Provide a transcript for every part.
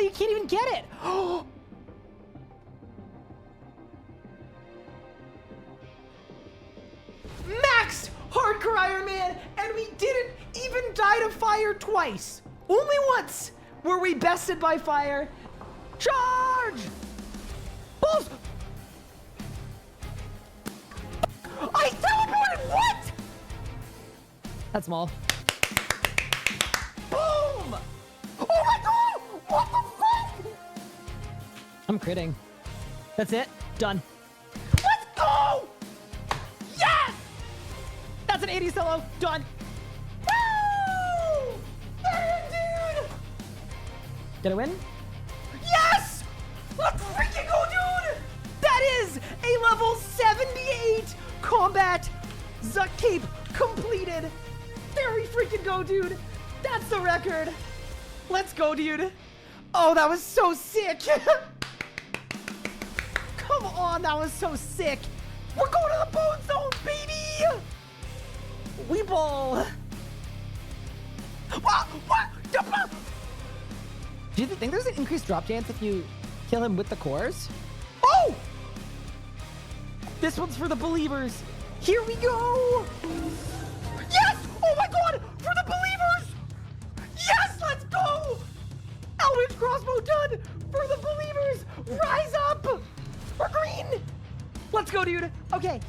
you can't even get it. Maxed Hardcore Iron Man, and we didn't even die to fire twice. Only once were we bested by fire. Charge! Balls! I teleported! What? That's small. Boom! Oh my god! What the fuck? I'm critting. That's it. Done. Let's go! Yes! That's an 80 solo. Done. Woo! There, dude! Did I win? Yes! Let's freaking go, dude! That is a level 78 combat Zuck Cape completed. There we freaking go, dude. That's the record. Let's go, dude. Oh, that was so sick. Come on, that was so sick. We're going to the bone zone, baby. We ball. What? Do you think there's an increased drop chance if you kill him with the cores? Oh! This one's for the believers. Here we go. Yes! Oh my god! For the believers! Yes! Let's go! Eldritch Crossbow done! For the believers! Rise up! We're green! Let's go, dude! Okay.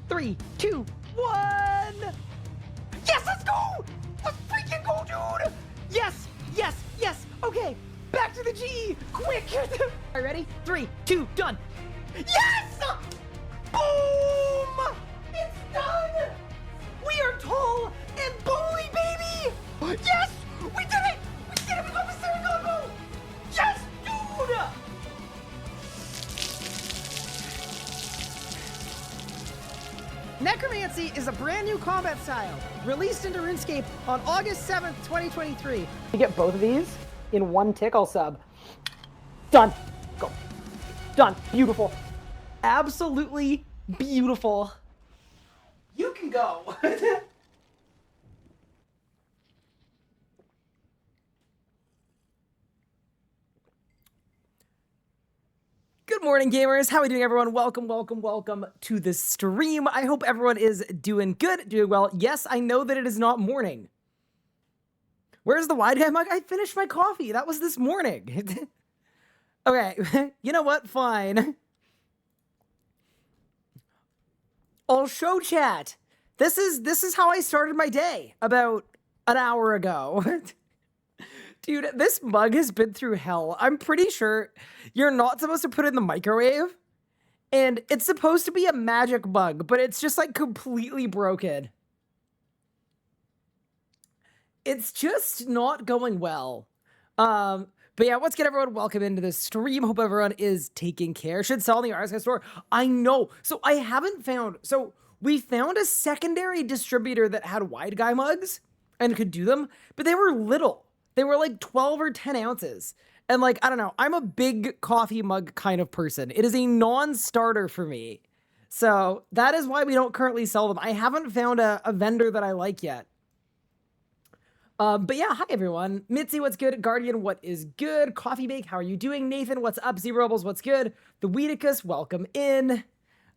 3, 2, 1! Yes, let's go! Let's freaking go, dude! Yes! Okay, back to the G! Quick! Are you ready? 3, 2, done! Yes! Boom! It's done! We are tall and bowly, baby! Yes! We did it! We did it! We got the Verago! Yes, dude! Necromancy is a brand new combat style, released into RuneScape on August 7th, 2023. You get both of these in one tick, I'll sub. Done. Go. Done. Beautiful. Absolutely beautiful. You can go. Good morning, gamers. How are we doing, everyone? Welcome to the stream. I hope everyone is doing good, doing well. Yes, I know that it is not morning. Where's the wide guy mug? I finished my coffee. That was this morning. Okay, you know what? Fine. I'll show chat. This is how I started my day about an hour ago. Dude, this mug has been through hell. I'm pretty sure you're not supposed to put it in the microwave. And it's supposed to be a magic mug, but it's just like completely broken. It's just not going well. But yeah, let's get everyone welcome into the stream. Hope everyone is taking care. Should sell in the RSK store. I know. So I haven't found... So we found a secondary distributor that had wide guy mugs and could do them, but they were little. They were like 12 or 10 ounces. And like, I don't know, I'm a big coffee mug kind of person. It is a non-starter for me. So that is why we don't currently sell them. I haven't found a vendor that I like yet. But yeah, hi everyone. Mitzi, what's good? Guardian, what is good? Coffee Bake, how are you doing? Nathan, what's up? Zerobles, what's good? The Weedicus, welcome in.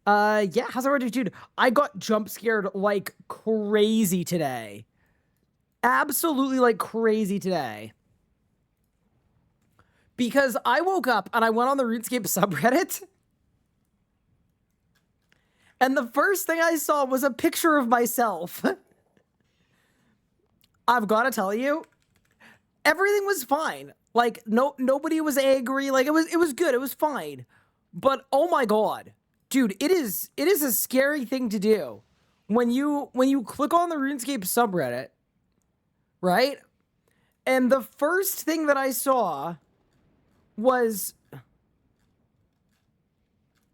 Yeah, how's everyone doing? Dude, I got jump scared like crazy today. Absolutely like crazy today. Because I woke up and I went on the RuneScape subreddit. And the first thing I saw was a picture of myself. I've got to tell you, everything was fine. Like, nobody was angry. Like, it was good. It was fine. But, oh my god. Dude, it is a scary thing to do. When you click on the RuneScape subreddit, right? And the first thing that I saw was...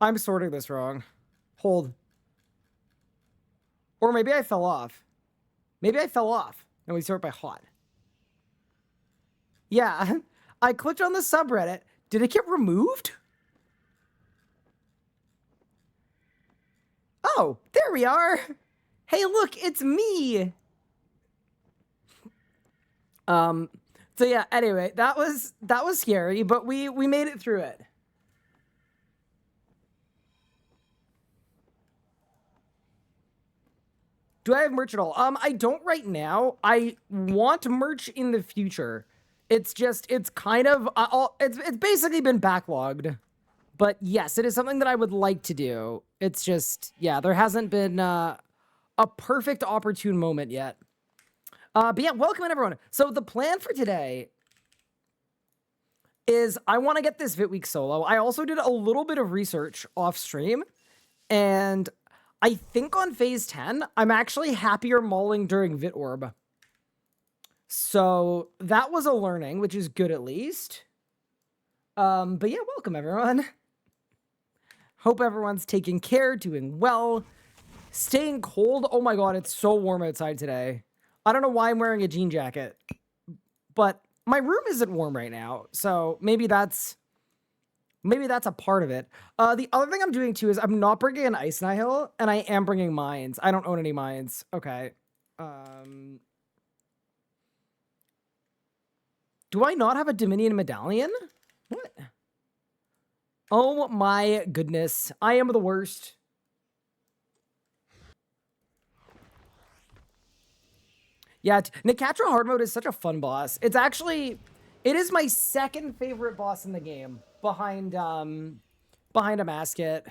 I'm sorting this wrong. Hold. Or maybe I fell off. Maybe I fell off. And we sort by hot. Yeah, I clicked on the subreddit. Did it get removed? Oh, there we are. Hey, look, it's me. So yeah, anyway, that was scary, but we made it through it. Do I have merch at all? I don't right now. I want merch in the future. It's just, it's kind of, it's basically been backlogged. But yes, it is something that I would like to do. It's just, yeah, there hasn't been a perfect opportune moment yet. But yeah, welcome in everyone. So the plan for today is I want to get this Vit Week solo. I also did a little bit of research off stream, and I think on phase 10, I'm actually happier mauling during Vit Orb. So that was a learning, which is good at least. But yeah, welcome everyone. Hope everyone's taking care, doing well, staying cold. Oh my god, it's so warm outside today. I don't know why I'm wearing a jean jacket, but my room isn't warm right now, so maybe that's a part of it. The other thing I'm doing too is I'm not bringing an Ice Nihil, and I am bringing mines. I don't own any mines. Okay. Do I not have a Dominion medallion? What? Oh my goodness. I am the worst. Yeah, Nicatra Hardmode is such a fun boss. It's actually, it is my second favorite boss in the game, behind a Masket.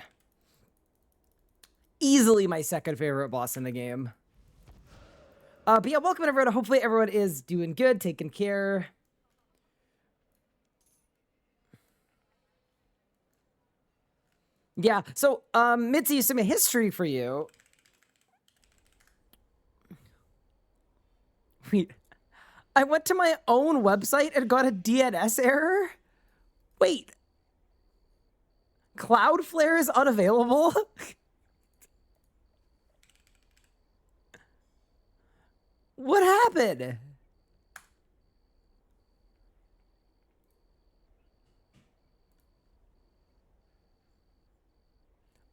Easily my second favorite boss in the game. But yeah, welcome everyone. Hopefully everyone is doing good, taking care. Yeah, so, Mitzi, some history for you. Wait, I went to my own website and got a DNS error? Wait. Cloudflare is unavailable? What happened?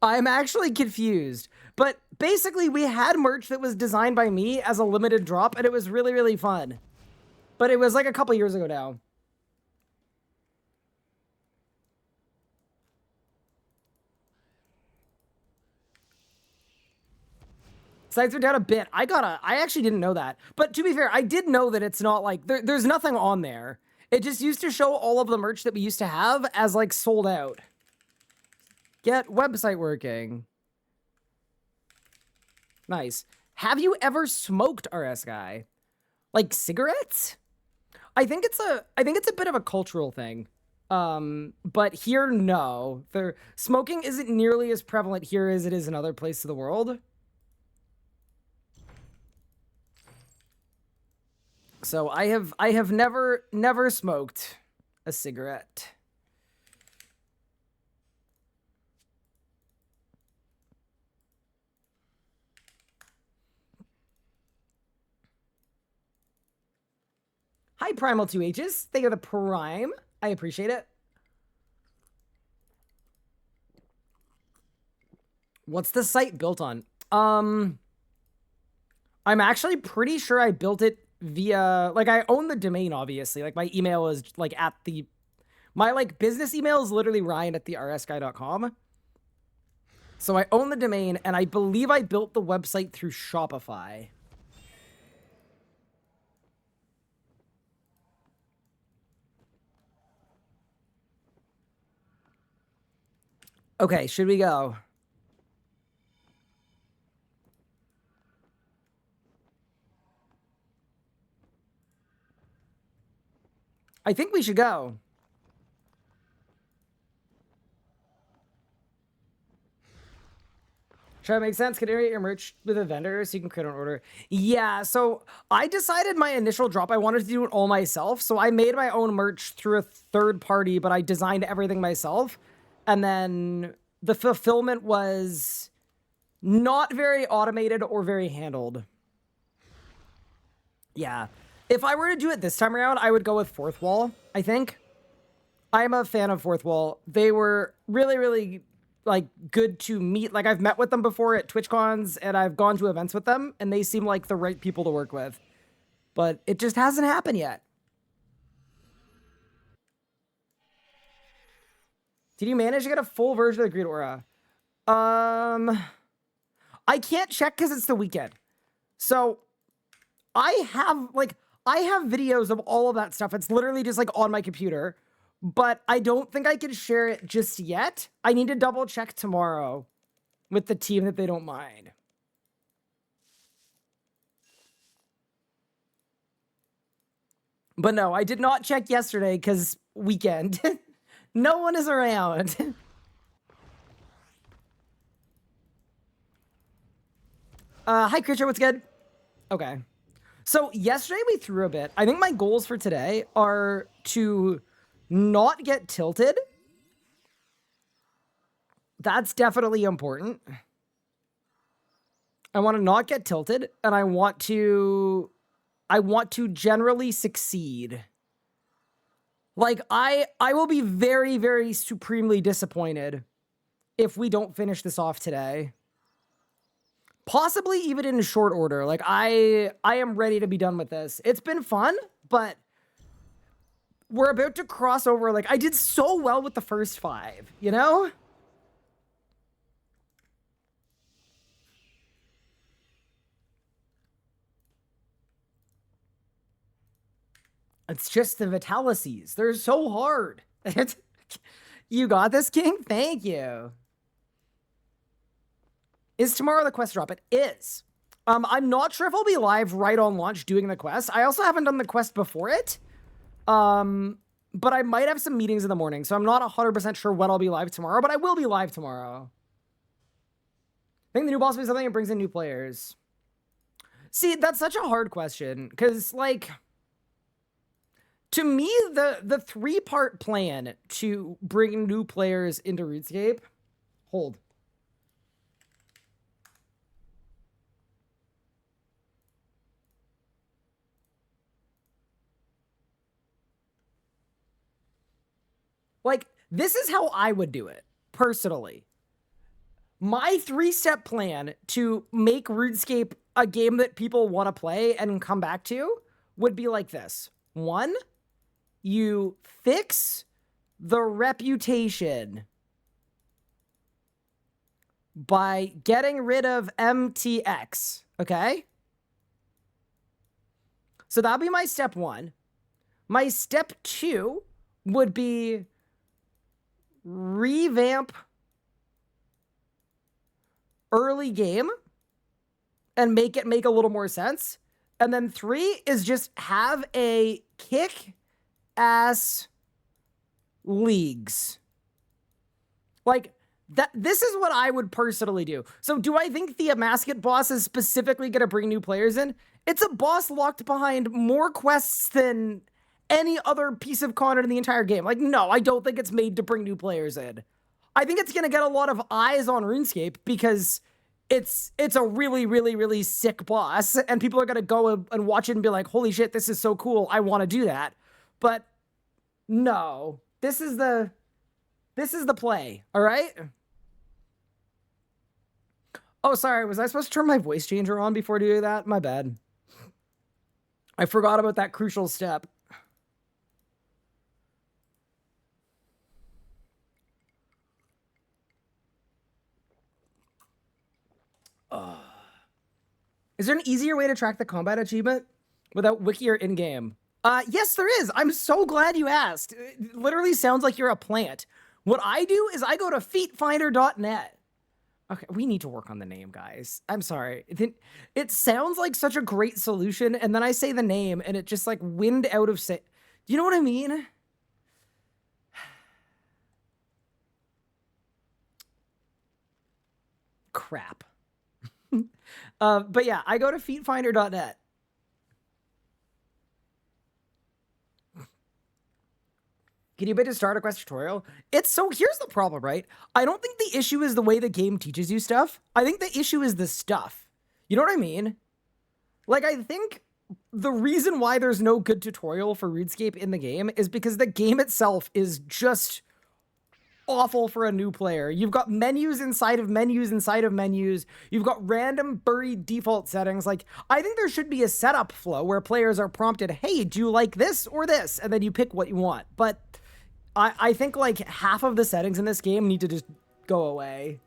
I'm actually confused. But basically, we had merch that was designed by me as a limited drop, and it was really, really fun. But it was like a couple years ago now. Sites are down a bit. I actually didn't know that. But to be fair, I did know that it's not like, there's nothing on there. It just used to show all of the merch that we used to have as like sold out. Get website working. Nice. Have you ever smoked, RS Guy? Like cigarettes? I think it's a bit of a cultural thing. But here, no. Smoking isn't nearly as prevalent here as it is in other places of the world. So I have never smoked a cigarette. Hi, Primal 2H's. Thank you for the Prime. I appreciate it. What's the site built on? I'm actually pretty sure I built it via, like, I own the domain, obviously. Like, my email is, like, my, like, business email is literally ryan@thersguy.com. So I own the domain, and I believe I built the website through Shopify. Okay, should we go? I think we should go. Try to make sense. Can you integrate your merch with a vendor so you can create an order? Yeah, so I decided my initial drop, I wanted to do it all myself. So I made my own merch through a third party, but I designed everything myself. And then the fulfillment was not very automated or very handled. Yeah. If I were to do it this time around, I would go with Fourth Wall, I think. I'm a fan of Fourth Wall. They were really, really, like, good to meet. Like, I've met with them before at TwitchCons, and I've gone to events with them, and they seem like the right people to work with. But it just hasn't happened yet. Did you manage to get a full version of the Greed Aura? I can't check because it's the weekend. So I have videos of all of that stuff. It's literally just like on my computer, but I don't think I can share it just yet. I need to double check tomorrow with the team that they don't mind. But no, I did not check yesterday because weekend. No one is around. Hi, Creature, what's good? Okay. So yesterday we threw a bit. I think my goals for today are to not get tilted. That's definitely important. I want to not get tilted, and I want to generally succeed. Like, I will be very, very supremely disappointed if we don't finish this off today. Possibly even in short order. Like, I am ready to be done with this. It's been fun, but we're about to cross over. Like, I did so well with the first 5, you know? It's just the Vitalices. They're so hard. You got this, King? Thank you. Is tomorrow the quest drop? It is. I'm not sure if I'll be live right on launch doing the quest. I also haven't done the quest before it. But I might have some meetings in the morning, so I'm not 100% sure when I'll be live tomorrow, but I will be live tomorrow. I think the new boss will be something that brings in new players. See, that's such a hard question, because, like, to me, the 3-part plan to bring new players into RuneScape... Hold. Like, this is how I would do it, personally. My 3-step plan to make RuneScape a game that people want to play and come back to would be like this. 1, you fix the reputation by getting rid of MTX, okay? So that'd be my step 1. My step 2 would be revamp early game and make it make a little more sense. And then 3 is just have a kick-ass leagues. Like, this is what I would personally do. So do I think the Amasket boss is specifically going to bring new players in? It's a boss locked behind more quests than any other piece of content in the entire game. Like, no, I don't think it's made to bring new players in. I think it's going to get a lot of eyes on RuneScape because it's a really, really, really sick boss, and people are going to go and watch it and be like, holy shit, this is so cool, I want to do that. But no, this is the play, all right? Oh, sorry, was I supposed to turn my voice changer on before doing that? My bad. I forgot about that crucial step. Is there an easier way to track the combat achievement without wiki or in-game? Yes, there is. I'm so glad you asked. It literally sounds like you're a plant. What I do is I go to feetfinder.net. Okay, we need to work on the name, guys. I'm sorry. It sounds like such a great solution, and then I say the name, and it just, like, wind out of... Do you know what I mean? Crap. But yeah, I go to feetfinder.net. Can you bet to start a quest tutorial? Here's the problem, right? I don't think the issue is the way the game teaches you stuff. I think the issue is the stuff. You know what I mean? Like, I think the reason why there's no good tutorial for RuneScape in the game is because the game itself is just awful for a new player. You've got menus inside of menus inside of menus. You've got random buried default settings. Like, I think there should be a setup flow where players are prompted, hey, do you like this or this? And then you pick what you want. But I think like half of the settings in this game need to just go away.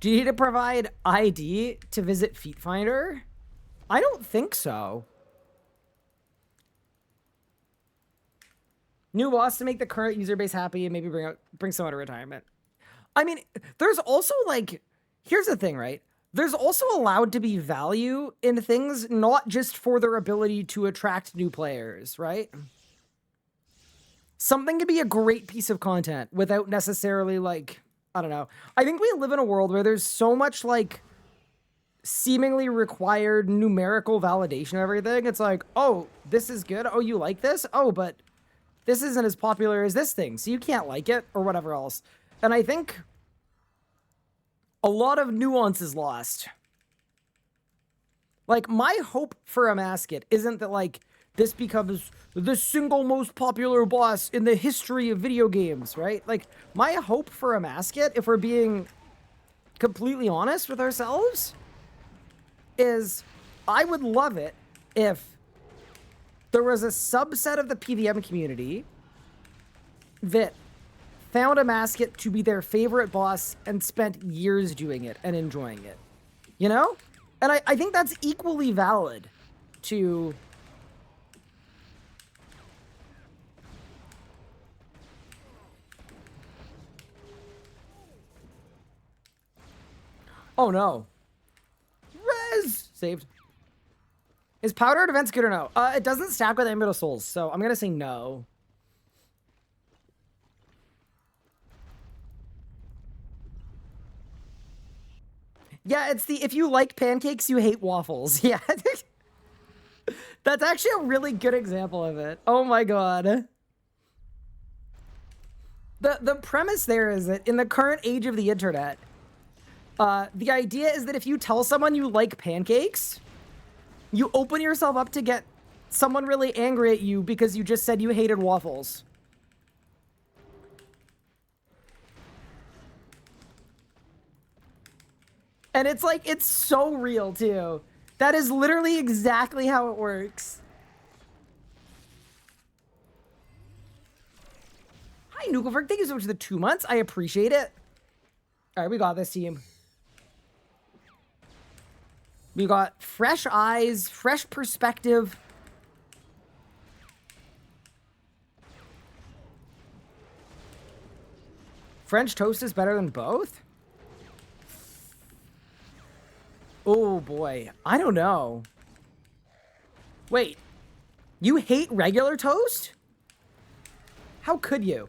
Do you need to provide ID to visit Feet Finder? I don't think so. New boss to make the current user base happy and maybe bring someone to retirement. I mean, there's also like, here's the thing, right? There's also allowed to be value in things not just for their ability to attract new players, right? Something could be a great piece of content without necessarily like, I don't know. I think we live in a world where there's so much like seemingly required numerical validation of everything. It's like, oh, this is good. Oh, you like this? Oh, but this isn't as popular as this thing, so you can't like it or whatever else. And I think a lot of nuance is lost. Like, my hope for a Masket isn't that, like, this becomes the single most popular boss in the history of video games, right? Like, my hope for a Masket, if we're being completely honest with ourselves, is I would love it if there was a subset of the PvM community that found a Masket to be their favorite boss and spent years doing it and enjoying it. You know? And I think that's equally valid to... Oh no. Res! Saved. Is Powdered Events good or no? It doesn't stack with Amulet of Souls, so I'm gonna say no. Yeah, it's the if you like pancakes, you hate waffles. Yeah. That's actually a really good example of it. Oh my god. The premise there is that in the current age of the internet, the idea is that if you tell someone you like pancakes, you open yourself up to get someone really angry at you because you just said you hated waffles. And it's like, it's so real too. That is literally exactly how it works. Hi, Nukelberg. Thank you so much for the 2 months. I appreciate it. All right, we got this, team. We got fresh eyes, fresh perspective. French toast is better than both? Oh boy, I don't know. Wait, you hate regular toast? How could you?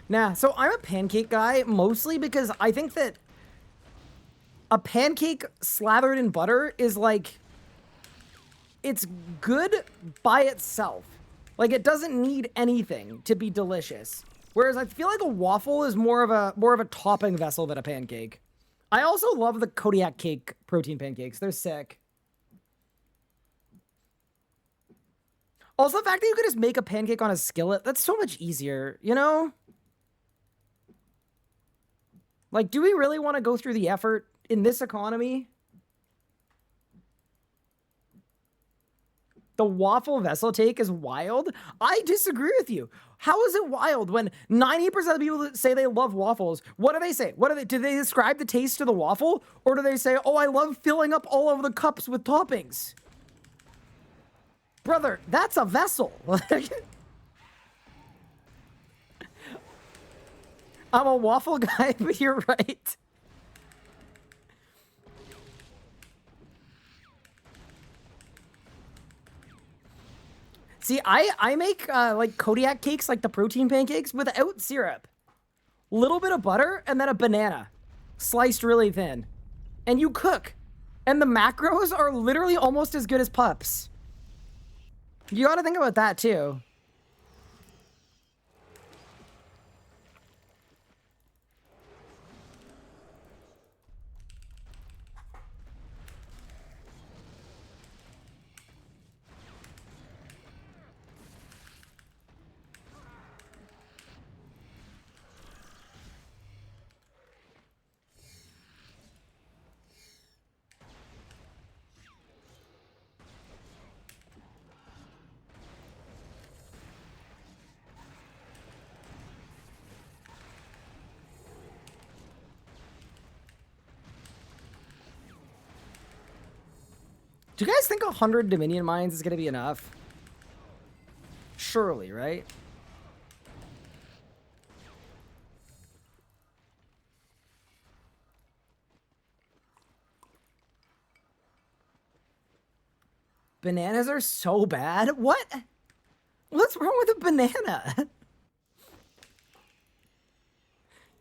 Nah, so I'm a pancake guy mostly because I think that a pancake slathered in butter is like, it's good by itself. Like, it doesn't need anything to be delicious. Whereas I feel like a waffle is more of a topping vessel than a pancake. I also love the Kodiak cake protein pancakes. They're sick. Also, the fact that you could just make a pancake on a skillet, that's so much easier, you know? Like, do we really want to go through the effort in this economy? The waffle vessel take is wild. I disagree with you. How is it wild when 90% of the people that say they love waffles, what do they say? Do they describe the taste of the waffle? Or do they say, oh, I love filling up all of the cups with toppings? Brother, that's a vessel. I'm a waffle guy, but you're right. See, I make like Kodiak cakes, like the protein pancakes, without syrup. Little bit of butter and then a banana, sliced really thin, and you cook. And the macros are literally almost as good as pups. You got to think about that too. Do you guys think 100 Dominion mines is going to be enough? Surely, right? Bananas are so bad. What? What's wrong with a banana?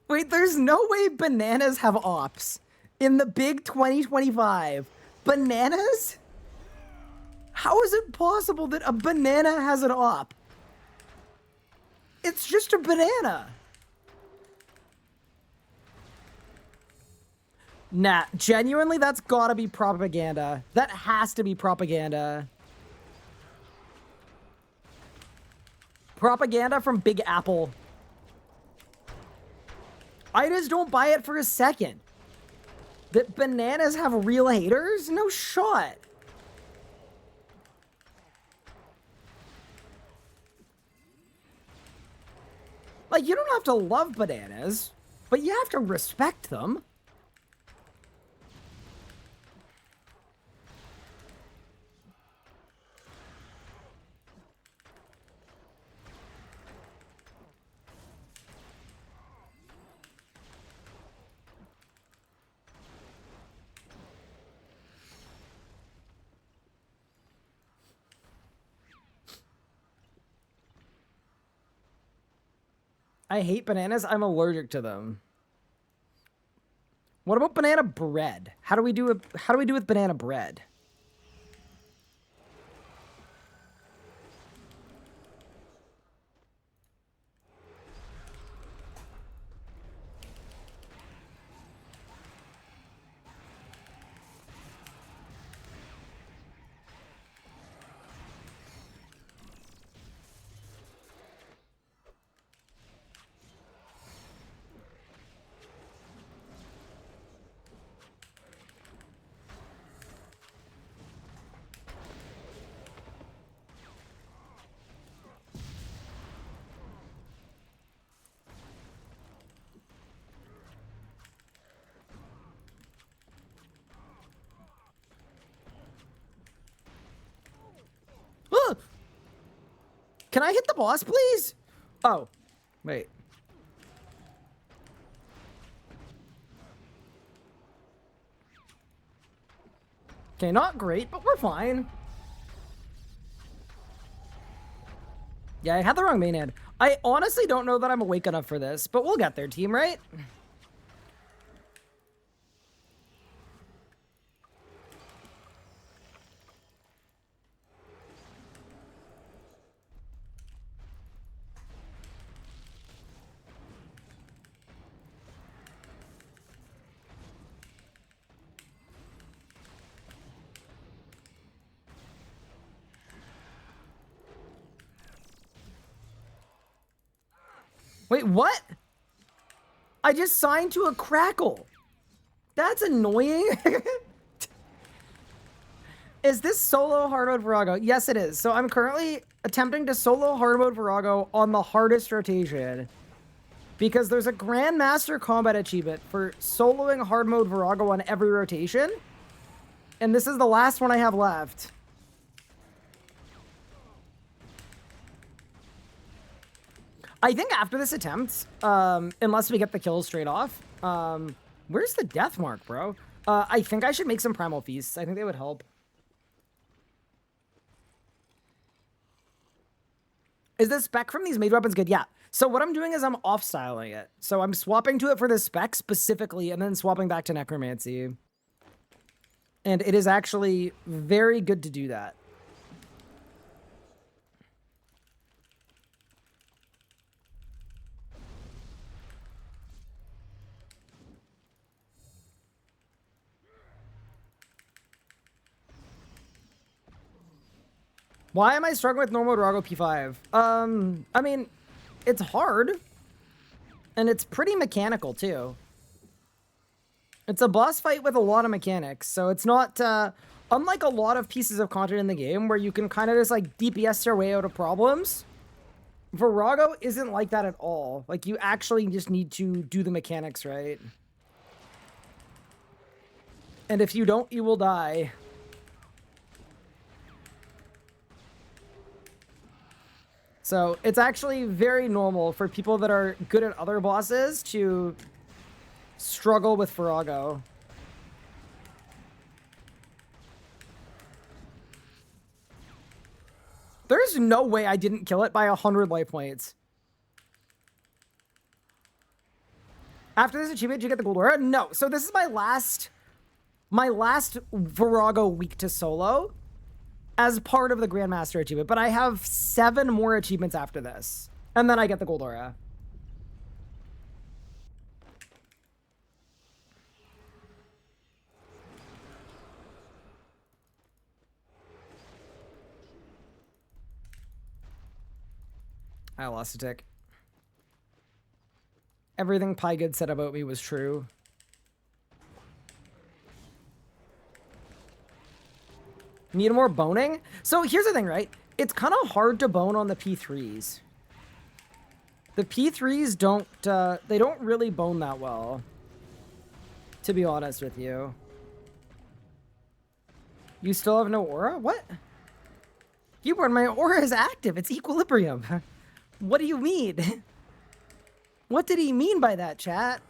Wait, there's no way bananas have ops in the big 2025. Bananas? How is it possible that a banana has an op? It's just a banana. Nah, genuinely, that's gotta be propaganda. That has to be propaganda. Propaganda from Big Apple. I just don't buy it for a second. That bananas have real haters? No shot. Like, you don't have to love bananas, but you have to respect them. I hate bananas. I'm allergic to them. What about banana bread? How do we do with banana bread? Can I hit the boss, please? Oh, wait. Okay, not great, but we're fine. Yeah, I had the wrong main head. I honestly don't know that I'm awake enough for this, but we'll get there, team, right? Wait, what? I just signed to a crackle. That's annoying. Is this solo hard mode Verago? Yes, it is. So I'm currently attempting to solo hard mode Verago on the hardest rotation. Because there's a Grandmaster combat achievement for soloing hard mode Verago on every rotation. And this is the last one I have left. I think after this attempt, unless we get the kills straight off, where's the death mark, bro? I think I should make some primal feasts. I think they would help. Is the spec from these mage weapons good? Yeah. So what I'm doing is I'm off-styling it. So I'm swapping to it for the spec specifically, and then swapping back to necromancy. And it is actually very good to do that. Why am I struggling with normal Verago P5? I mean, it's hard. And it's pretty mechanical, too. It's a boss fight with a lot of mechanics, so it's not, unlike a lot of pieces of content in the game where you can kind of just, like, DPS your way out of problems, Vorago isn't like that at all. Like, you actually just need to do the mechanics right. And if you don't, you will die. So it's actually very normal for people that are good at other bosses to struggle with Verago. There's no way I didn't kill it by 100 life points. After this achievement, did you get the gold aura? No. So this is my last Vorago week to solo as part of the Grandmaster achievement. But I have 7 more achievements after this. And then I get the gold aura. I lost a tick. Everything Pygood said about me was true. Need more boning? So here's the thing, right? It's kind of hard to bone on the P3s. The P3s don't, they don't really bone that well. To be honest with you. You still have no aura? What? Keyboard, my aura is active. It's equilibrium. What do you mean? What did he mean by that, chat?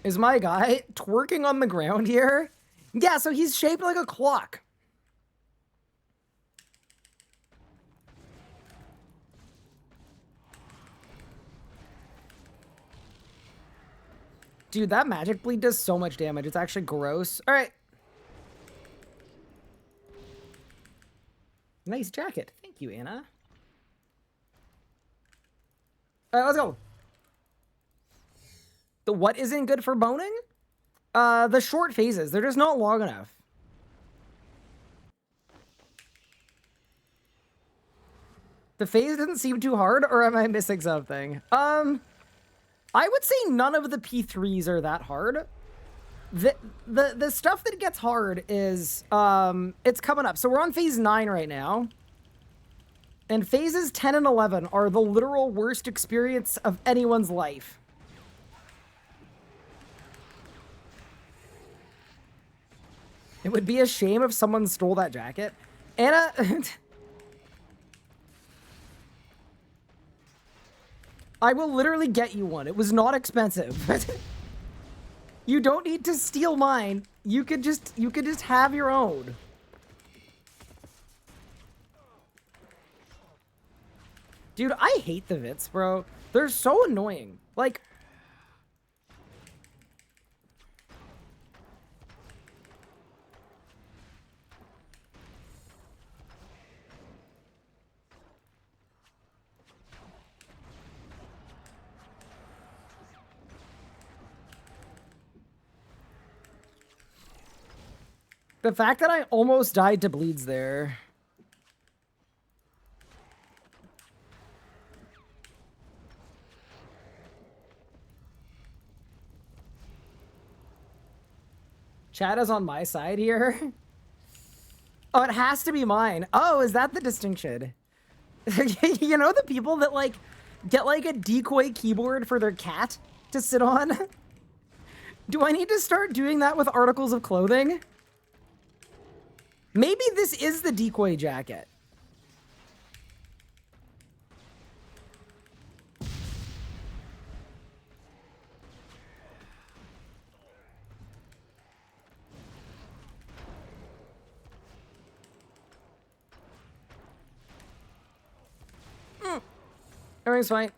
Is my guy twerking on the ground here? Yeah, so he's shaped like a clock. Dude, that magic bleed does so much damage. It's actually gross. All right. Nice jacket. Thank you, Anna. All right, let's go. The what isn't good for boning? The short phases. They're just not long enough. The phase doesn't seem too hard, or am I missing something? I would say none of the P3s are that hard. The stuff that gets hard is, it's coming up. So we're on phase 9 right now. And phases 10 and 11 are the literal worst experience of anyone's life. It would be a shame if someone stole that jacket. Anna... I will literally get you one. It was not expensive. You don't need to steal mine. You could just have your own. Dude, I hate the Vits, bro. They're so annoying. Like, the fact that I almost died to bleeds there. Chad is on my side here. Oh, it has to be mine. Oh, is that the distinction? You know the people that, like, get, like, a decoy keyboard for their cat to sit on? Do I need to start doing that with articles of clothing? Maybe this is the decoy jacket. Everything's fine.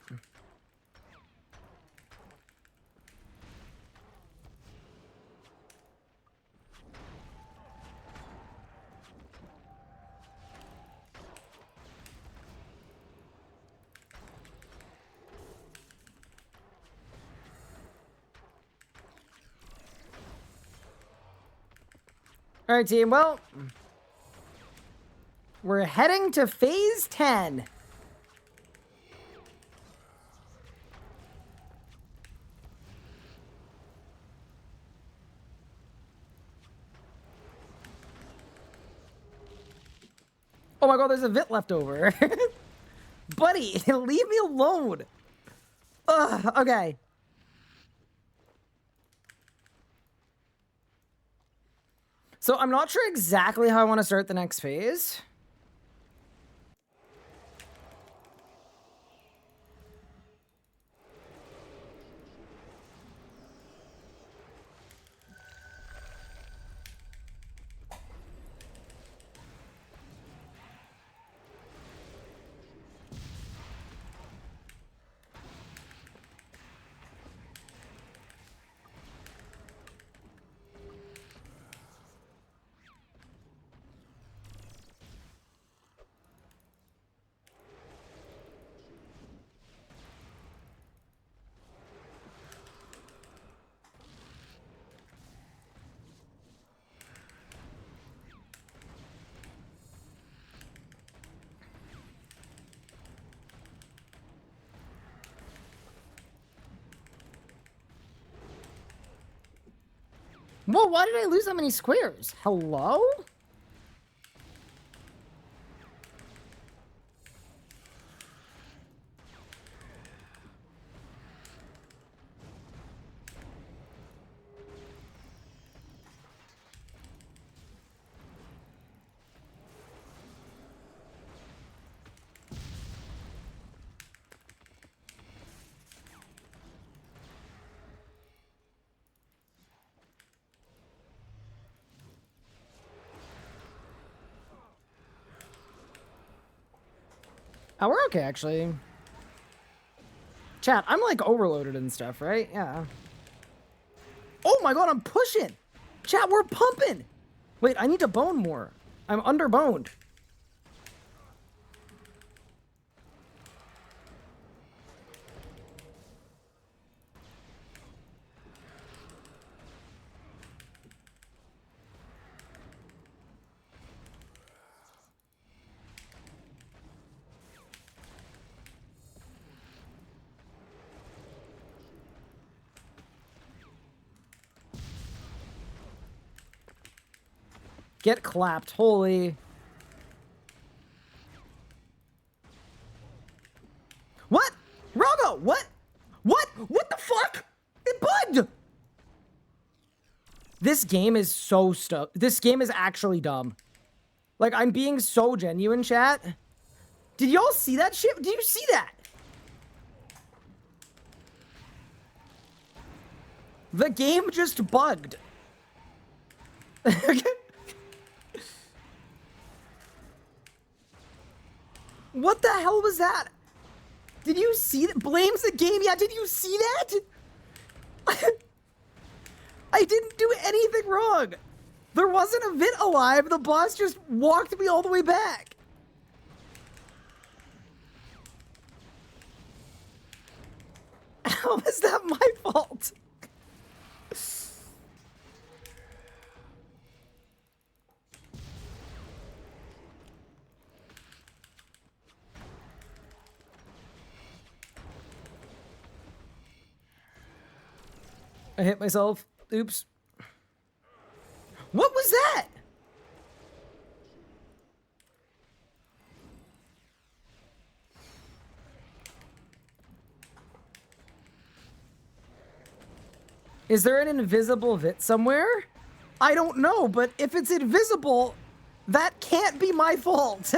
All right, team. Well, we're heading to phase 10. my god, there's a vit left over. Buddy, leave me alone. Ugh, okay. So I'm not sure exactly how I want to start the next phase. Whoa, why did I lose that many squares? Hello? Oh, we're okay, actually. Chat, I'm like overloaded and stuff, right? Yeah. Oh my god, I'm pushing! Chat, we're pumping! Wait, I need to bone more. I'm underboned. Get clapped, holy. What? Verago, what? What? What the fuck? It bugged! This game is so this game is actually dumb. Like, I'm being so genuine, chat. Did y'all see that shit? Did you see that? The game just bugged. What the hell was that? Did you see that? Blames the game? Yeah, did you see that? I didn't do anything wrong. There wasn't a vit alive. The boss just walked me all the way back. How is that my fault? I hit myself. Oops. What was that? Is there an invisible vit somewhere? I don't know, but if it's invisible, that can't be my fault.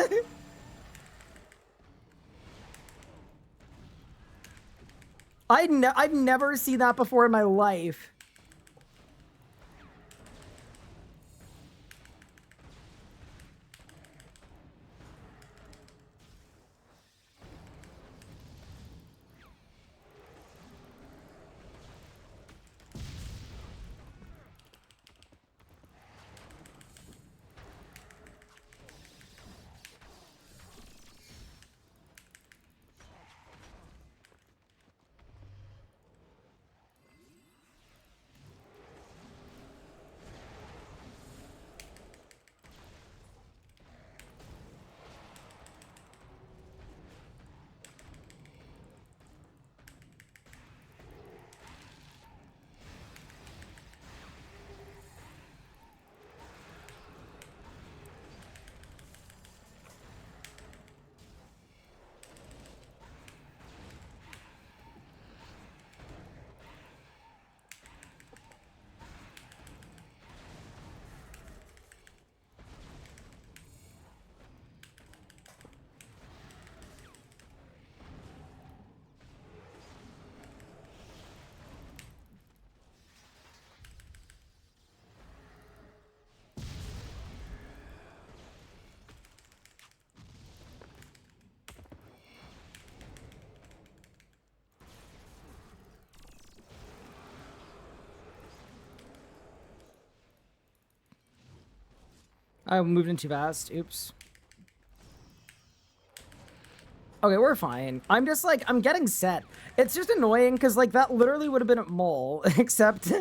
I've never seen that before in my life. I moved in too fast. Oops. Okay, we're fine. I'm just like, I'm getting set. It's just annoying because like that literally would have been a mole, except...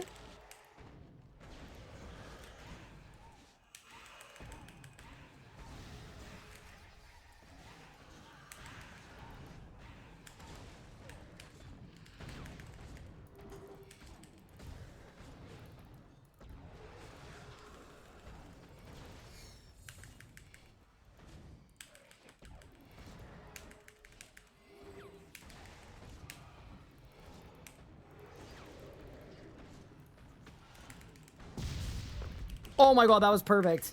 Oh my god, that was perfect.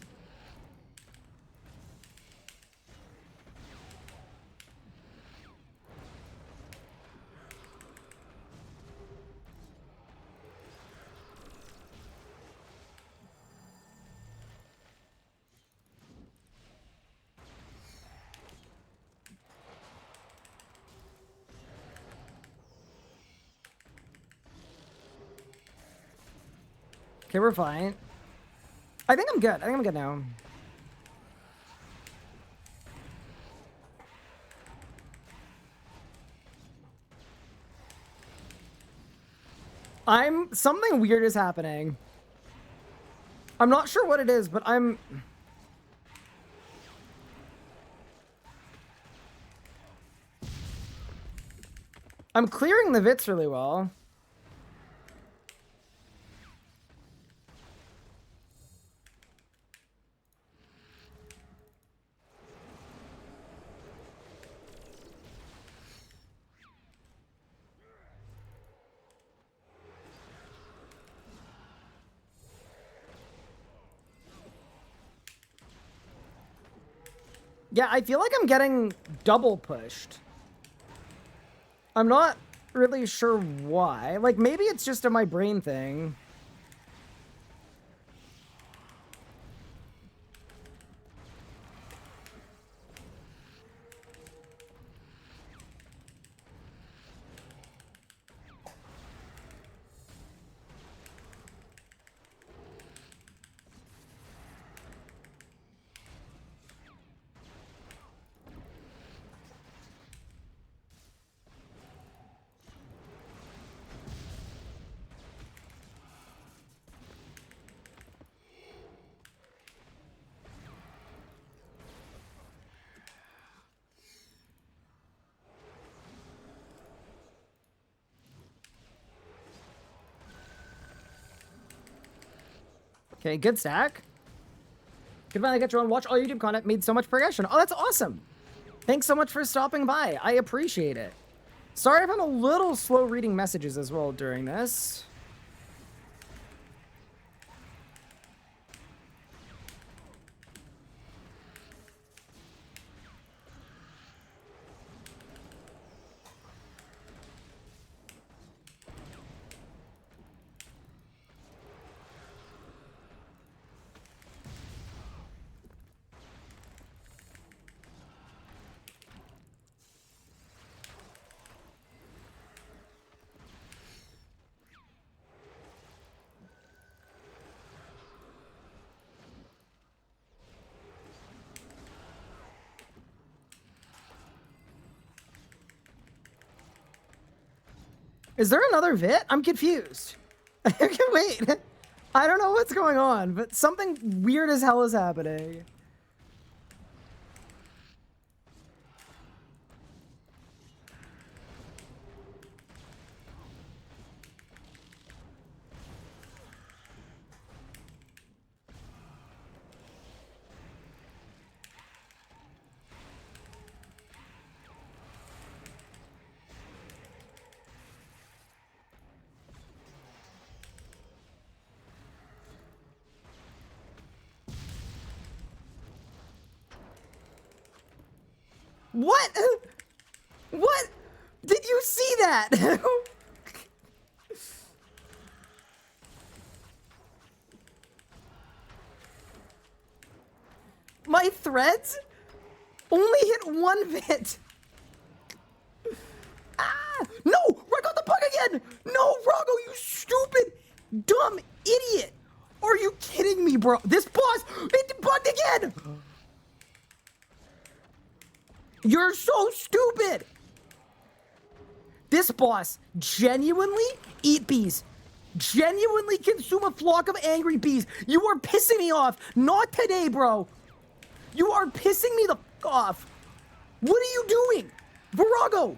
Okay, we're fine. I think I'm good. I think I'm good now. Something weird is happening. I'm not sure what it is, but I'm clearing the vits really well. Yeah, I feel like I'm getting double pushed. I'm not really sure why. Like, maybe it's just a my brain thing. Okay, good stack. Could finally get your own watch all YouTube content, made so much progression. Oh, that's awesome. Thanks so much for stopping by. I appreciate it. Sorry if I'm a little slow reading messages as well during this. Is there another VIT? I'm confused. Wait. I don't know what's going on, but something weird as hell is happening. What? What? Did you see that? My threads only hit one VIT. Ah! No! I got the bug again! No, Verago, you stupid, dumb idiot! Are you kidding me, bro? This boss, it bugged You're so stupid! This boss genuinely eat bees. Genuinely consume a flock of angry bees. You are pissing me off. Not today, bro. You are pissing me the f off. What are you doing? Verago!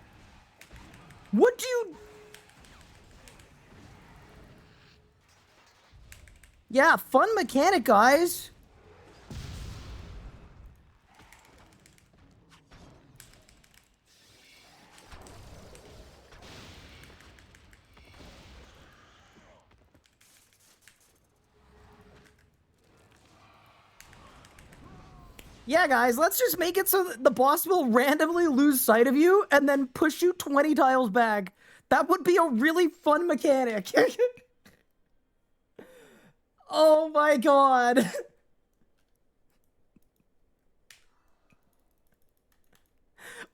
What do you... Yeah, fun mechanic, guys. Yeah, guys, let's just make it so that the boss will randomly lose sight of you and then push you 20 tiles back. That would be a really fun mechanic. Oh my god.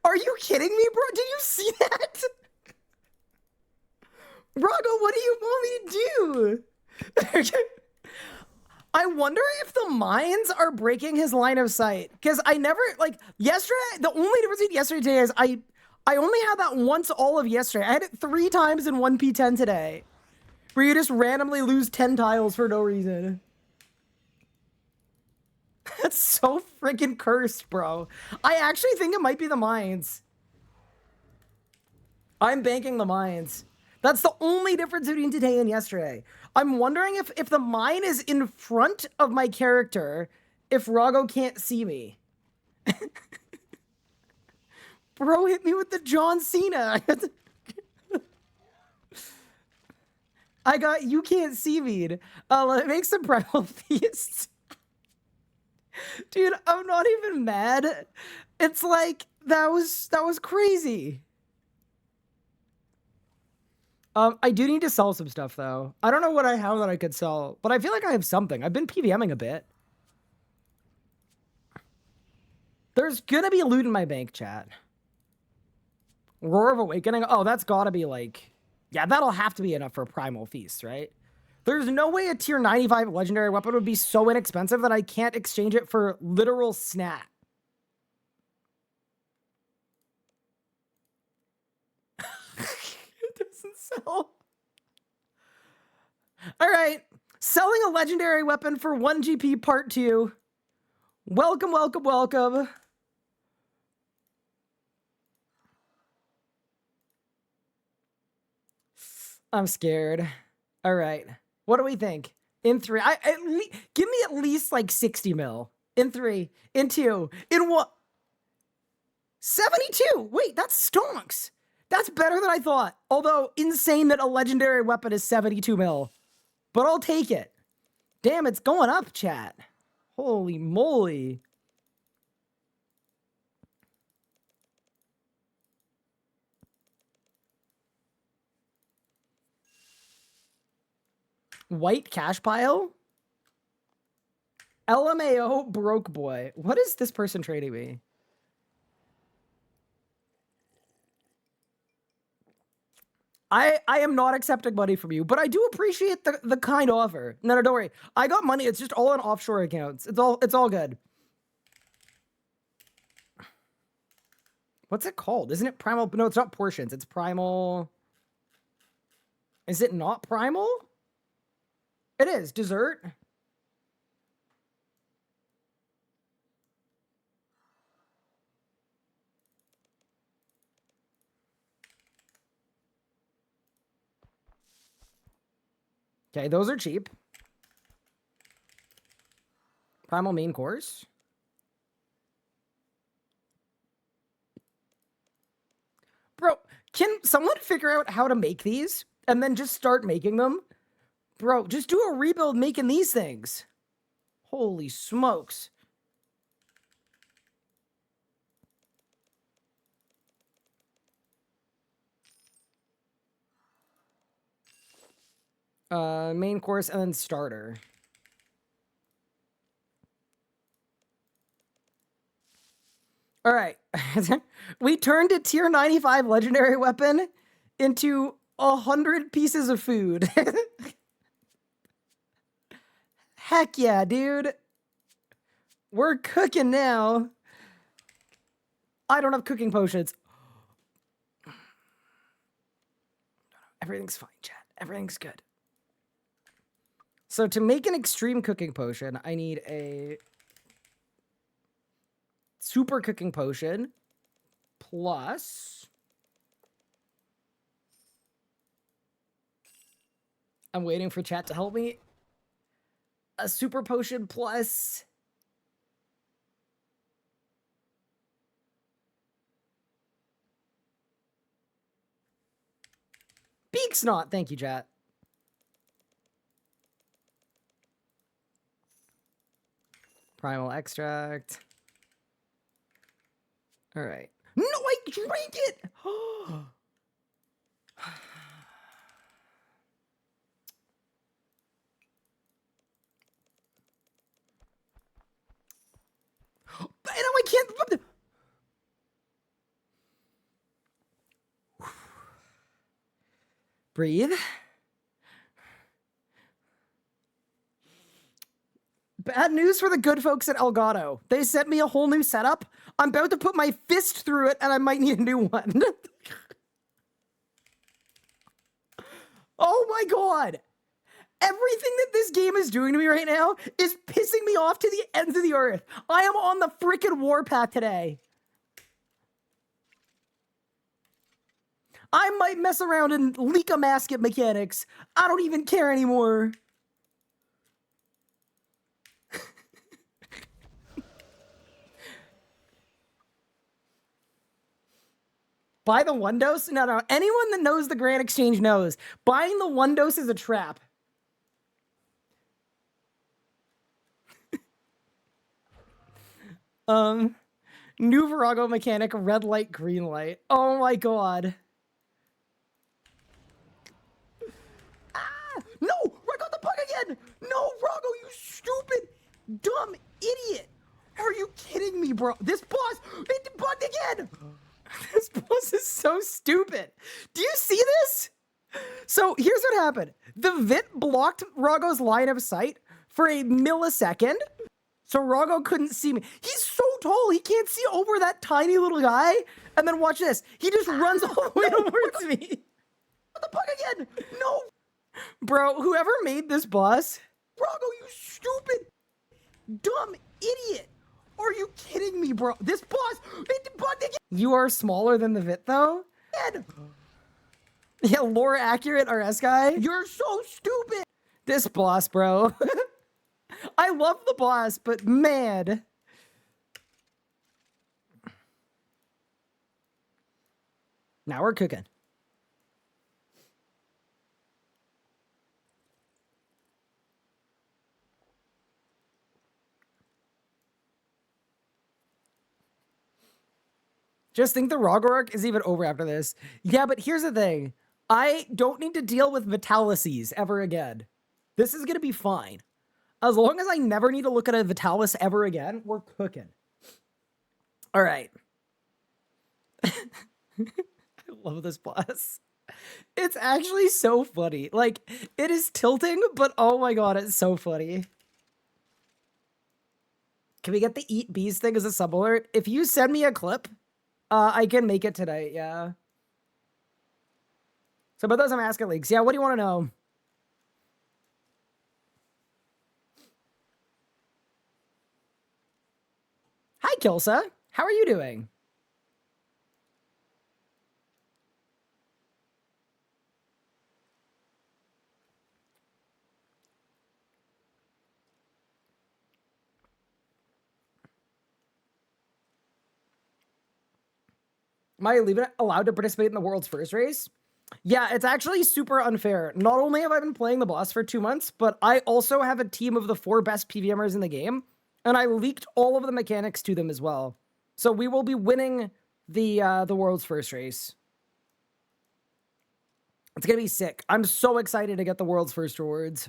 Are you kidding me, bro? Did you see that? Rago, what do you want me to do? I wonder if the mines are breaking his line of sight. Because I never, like, yesterday, the only difference between yesterday and today is I only had that once all of yesterday. I had it 3 times in 1P10 today. Where you just randomly lose 10 tiles for no reason. That's so freaking cursed, bro. I actually think it might be the mines. I'm banking the mines. That's the only difference between today and yesterday. I'm wondering if the mine is in front of my character, if Rago can't see me. Bro hit me with the John Cena. I got you can't see me. Let me make some primal feasts. Dude, I'm not even mad. It's like that was crazy. I do need to sell some stuff, though. I don't know what I have that I could sell, but I feel like I have something. I've been PvMing a bit. There's gonna be loot in my bank, chat. Roar of Awakening? Oh, that's gotta be like... Yeah, that'll have to be enough for a Primal Feast, right? There's no way a tier 95 legendary weapon would be so inexpensive that I can't exchange it for literal snap. It doesn't sell. All right. Selling a legendary weapon for 1 GP part 2. Welcome, welcome, welcome. I'm scared. All right. What do we think? In 3, give me at least like 60 mil. In 3, in 2, in 1. 72. Wait, that's stonks. That's better than I thought. Although insane that a legendary weapon is 72 mil. But I'll take it. Damn, it's going up, chat. Holy moly. White cash pile? LMAO broke boy. What is this person trading me? I am not accepting money from you, but I do appreciate the kind offer. No, don't worry. I got money. It's just all on offshore accounts. It's all good. What's it called? Isn't it primal? No, it's not portions. It's primal. Is it not primal? It is. Dessert. Okay, those are cheap. Primal main course. Bro, can someone figure out how to make these and then just start making them? Bro, just do a rebuild making these things. Holy smokes. Main course and then starter. All right. We turned a tier 95 legendary weapon into 100 pieces of food. Heck yeah, dude. We're cooking now. I don't have cooking potions. Everything's fine, chat. Everything's good. So to make an extreme cooking potion, I need a super cooking potion plus... I'm waiting for chat to help me. A super potion plus... Beak snot. Thank you, chat. Primal extract. All right. No, I drank it! And now I can't... Breathe. Bad news for the good folks at Elgato. They sent me a whole new setup. I'm about to put my fist through it, and I might need a new one. Oh my god! Everything that this game is doing to me right now is pissing me off to the ends of the earth. I am on the freaking warpath today. I might mess around and leak a masket mechanics. I don't even care anymore. Buy the one dose? No. Anyone that knows the Grand Exchange knows. Buying the one dose is a trap. New Verago mechanic, red light, green light. Oh my god. Ah! No! I got the bug again! No, Rago, you stupid, dumb idiot! Are you kidding me, bro? This boss, it bugged again! This boss is so stupid. Do you see this? So here's what happened. The Vit blocked Rago's line of sight for a millisecond. So Rago couldn't see me. He's so tall, he can't see over that tiny little guy. And then watch this. He just runs all the way towards me. What the fuck again? No. Bro, whoever made this boss, Rago, you stupid, dumb idiot. Are you kidding me, bro? This boss, it bugged again. You are smaller than the Vit, though? Yeah, lore accurate RS guy. You're so stupid. This boss, bro. I love the boss, but man. Now we're cooking. Just think the Rago arc is even over after this. Yeah, but here's the thing. I don't need to deal with Vitalices ever again. This is going to be fine. As long as I never need to look at a Vitalis ever again, we're cooking. All right. I love this boss. It's actually so funny. Like, it is tilting, but oh my god, it's so funny. Can we get the Eat Bees thing as a sub alert? If you send me a clip, I can make it tonight, yeah. So about those Masket leaks, yeah, what do you want to know? Hi, Kilsa. How are you doing? Am I allowed to participate in the world's first race? Yeah, it's actually super unfair. Not only have I been playing the boss for 2 months, but I also have a team of the 4 best PvMers in the game, and I leaked all of the mechanics to them as well. So we will be winning the world's first race. It's gonna be sick. I'm so excited to get the world's first rewards.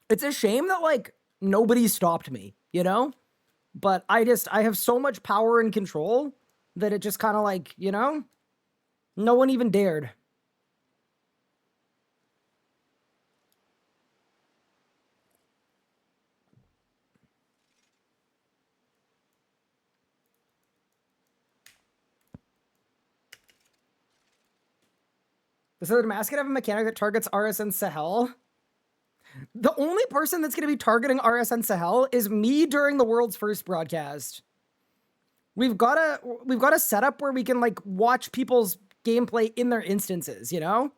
It's a shame that, like, nobody stopped me, you know? But I have so much power and control that it just kind of like, you know? No one even dared. So the Damascus have a mechanic that targets RSN Sahel. The only person that's going to be targeting RSN Sahel is me during the world's first broadcast. We've got a setup where we can like watch people's gameplay in their instances, you know?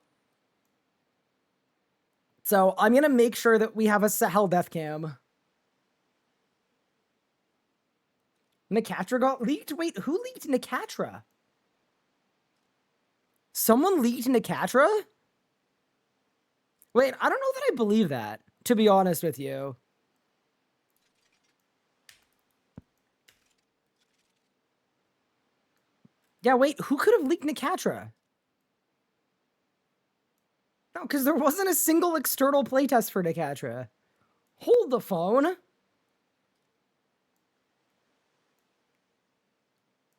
So I'm going to make sure that we have a Sahel death cam. Nicatra got leaked? Wait, who leaked Nicatra? Someone leaked Nicatra? Wait, I don't know that I believe that, to be honest with you. Yeah, wait, who could have leaked Nicatra? No, because there wasn't a single external playtest for Nicatra. Hold the phone.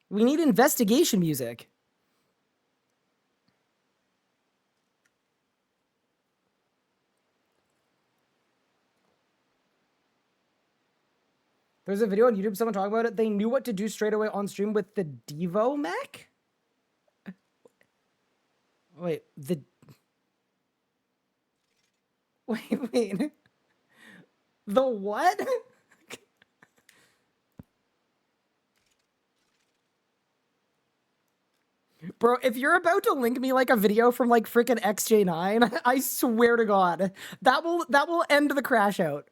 We need investigation music. There's a video on YouTube, someone talking about it. They knew what to do straight away on stream with the Devo mech? Wait, Wait. The what? Bro, if you're about to link me like a video from like freaking XJ9, I swear to God, that will end the crash out.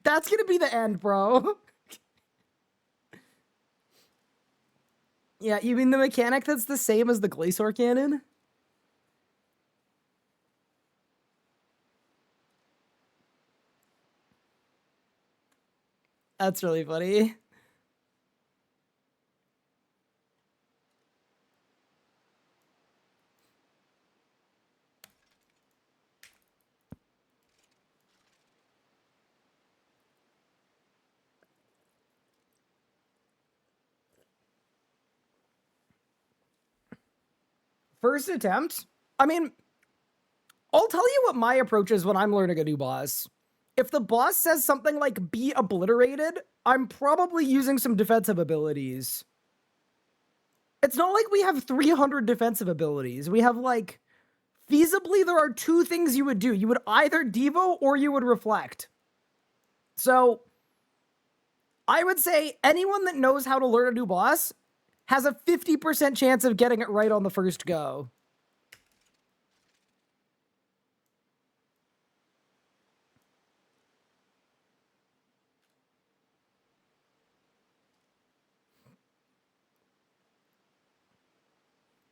That's gonna be the end, bro. Yeah, you mean the mechanic that's the same as the Glacior cannon? That's really funny. First attempt? I mean, I'll tell you what my approach is when I'm learning a new boss. If the boss says something like be obliterated, I'm probably using some defensive abilities. It's not like we have 300 defensive abilities. We have like, feasibly there are 2 things you would do. You would either Devo or you would reflect. So I would say anyone that knows how to learn a new boss has a 50% chance of getting it right on the first go.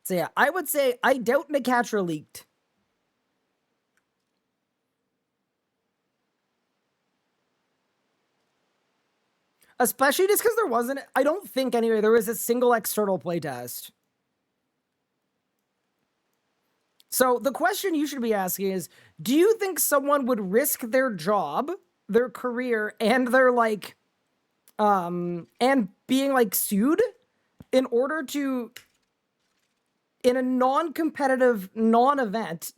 So yeah, I would say I doubt Nicatra leaked. Especially just because there wasn't, I don't think anyway, there was a single external playtest. So the question you should be asking is, do you think someone would risk their job, their career, and their like, and being like sued in order to, in a non-competitive, non-event,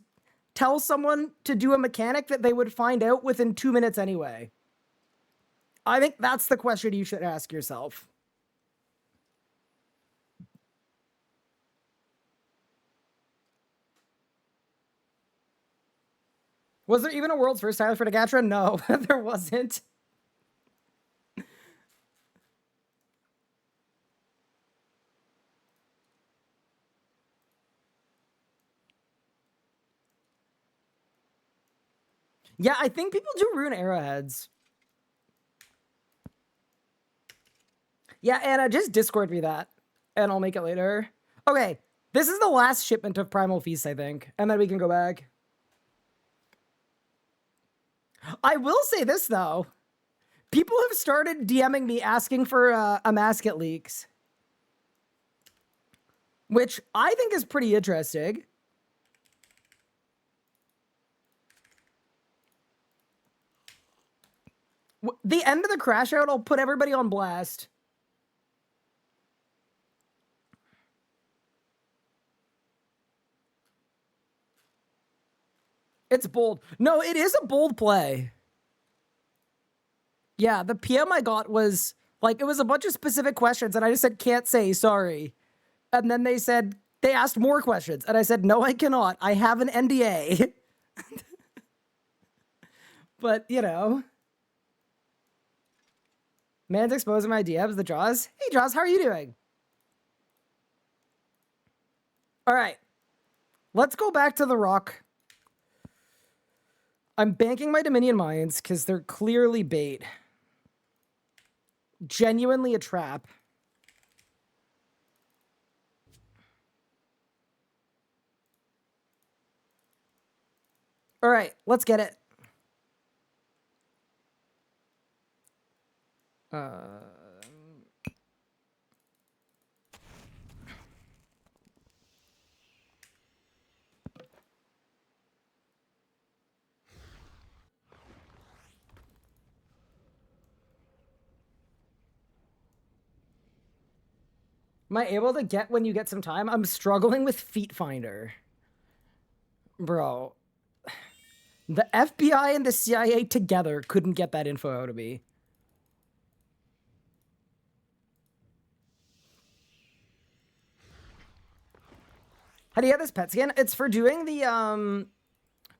tell someone to do a mechanic that they would find out within 2 minutes anyway? I think that's the question you should ask yourself. Was there even a world's first title for Nicatra? No, there wasn't. Yeah, I think people do ruin arrowheads. Yeah, Anna, just Discord me that, and I'll make it later. Okay, this is the last shipment of Primal Feast, I think, and then we can go back. I will say this, though. People have started DMing me asking for a mascot leaks, which I think is pretty interesting. The end of the crash out, I'll put everybody on blast. It's bold. No, it is a bold play. Yeah, the PM I got was, like, it was a bunch of specific questions, and I just said, can't say, sorry. And then they said, They asked more questions, and I said, no, I cannot. I have an NDA. But, you know. Man's exposing my DMs, the Jaws. Hey, Jaws, how are you doing? All right. Let's go back to the rock. I'm banking my Dominion mines because they're clearly bait. Genuinely a trap. All right, let's get it. Am I able to get when you get some time? I'm struggling with Feet Finder. Bro. The FBI and the CIA together couldn't get that info out of me. How do you get this pet skin? It's for doing the,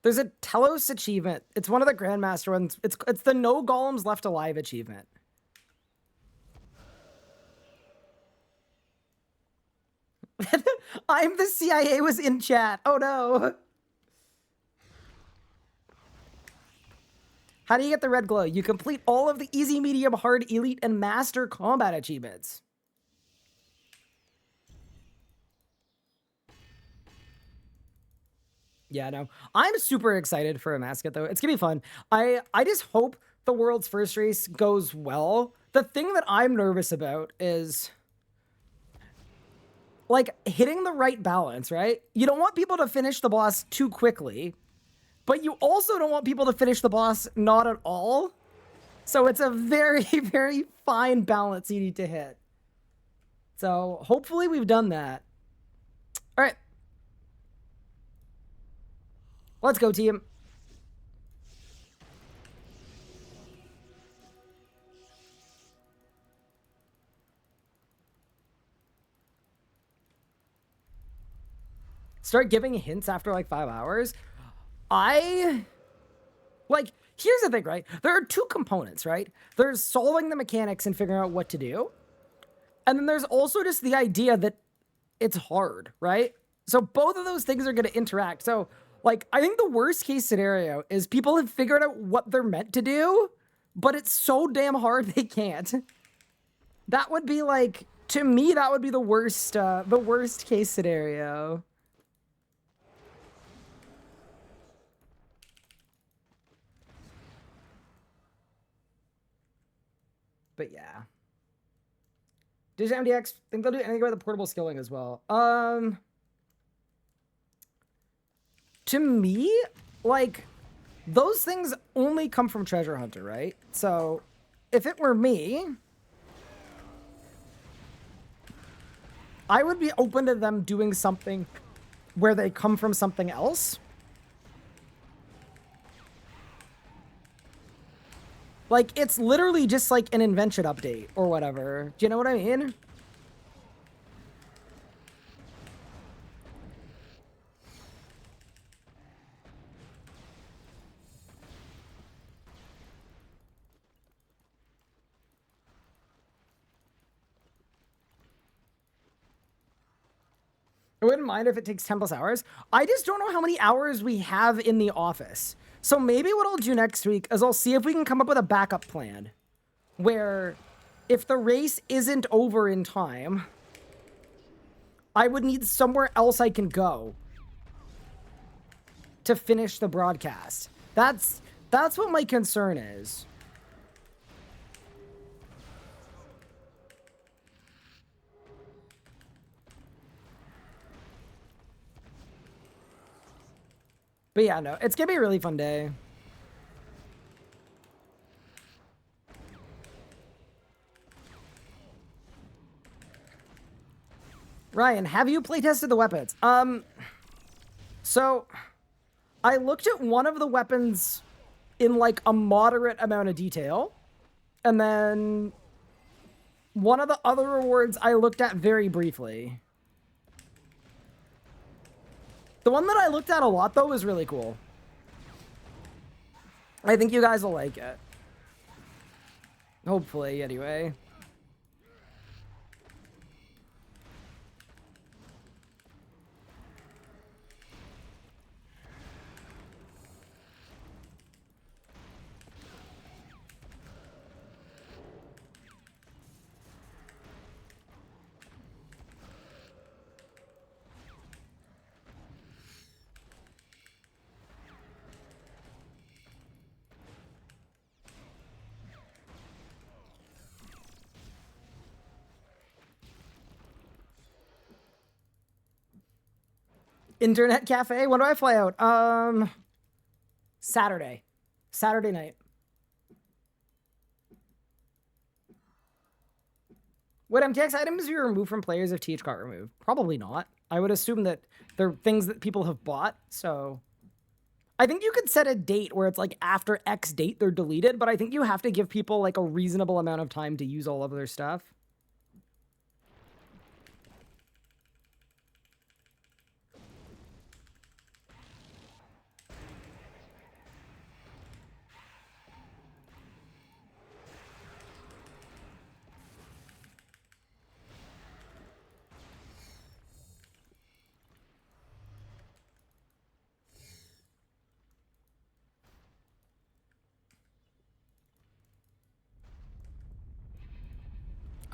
there's a Telos achievement. It's one of the Grandmaster ones. It's the No Golems Left Alive achievement. I'm the CIA was in chat. Oh no. How do you get the red glow? You complete all of the easy, medium, hard, elite, and master combat achievements. Yeah, no. I'm super excited for a mascot, though. It's gonna be fun. I just hope the world's first race goes well. The thing that I'm nervous about is, like, hitting the right balance, right? You don't want people to finish the boss too quickly, but you also don't want people to finish the boss not at all. So it's a very, very fine balance you need to hit. So hopefully we've done that. All right. Let's go, team. Start giving hints after like 5 hours. Here's the thing, right? There are two components, right? There's solving the mechanics and figuring out what to do. And then there's also just the idea that it's hard, right? So both of those things are going to interact. So, like, I think the worst case scenario is people have figured out what they're meant to do, but it's so damn hard they can't. That would be like, to me, that would be the worst case scenario. But yeah. Digital MDX, think they'll do anything about the portable skilling as well. To me, like, those things only come from Treasure Hunter, right? So, if it were me, I would be open to them doing something where they come from something else. Like, it's literally just like an invention update or whatever. Do you know what I mean? I wouldn't mind if it takes 10 plus hours. I just don't know how many hours we have in the office. So maybe what I'll do next week is I'll see if we can come up with a backup plan where if the race isn't over in time, I would need somewhere else I can go to finish the broadcast. That's what my concern is. But yeah, no, it's gonna be a really fun day. Ryan, have you playtested the weapons? So I looked at one of the weapons in like a moderate amount of detail, and then one of the other rewards I looked at very briefly. The one that I looked at a lot, though, is really cool. I think you guys will like it. Hopefully, anyway. Internet cafe? When do I fly out? Saturday. Saturday night. Would MTX items be removed from players if TH got removed? Probably not. I would assume that they're things that people have bought, so... I think you could set a date where it's like after X date they're deleted, but I think you have to give people like a reasonable amount of time to use all of their stuff.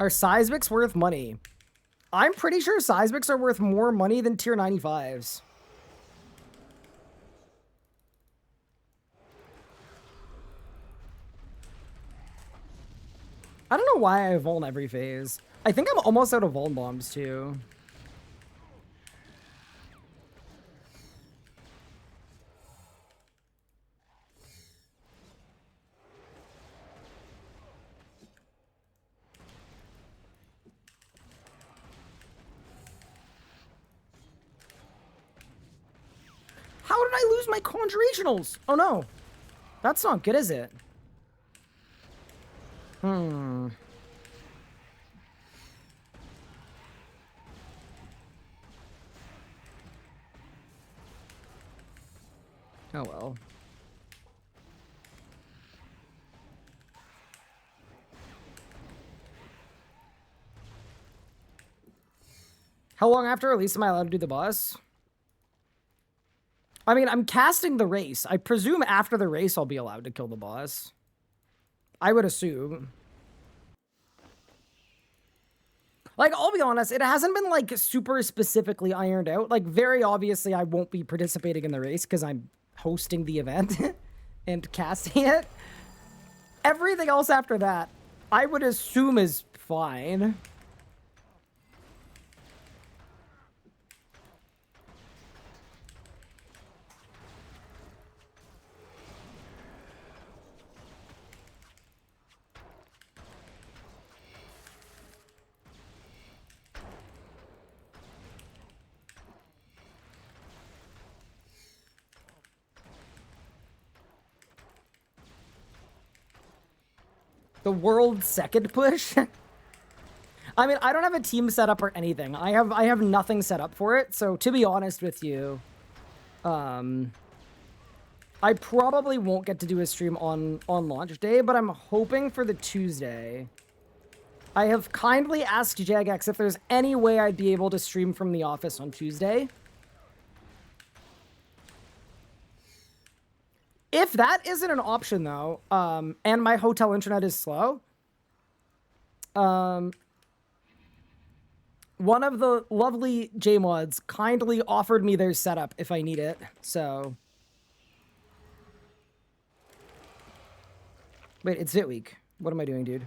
Are seismics worth money? I'm pretty sure seismics are worth more money than tier 95s. I don't know why I vuln every phase. I think I'm almost out of vuln bombs too. How did I lose my conjurationals? Oh no. That's not good, is it? Oh well. How long after release am I allowed to do the boss? I mean, I'm casting the race. I presume after the race I'll be allowed to kill the boss. I would assume. Like, I'll be honest, it hasn't been, like, super specifically ironed out. Like, very obviously I won't be participating in the race because I'm hosting the event and casting it. Everything else after that, I would assume is fine. The world's second push? I mean, I don't have a team set up or anything. I have nothing set up for it. So to be honest with you, I probably won't get to do a stream on launch day, but I'm hoping for the Tuesday. I have kindly asked Jagex if there's any way I'd be able to stream from the office on Tuesday. If that isn't an option, though, and my hotel internet is slow, one of the lovely JMods kindly offered me their setup if I need it, so... Wait, it's Zit Week. What am I doing, dude?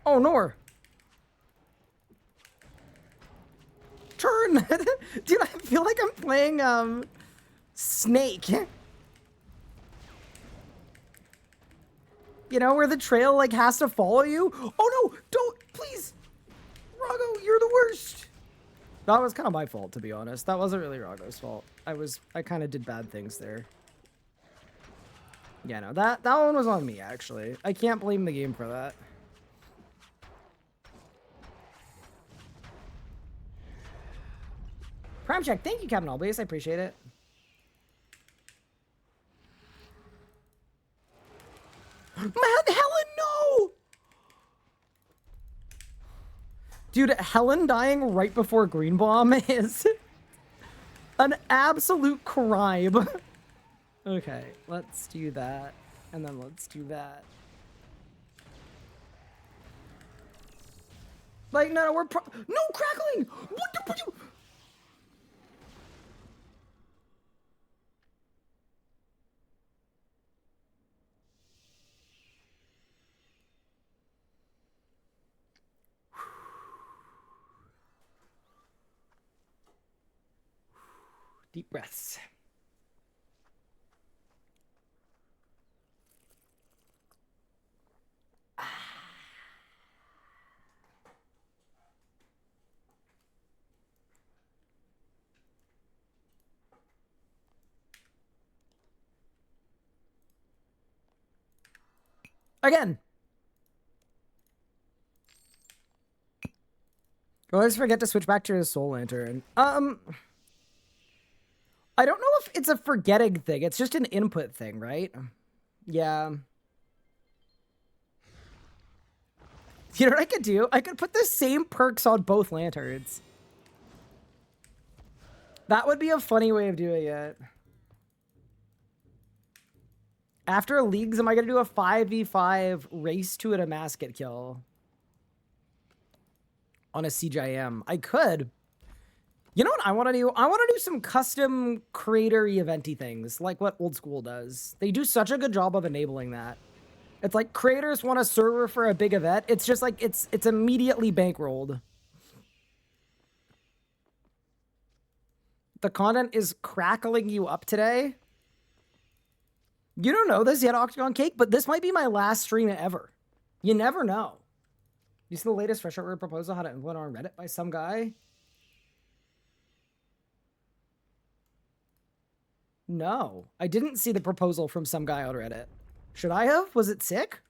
Oh, Nor. turn. Dude, I feel like I'm playing, Snake. You know, where the trail, like, has to follow you? Oh, no! Don't! Please! Rago, you're the worst! That was kind of my fault, to be honest. That wasn't really Rago's fault. I kind of did bad things there. Yeah, no, that one was on me, actually. I can't blame the game for that. Prime check. Thank you, Captain Always. I appreciate it. Man, Helen, no! Dude, Helen dying right before Green Bomb is an absolute crime. Okay, let's do that. And then let's do that. Like, no, we're no, crackling! What the... Deep breaths. Again. I always forget to switch back to his Soul Lantern. I don't know if it's a forgetting thing. It's just an input thing, right? Yeah. You know what I could do? I could put the same perks on both lanterns. That would be a funny way of doing it. After leagues, am I going to do a 5v5 race to a Damascus kill? On a CGIM? I could. You know what I want to do? I want to do some custom creator eventy things, like what Old School does. They do such a good job of enabling that. It's like creators want a server for a big event. It's just like, it's immediately bankrolled. The content is crackling you up today. You don't know this yet, Octagon Cake, but this might be my last stream ever. You never know. You see the latest fresh word proposal how to implement on Reddit by some guy? No, I didn't see the proposal from some guy on Reddit. Should I have? Was it sick?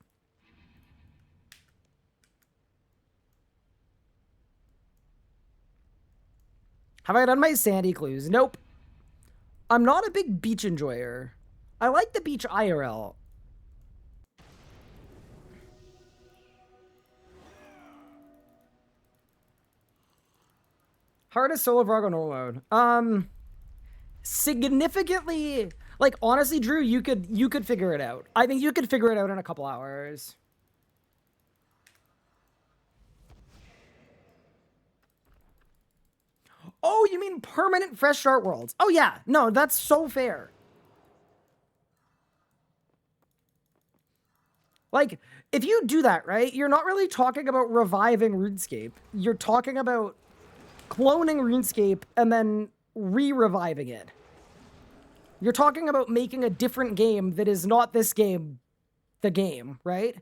Have I done my sandy clues? Nope. I'm not a big beach enjoyer. I like the beach IRL. Hardest solo Verago normal mode. Significantly, like, honestly, Drew, you could figure it out. I think you could figure it out in a couple hours. Oh, you mean permanent fresh start worlds? Oh yeah, no, that's so fair. Like, if you do that, right, you're not really talking about reviving RuneScape. You're talking about cloning RuneScape and then re-reviving it. You're talking about making a different game that is not this game, the game, right?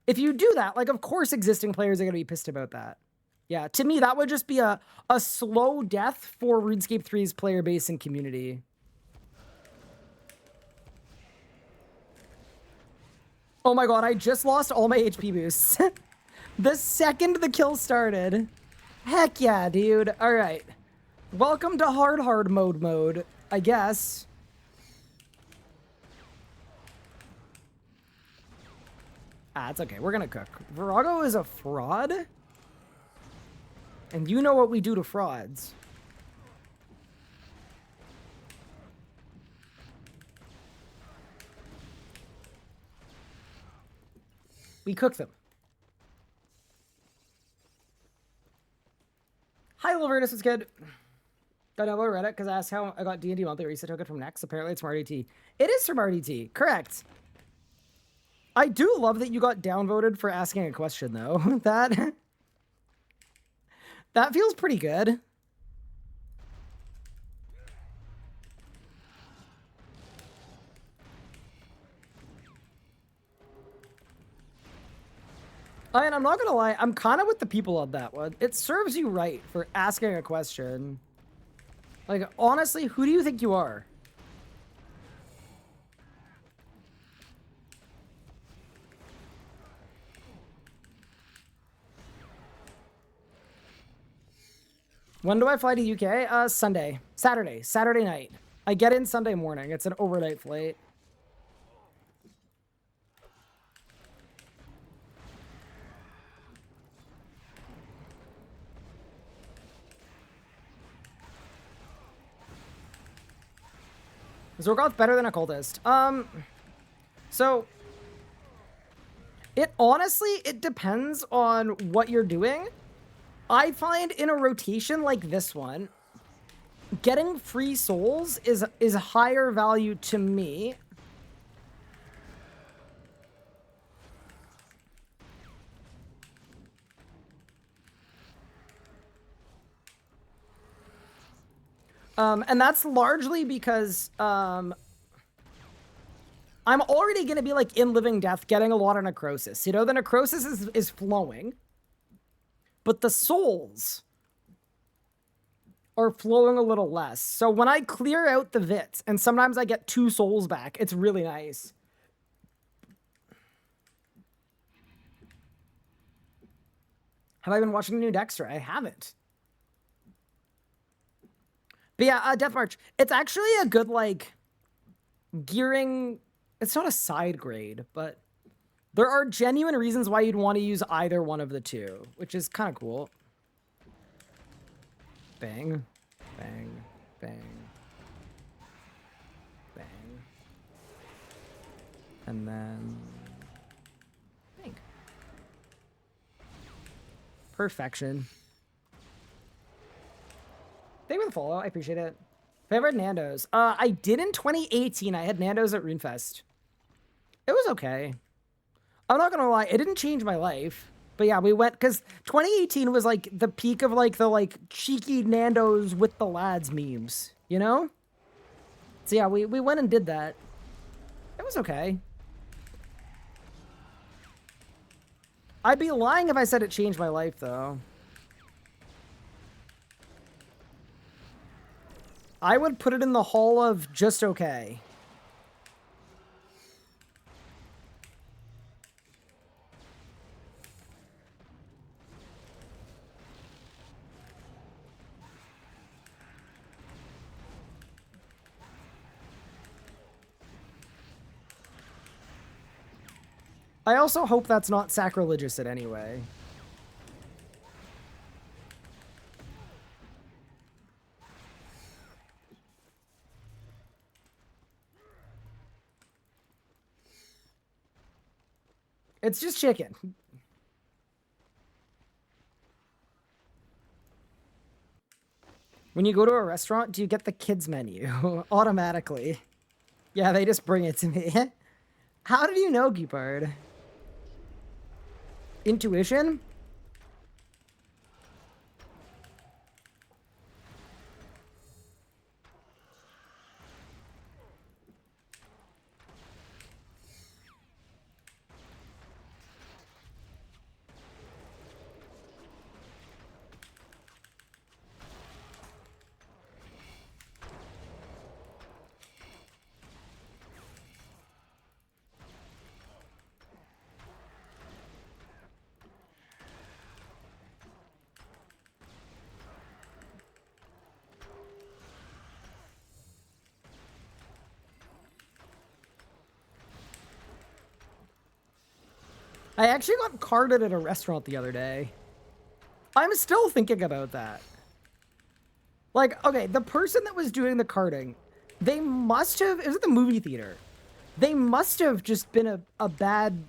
If you do that, like, of course existing players are going to be pissed about that. Yeah, to me, that would just be a slow death for RuneScape 3's player base and community. Oh my god, I just lost all my HP boosts. The second the kill started. Heck yeah, dude. Alright. Welcome to hard mode, I guess. Ah, it's okay. We're gonna cook. Verago is a fraud. And you know what we do to frauds. We cook them. Hi, Laverdus, it's good. Got over Reddit because I asked how I got D&D monthly reset token from Next. Apparently it's from RDT. It is from RDT, correct. I do love that you got downvoted for asking a question, though. That feels pretty good. I mean, I'm not gonna lie, I'm kind of with the people on that one. It serves you right for asking a question. Like, honestly, who do you think you are? When do I fly to UK? Sunday. Saturday night. I get in Sunday morning. It's an overnight flight. Zorgoth's better than a cultist. So it honestly, it depends on what you're doing. I find in a rotation like this one, getting free souls is higher value to me. And that's largely because I'm already going to be like in Living Death getting a lot of necrosis. You know, the necrosis is flowing, but the souls are flowing a little less. So when I clear out the vits, and sometimes I get 2 souls back, it's really nice. Have I been watching the new Dexter? I haven't. But yeah, Death March. It's actually a good, like, gearing. It's not a side grade, but there are genuine reasons why you'd want to use either one of the two, which is kind of cool. Bang, bang, bang, bang. And then bang. Perfection. Thank you for the follow. I appreciate it. Favorite Nando's? I did in 2018. I had Nando's at RuneFest. It was okay. I'm not gonna lie, it didn't change my life. But yeah, we went, because 2018 was like the peak of like the like cheeky Nando's with the lads memes, you know? So yeah, we went and did that. It was okay. I'd be lying if I said it changed my life, though. I would put it in the hall of just okay. I also hope that's not sacrilegious in any way. It's just chicken. When you go to a restaurant, do you get the kids menu automatically? Yeah, they just bring it to me. How did you know, Geepard? Intuition? I actually got carded at a restaurant the other day. I'm still thinking about that. Like, okay, the person that was doing the carding, they must have, it was at the movie theater. They must have just been a bad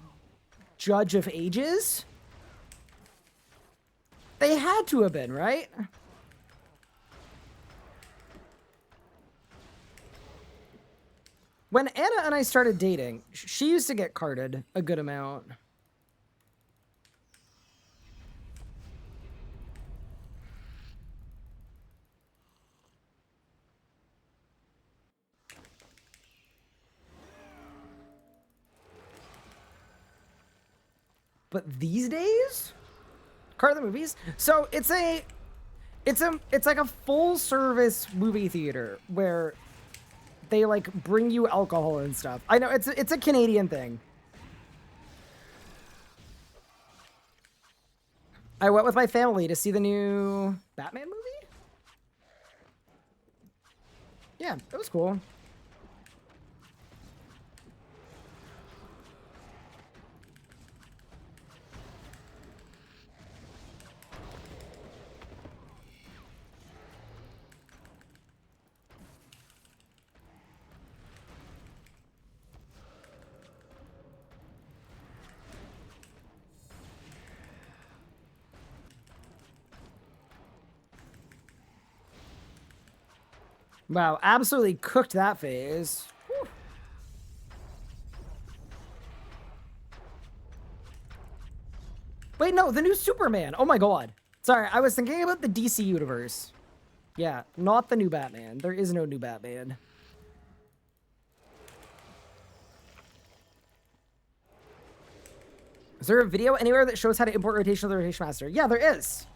judge of ages. They had to have been, right? When Anna and I started dating, she used to get carded a good amount. but these days, Car the Movies. So it's like a full service movie theater where they like bring you alcohol and stuff. I know it's a Canadian thing. I went with my family to see the new Batman movie. Yeah, it was cool. Wow, absolutely cooked that phase. Whew. Wait, no, the new Superman. Oh my god. Sorry, I was thinking about the DC universe. Yeah, not the new Batman. There is no new Batman. Is there a video anywhere that shows how to import rotation of the Rotation Master? Yeah, there is.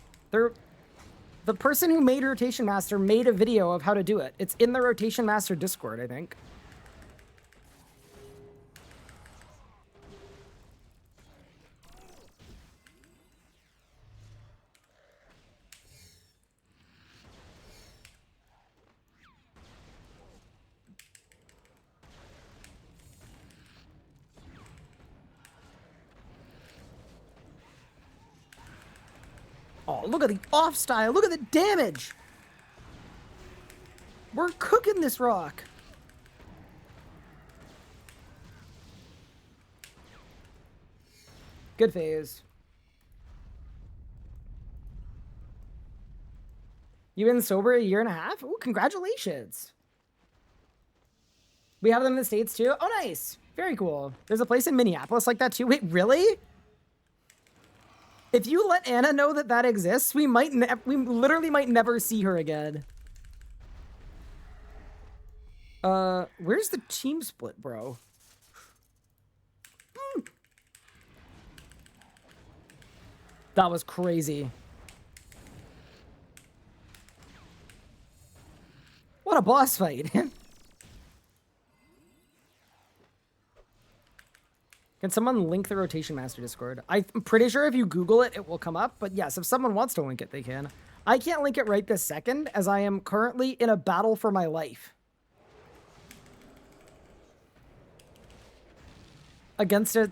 The person who made Rotation Master made a video of how to do it. It's in the Rotation Master Discord, I think. Oh, look at the off style. Look at the damage. We're cooking this rock. Good phase. You've been sober a year and a half? Ooh, congratulations. We have them in the States too? Oh, nice. Very cool. There's a place in Minneapolis like that too. Wait, really? If you let Anna know that that exists, we literally might never see her again. Where's the team split, bro? That was crazy. What a boss fight. Can someone link the Rotation Master Discord? I'm pretty sure if you Google it, it will come up. But yes, if someone wants to link it, they can. I can't link it right this second, as I am currently in a battle for my life. Against a...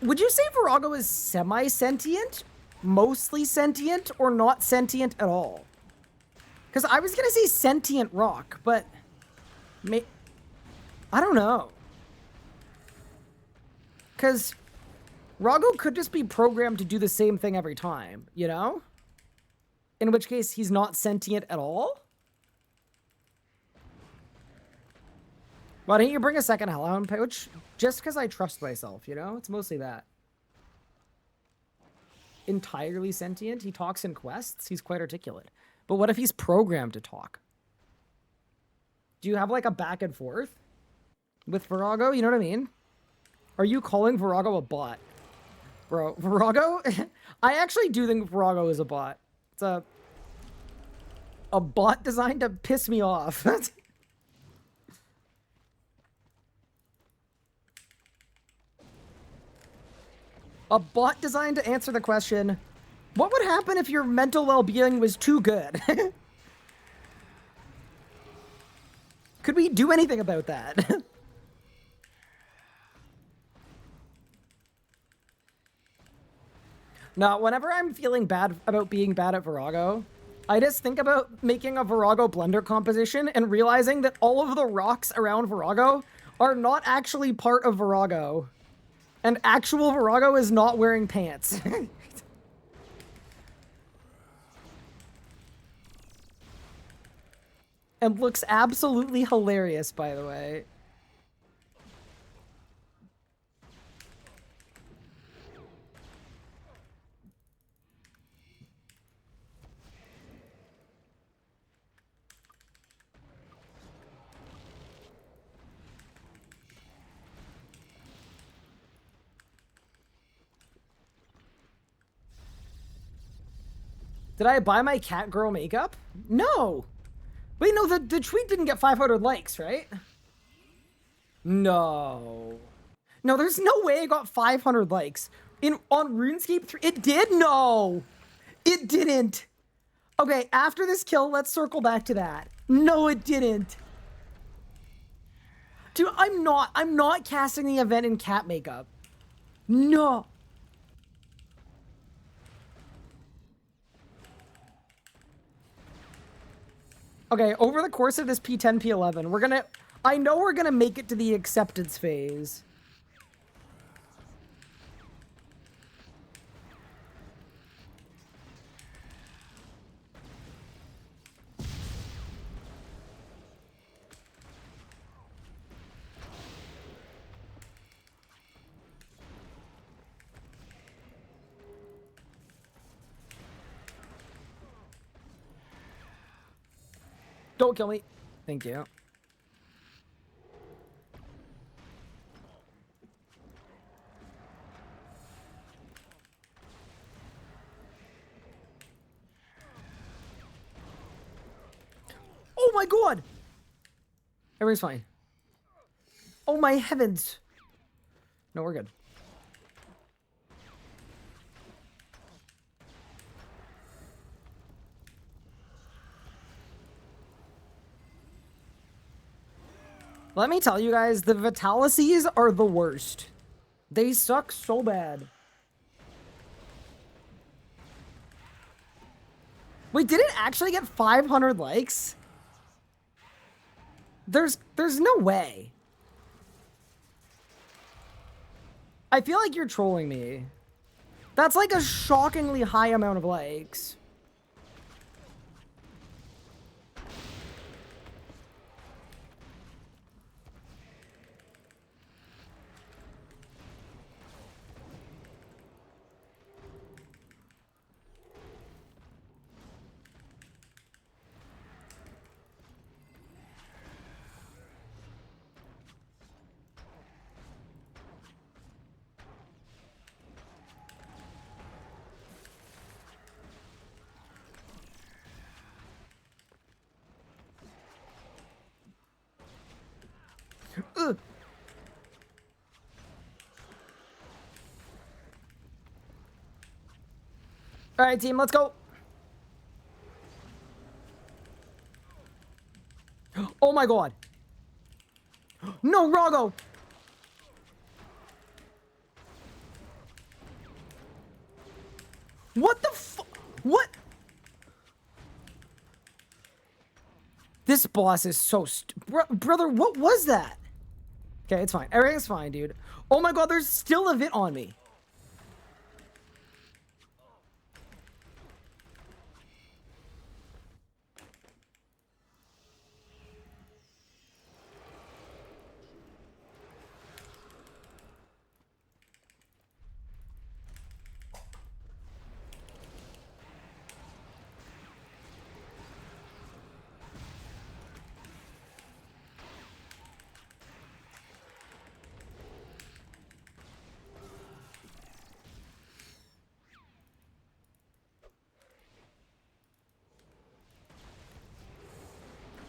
Would you say Verago is semi-sentient? Mostly sentient? Or not sentient at all? Because I was going to say sentient rock, but... I don't know. Because Rago could just be programmed to do the same thing every time, you know? In which case, he's not sentient at all? Why don't you bring a second Hellhound pouch? Just because I trust myself, you know? It's mostly that. Entirely sentient? He talks in quests? He's quite articulate. But what if he's programmed to talk? Do you have, like, a back and forth with Verago? You know what I mean? Are you calling Vorago a bot? Bro, Vorago? I actually do think Vorago is a bot. It's a bot designed to piss me off. A bot designed to answer the question, what would happen if your mental well-being was too good? Could we do anything about that? No, whenever I'm feeling bad about being bad at Verago, I just think about making a Verago blender composition and realizing that all of the rocks around Verago are not actually part of Verago. And actual Verago is not wearing pants. And looks absolutely hilarious, by the way. Did I buy my cat girl makeup? No. Wait, no, the tweet didn't get 500 likes, right? No. No, there's no way I got 500 likes. On RuneScape 3, it did? No. It didn't. Okay, after this kill, let's circle back to that. No, it didn't. Dude, I'm not casting the event in cat makeup. No. Okay, over the course of this P10, P11, I know we're gonna make it to the acceptance phase. Don't kill me. Thank you. Oh my god! Everything's fine. Oh my heavens. No, we're good. Let me tell you guys, the Vitalices are the worst. They suck so bad. Wait, did it actually get 500 likes? There's no way. I feel like you're trolling me. That's like a shockingly high amount of likes. Ugh. All right, team, let's go. Oh my god. No, Rago. What the what? This boss is so brother, what was that? Okay, it's fine. Everything's fine, dude. Oh my god, there's still a Vit on me.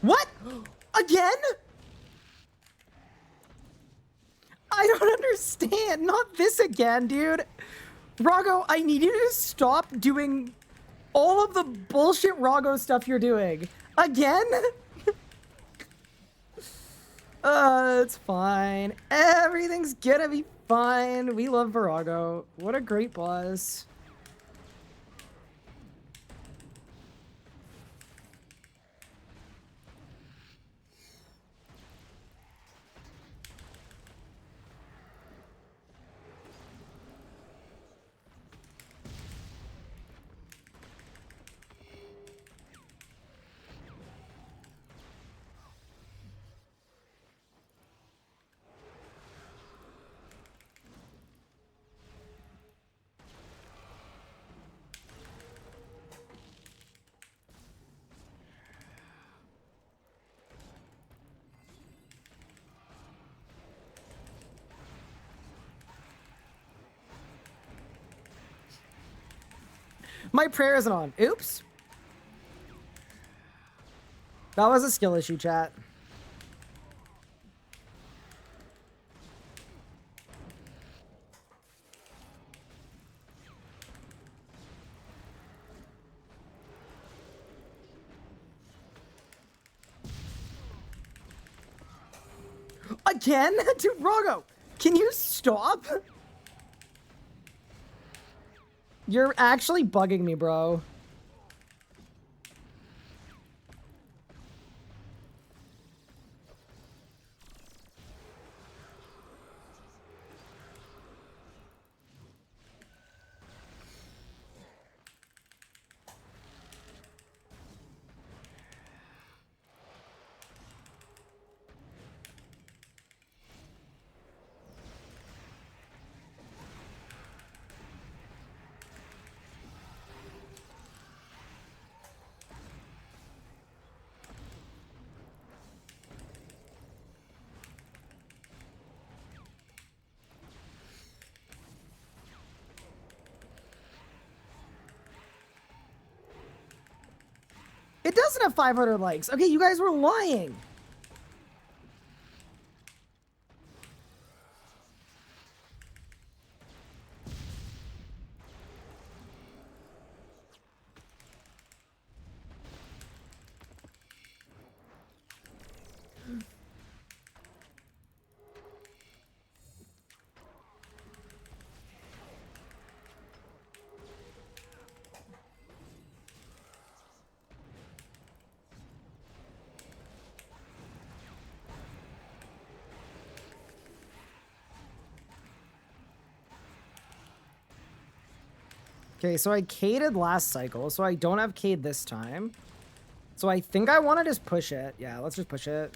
What? Again? I don't understand. Not this again, dude. Rago, I need you to stop doing all of the bullshit Rago stuff you're doing. Again? It's fine. Everything's gonna be fine. We love Verago. What a great boss. My prayer isn't on. Oops. That was a skill issue, chat. Again? Dude, Rago, can you stop? You're actually bugging me, bro. It doesn't have 500 likes. Okay, you guys were lying. Okay, so I K'd last cycle, so I don't have K'd this time. So I think I want to just push it. Yeah, let's just push it.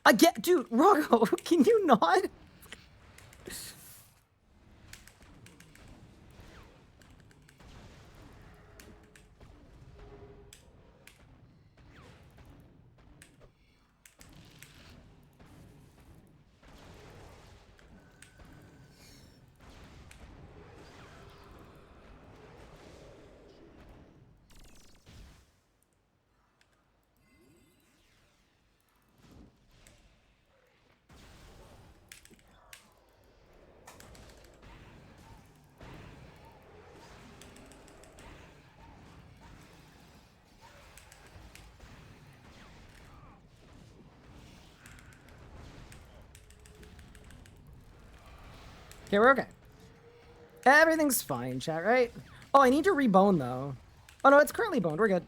Again, dude, Rago, can you not? Okay, we're okay. Everything's fine, chat, right? Oh, I need to rebone, though. Oh, no, it's currently boned. We're good.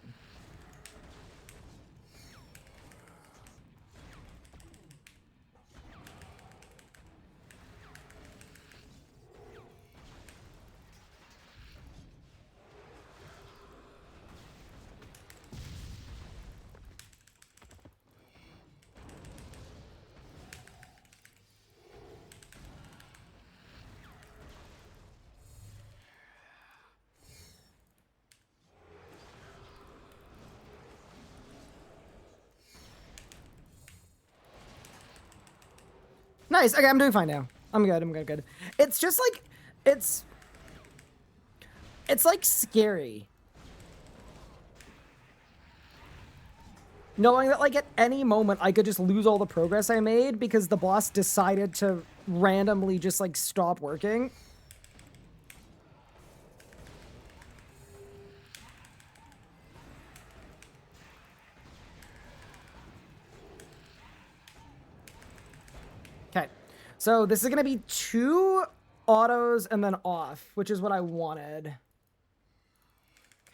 Nice. Okay, I'm doing fine now. I'm good. I'm good. Good. It's just like, it's like scary. Knowing that like at any moment I could just lose all the progress I made because the boss decided to randomly just like stop working. Okay, so this is gonna be 2 autos and then off, which is what I wanted.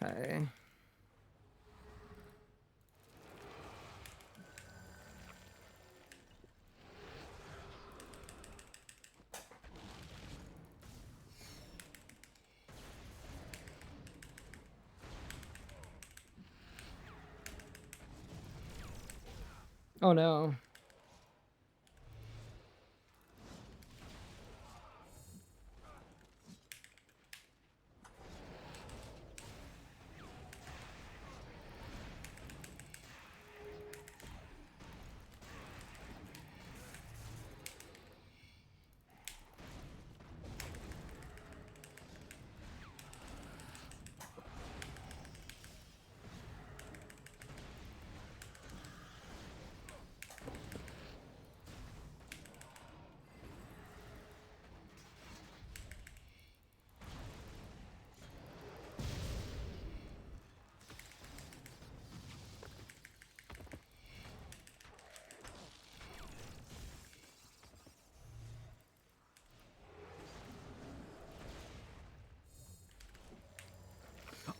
Okay. Oh no.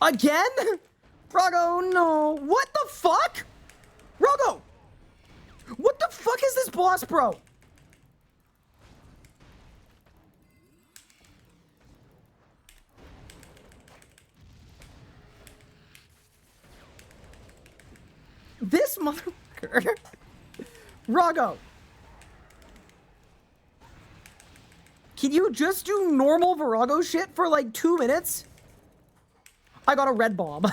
Again? Verago, no. What the fuck? Verago! What the fuck is this boss, bro? This motherfucker. Verago. Can you just do normal Verago shit for like 2 minutes? I got a red bomb.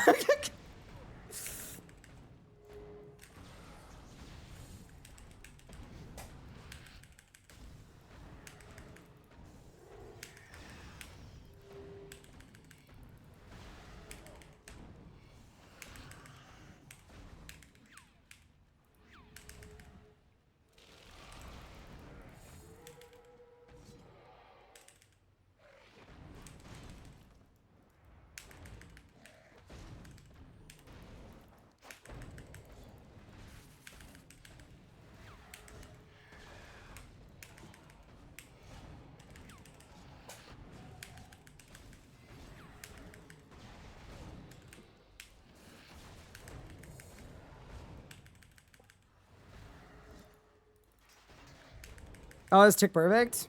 Oh, this tick perfect.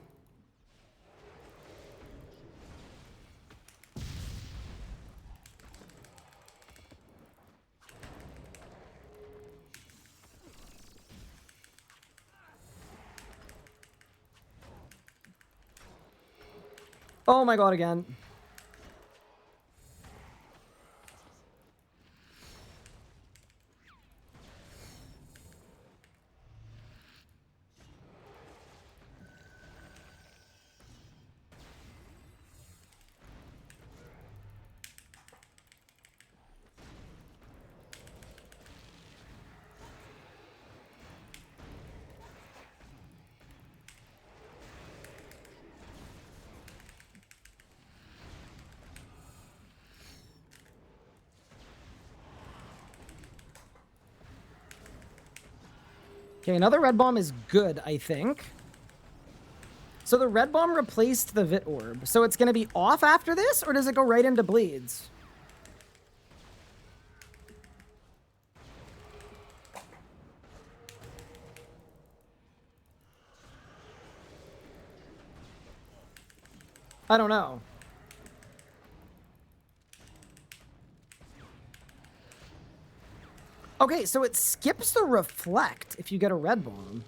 Oh my god, again. Okay, another red bomb is good, I think. So the red bomb replaced the Vit Orb. So it's going to be off after this, or does it go right into bleeds? I don't know. Okay, so it skips the reflect if you get a red bomb.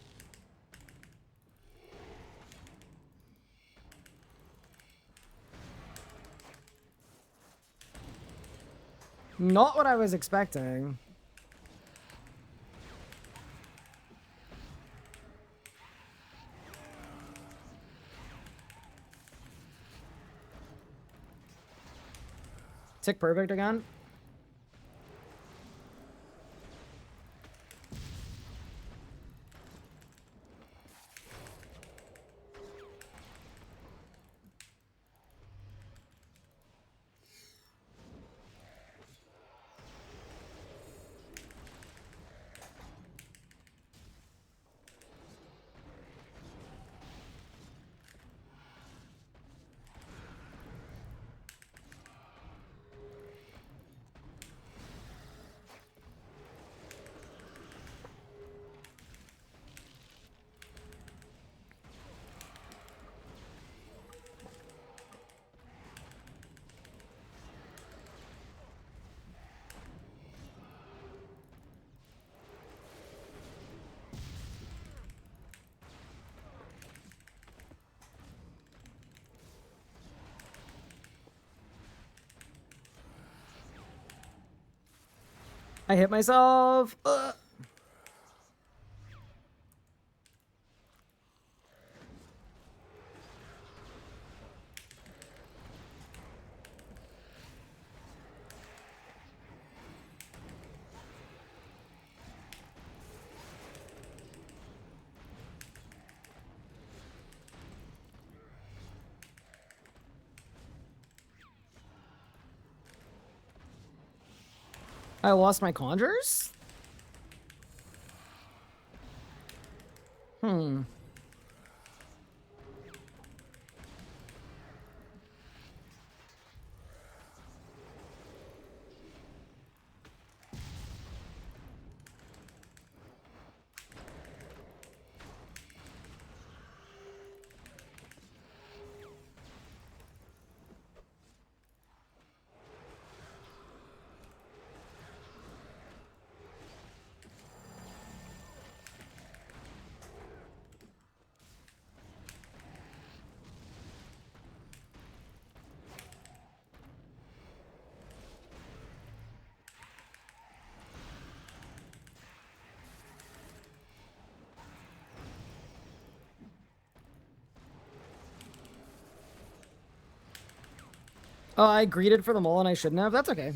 Not what I was expecting. Tick perfect again. I hit myself. Ugh. I lost my conjures? Hmm. Oh, I greeted for the mole and I shouldn't have. That's okay.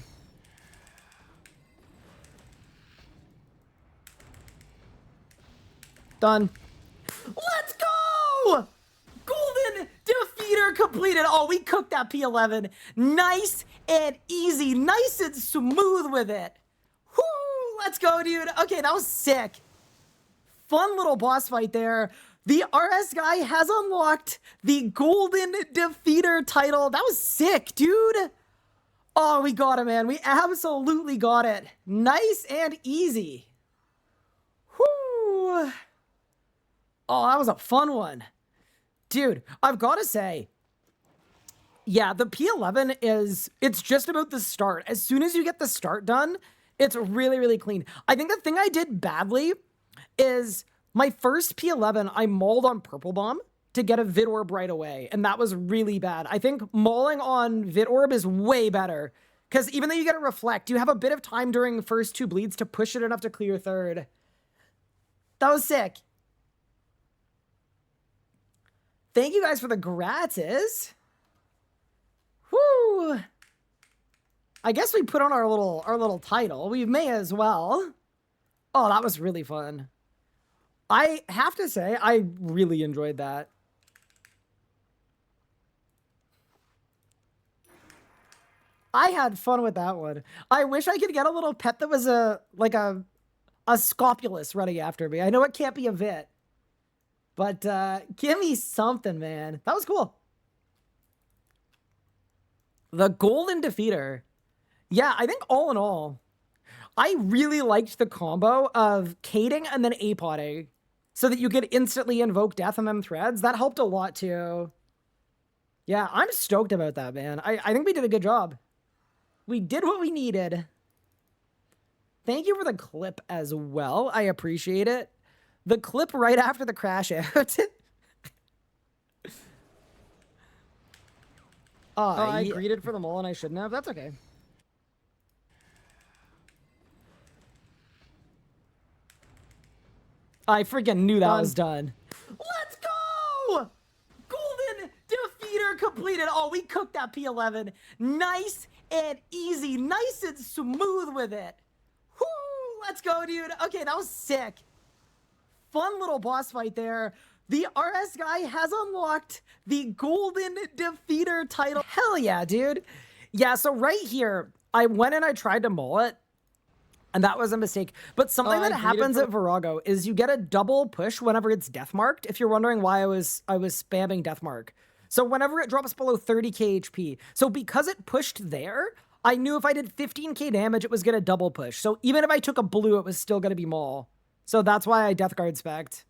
Done. Let's go! Golden defeater completed. Oh, we cooked that P11. Nice and easy. Nice and smooth with it. Whoo! Let's go, dude. Okay, that was sick. Fun little boss fight there. The RS guy has unlocked the Golden Defeater title. That was sick, dude. Oh, we got it, man. We absolutely got it. Nice and easy. Whoo. Oh, that was a fun one. Dude, I've got to say, yeah, the P11 it's just about the start. As soon as you get the start done, it's really, really clean. I think the thing I did badly is my first P11, I mauled on Purple Bomb to get a Vid Orb right away, and that was really bad. I think mauling on Vid Orb is way better, because even though you get a Reflect, you have a bit of time during the first 2 bleeds to push it enough to clear third. That was sick. Thank you guys for the gratis. Whoo! I guess we put on our little title. We may as well. Oh, that was really fun. I have to say, I really enjoyed that. I had fun with that one. I wish I could get a little pet that was a Scopulus running after me. I know it can't be a Vit, but give me something, man. That was cool. The Golden Defeater. Yeah, I think all in all, I really liked the combo of Kading and then A-potting so that you could instantly invoke death on them threads. That helped a lot too. Yeah, I'm stoked about that, man. I think we did a good job. We did what we needed. Thank you for the clip as well. I appreciate it. The clip right after the crash out. I greeted for the mole and I shouldn't have. That's okay. I freaking knew that was done. Let's go! Golden Defeater completed. Oh, we cooked that P11. Nice and easy. Nice and smooth with it. Whoo! Let's go, dude. Okay, that was sick. Fun little boss fight there. The RS guy has unlocked the Golden Defeater title. Hell yeah, dude. Yeah, so right here, I went and I tried to maul it, and that was a mistake. But something that happens at Vorago is you get a double push whenever it's death marked. If you're wondering why I was spamming death mark. So whenever it drops below 30k HP. So because it pushed there, I knew if I did 15k damage, it was going to double push. So even if I took a blue, it was still going to be maul. So that's why I death guard spec'd.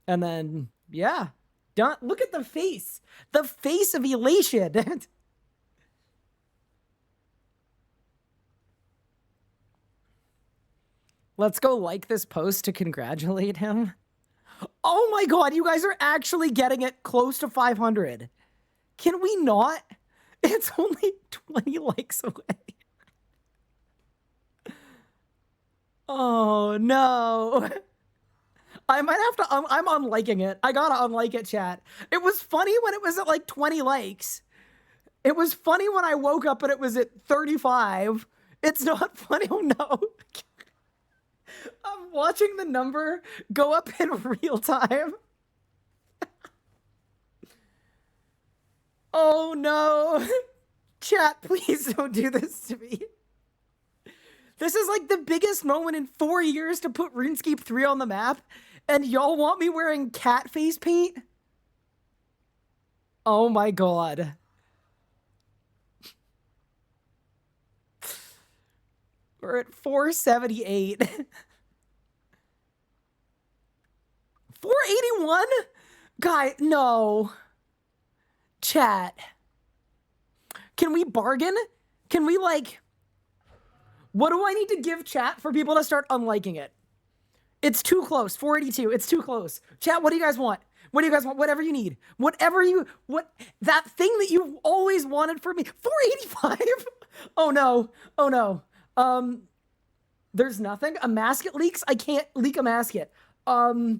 And then, yeah. Done. Look at the face. The face of elation. Let's go like this post to congratulate him. Oh my god, you guys are actually getting it close to 500. Can we not? It's only 20 likes away. Oh no. I might have to, I'm unliking it. I gotta unlike it, chat. It was funny when it was at like 20 likes. It was funny when I woke up and it was at 35. It's not funny, oh no. I'm watching the number go up in real time. Oh no. Chat, please don't do this to me. This is like the biggest moment in 4 years to put RuneScape 3 on the map, and y'all want me wearing cat face paint? Oh my god. We're at 478. 481? Guy, no. Chat. Can we bargain? Can we like... What do I need to give chat for people to start unliking it? It's too close. 482. It's too close. Chat, what do you guys want? What do you guys want? Whatever you need. Whatever you... That thing that you've always wanted for me. 485? Oh no. Oh no. There's nothing. A masket leaks? I can't leak a masket. Mod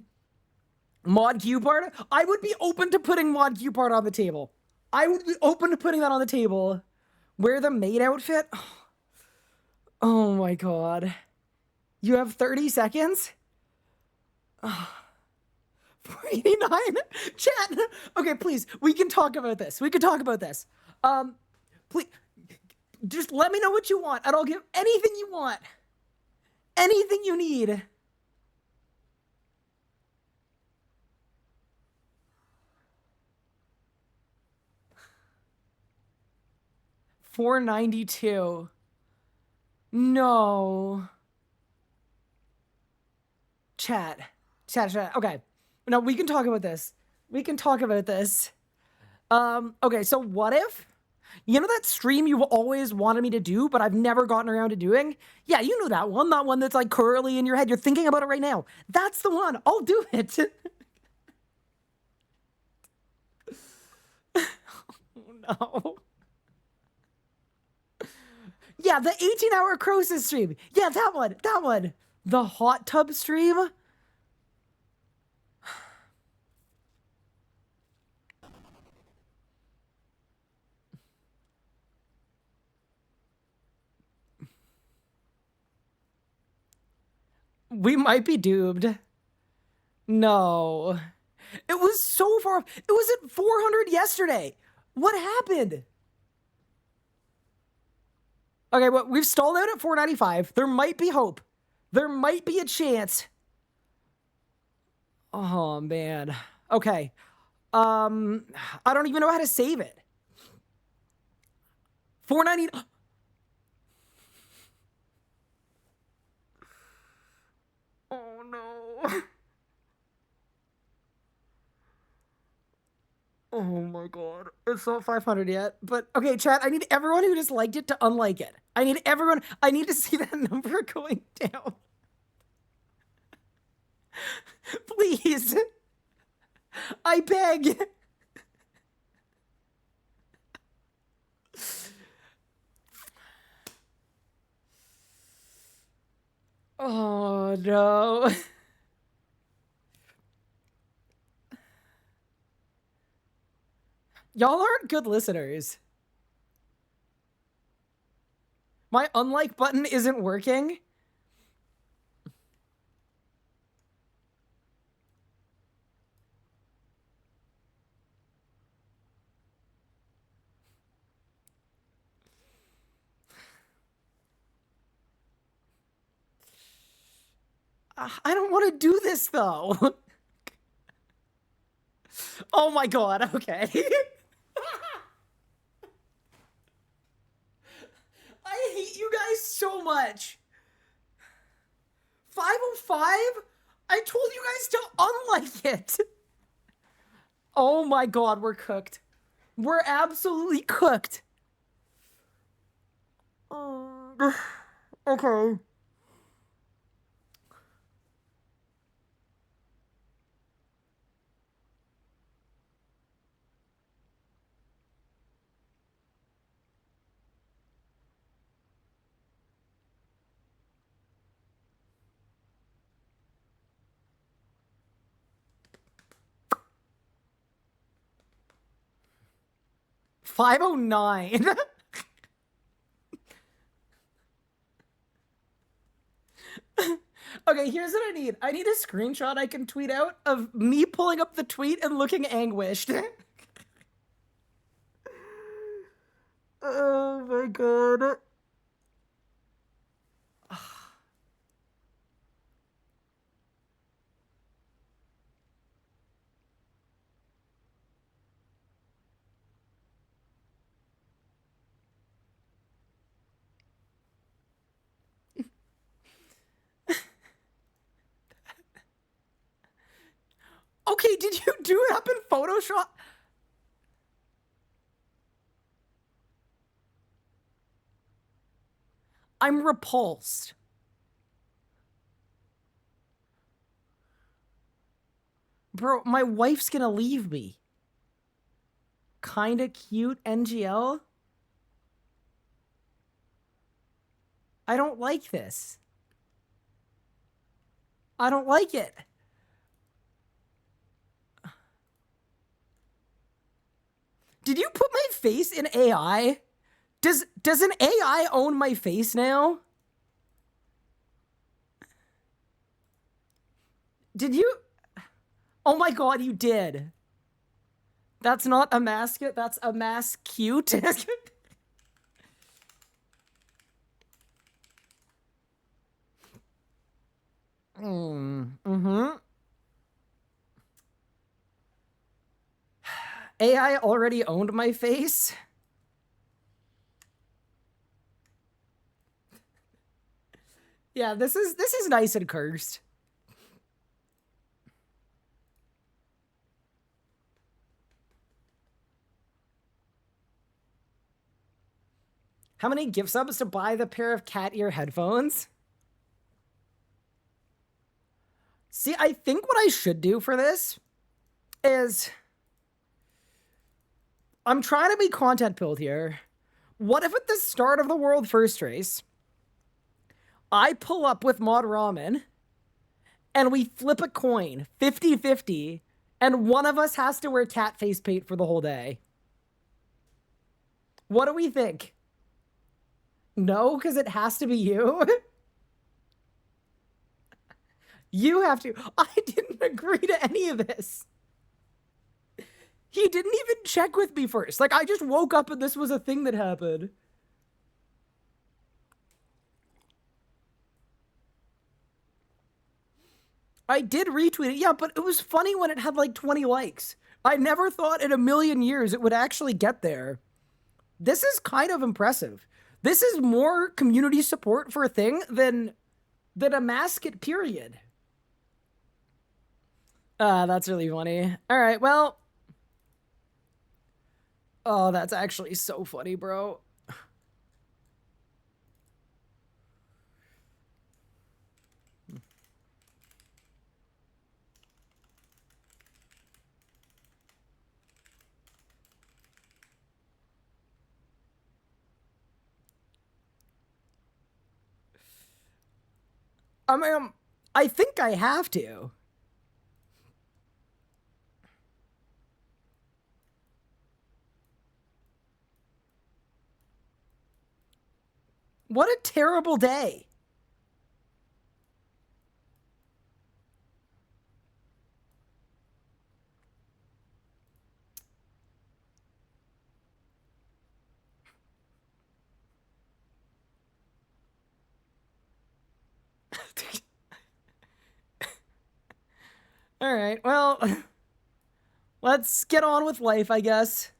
Q part? I would be open to putting Mod Q part on the table. I would be open to putting that on the table. Wear the maid outfit? Oh my god. You have 30 seconds? 489? Chat! Okay, please, we can talk about this. We can talk about this. Please, just let me know what you want, and I'll give anything you want. Anything you need. $492. No. Chat. Okay. No, we can talk about this. We can talk about this. Okay, so what if... You know that stream you've always wanted me to do, but I've never gotten around to doing? Yeah, you know that one. That one that's like curly in your head. You're thinking about it right now. That's the one. I'll do it. Oh, no. Yeah, the 18-hour Croesus stream. Yeah, that one. That one. The hot tub stream. We might be doomed. No. It was so far. It was at 400 yesterday. What happened? Okay, well, we've stalled out at 495. There might be hope. There might be a chance. Oh, man. Okay. I don't even know how to save it. 490. Oh, no. Oh my god. It's not 500 yet. But, okay, chat, I need everyone who just liked it to unlike it. I need to see that number going down. Please. I beg. Oh, no. Y'all aren't good listeners. My unlike button isn't working. I don't want to do this, though. Oh my god, okay. I hate you guys so much. 505? I told you guys to unlike it. Oh my god, we're cooked. We're absolutely cooked. Okay. 509. Okay, here's what I need. I need a screenshot I can tweet out of me pulling up the tweet and looking anguished. Oh my god. Okay, did you do it up in Photoshop? I'm repulsed. Bro, my wife's gonna leave me. Kinda cute NGL? I don't like this. I don't like it. Did you put my face in AI? Does an AI own my face now? Did you? Oh my god, you did. That's not a mascot, that's a mask cute. AI already owned my face. Yeah, this is nice and cursed. How many gift subs to buy the pair of cat ear headphones? See, I think what I should do for this is I'm trying to be content build here. What if at the start of the world first race, I pull up with Mod Ramen and we flip a coin 50-50 and one of us has to wear cat face paint for the whole day? What do we think? No, because it has to be you. You have to. I didn't agree to any of this. He didn't even check with me first. Like, I just woke up and this was a thing that happened. I did retweet it, yeah, but it was funny when it had like 20 likes. I never thought in a million years it would actually get there. This is kind of impressive. This is more community support for a thing than a mascot, period. That's really funny. All right, well. Oh, that's actually so funny, bro. I mean, I think I have to. What a terrible day. All right, well, let's get on with life, I guess.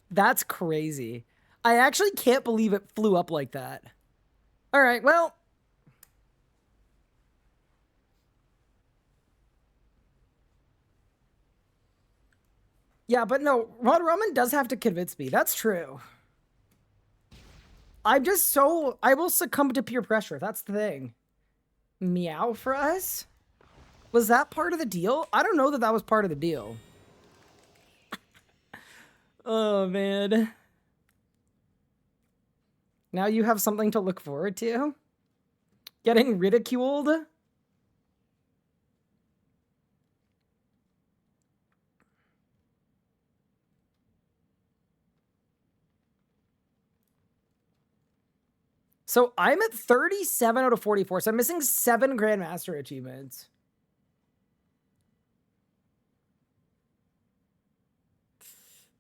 That's crazy. I actually can't believe it flew up like that. All right, well. Yeah, but no, Rod Roman does have to convince me. That's true. I'm just so... I will succumb to peer pressure. That's the thing. Meow for us? Was that part of the deal? I don't know that that was part of the deal. Oh, man. Now you have something to look forward to? Getting ridiculed? So I'm at 37 out of 44. So I'm missing 7 Grandmaster achievements.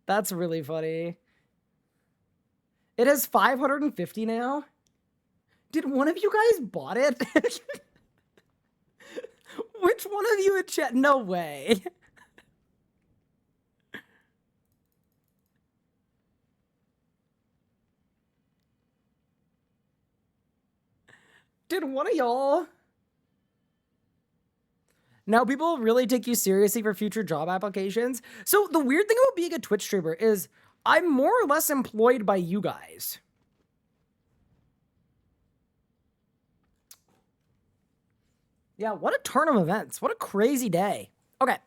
That's really funny. It has 550 now. Did one of you guys bought it? Which one of you in chat? No way. Did one of y'all? Now people really take you seriously for future job applications. So the weird thing about being a Twitch streamer is I'm more or less employed by you guys. Yeah, what a turn of events. What a crazy day. Okay.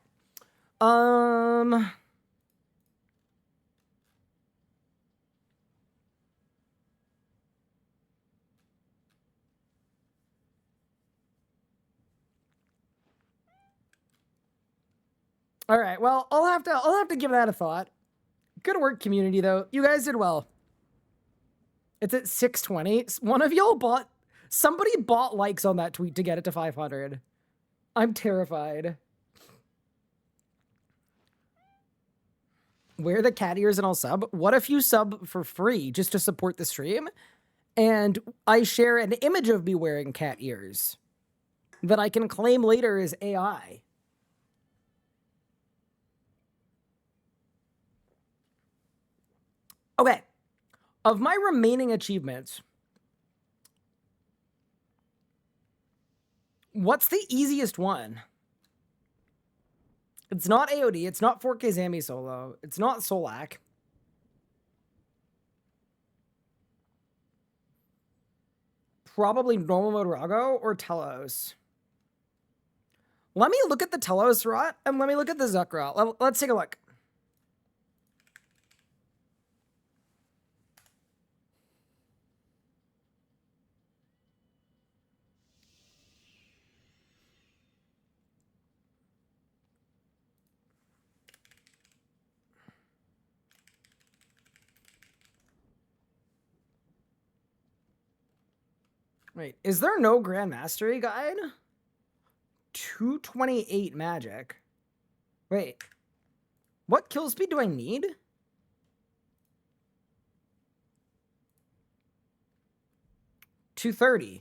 All right. Well, I'll have to give that a thought. Good work, community, though. You guys did well. It's at 620. One of y'all bought... Somebody bought likes on that tweet to get it to 500. I'm terrified. Wear the cat ears and I'll sub. What if you sub for free just to support the stream? And I share an image of me wearing cat ears that I can claim later as AI. Okay. Of my remaining achievements, what's the easiest one? It's not AOD. It's not 4K Zammy solo. It's not Solak. Probably normal mode Verago or Telos. Let me look at the Telos rot and let me look at the Zuck rot. Let's take a look. Wait, is there no Grandmastery guide? 228 magic. Wait, what kill speed do I need? $230.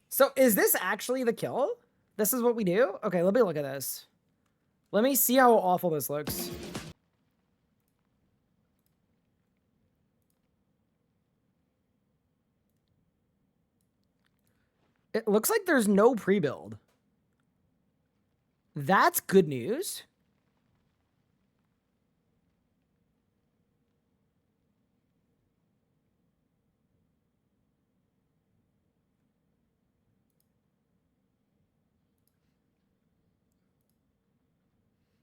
So is this actually the kill? This is what we do? Okay, let me look at this. Let me see how awful this looks. It looks like there's no pre-build. That's good news.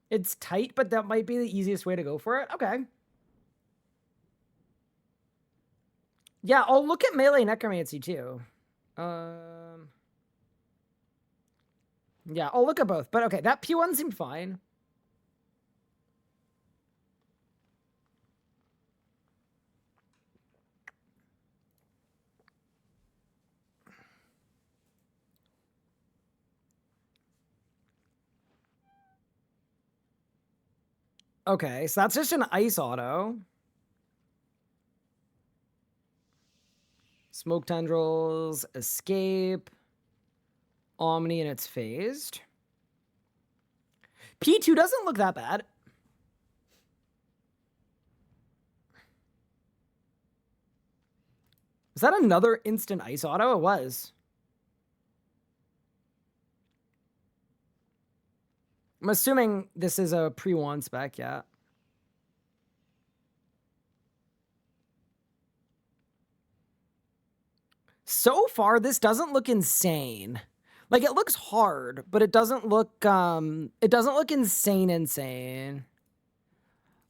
It's tight, but that might be the easiest way to go for it. Okay. Yeah, I'll look at melee necromancy too. Yeah, I'll look at both. But okay, that P1 seemed fine. Okay, so that's just an ice auto. Smoke tendrils, escape, Omni, and it's phased. P2 doesn't look that bad. Is that another instant ice auto? It was. I'm assuming this is a pre-1 spec, yeah. So far, this doesn't look insane. Like, it looks hard, but it doesn't look insane.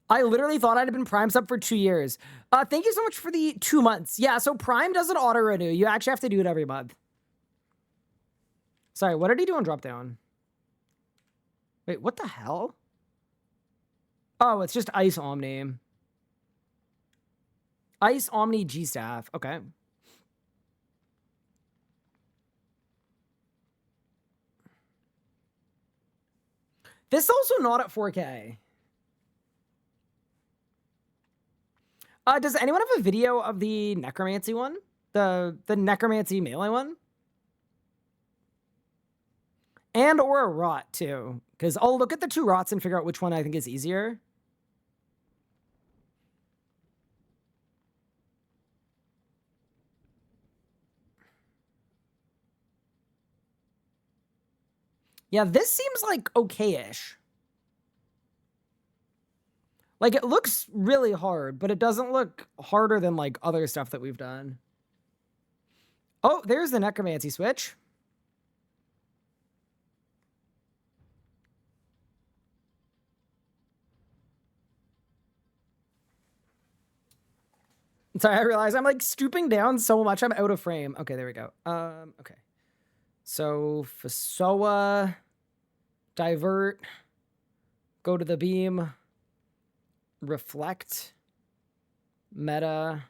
I literally thought I'd have been Prime sub for 2 years. Thank you so much for the 2 months. Yeah, so Prime doesn't auto-renew. You actually have to do it every month. Sorry, what did he do on drop down? Wait, what the hell? Oh, it's just Ice Omni. Ice Omni G-Staff. Okay. This also not at 4K. Does anyone have a video of the necromancy one? The necromancy melee one? And or a rot too. Because I'll look at the 2 rots and figure out which one I think is easier. Yeah, this seems like okay-ish. Like, it looks really hard, but it doesn't look harder than, like, other stuff that we've done. Oh, there's the necromancy switch. Sorry, I realize I'm, like, stooping down so much I'm out of frame. Okay, there we go. Okay. So, Fasoa, divert, go to the beam, reflect, meta,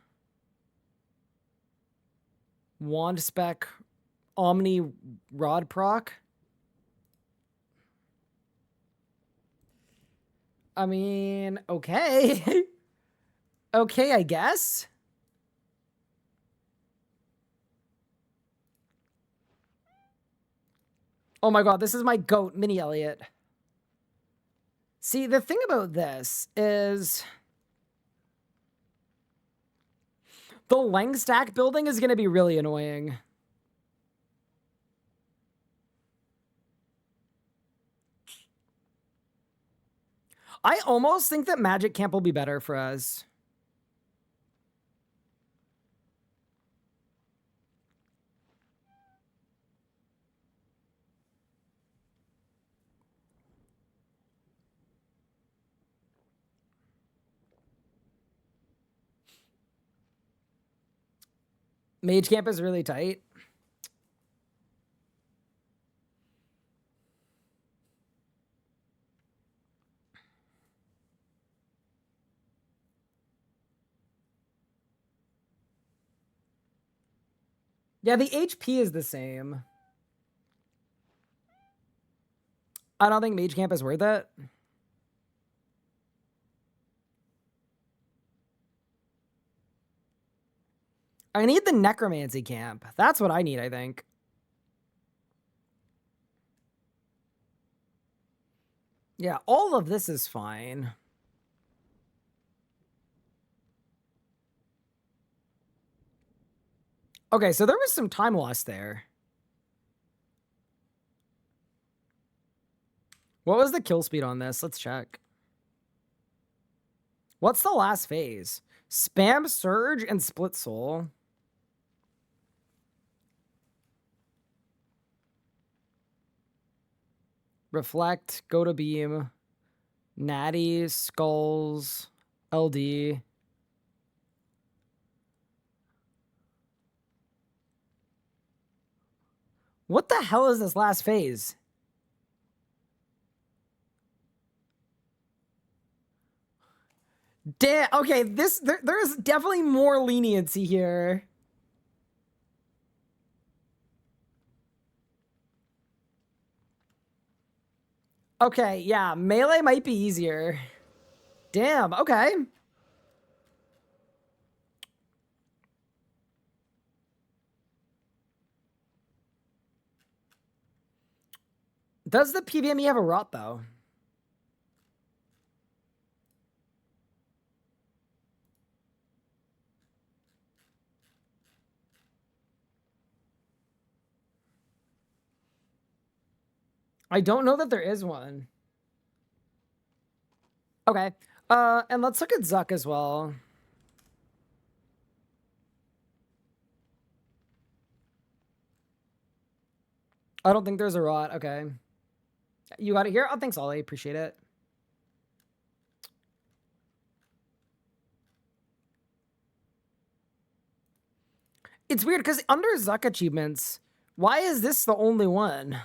wand spec, omni rod proc. I mean, okay. Okay, I guess. Oh my god, this is my goat, Mini Elliot. See, the thing about this is the Lang stack building is going to be really annoying. I almost think that Magic Camp will be better for us. Mage Camp is really tight. Yeah, the HP is the same. I don't think Mage Camp is worth it. I need the Necromancy Camp. That's what I need, I think. Yeah, all of this is fine. Okay, so there was some time lost there. What was the kill speed on this? Let's check. What's the last phase? Spam Surge and Split Soul. Reflect, go to beam, Natty, Skulls, LD. What the hell is this last phase? Damn, okay, there's definitely more leniency here. Okay, yeah, melee might be easier. Damn, okay. Does the PvMe have a rot, though? I don't know that there is one. Okay. And let's look at Zuck as well. I don't think there's a rot. Okay. You got it here? Oh, thanks, Ollie. Appreciate it. It's weird because under Zuck achievements, why is this the only one?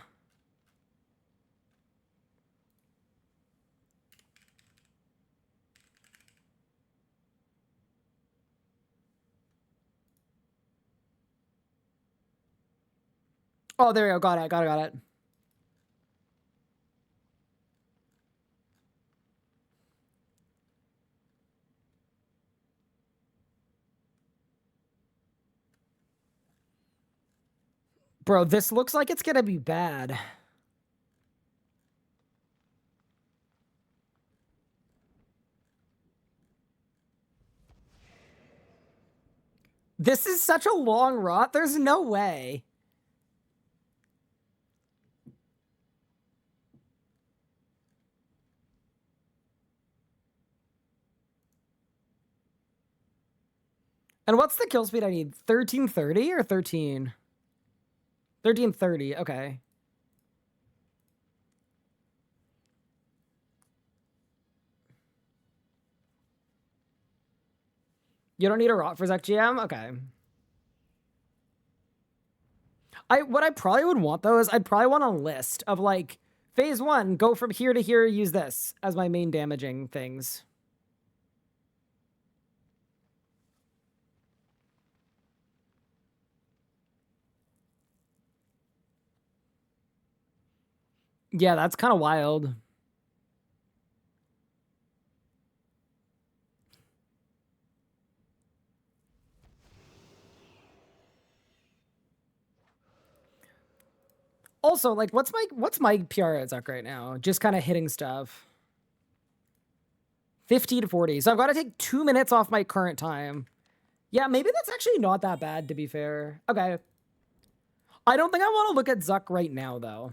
Oh, there we go. Got it. Bro, this looks like it's gonna be bad. This is such a long rot. There's no way. And what's the kill speed I need? 1330 or 13? 1330, okay. You don't need a rot for Zek GM? Okay. What I probably would want, though, is I'd probably want a list of, like, phase 1, go from here to here, use this as my main damaging things. Yeah, that's kind of wild. Also, like, what's my PR at Zuck right now? Just kind of hitting stuff. 50 to 40. So I've got to take 2 minutes off my current time. Yeah, maybe that's actually not that bad, to be fair. Okay. I don't think I want to look at Zuck right now, though.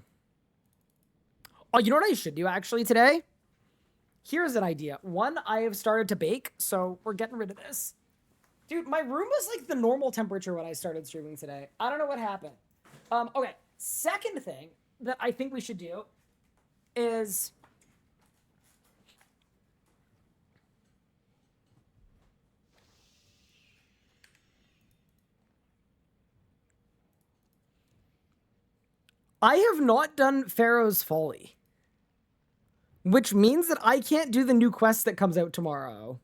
Oh, you know what I should do, actually, today? Here's an idea. One, I have started to bake, so we're getting rid of this. Dude, my room was, like, the normal temperature when I started streaming today. I don't know what happened. Okay. Second thing that I think we should do is... I have not done Pharaoh's Folly, which means that I can't do the new quest that comes out tomorrow.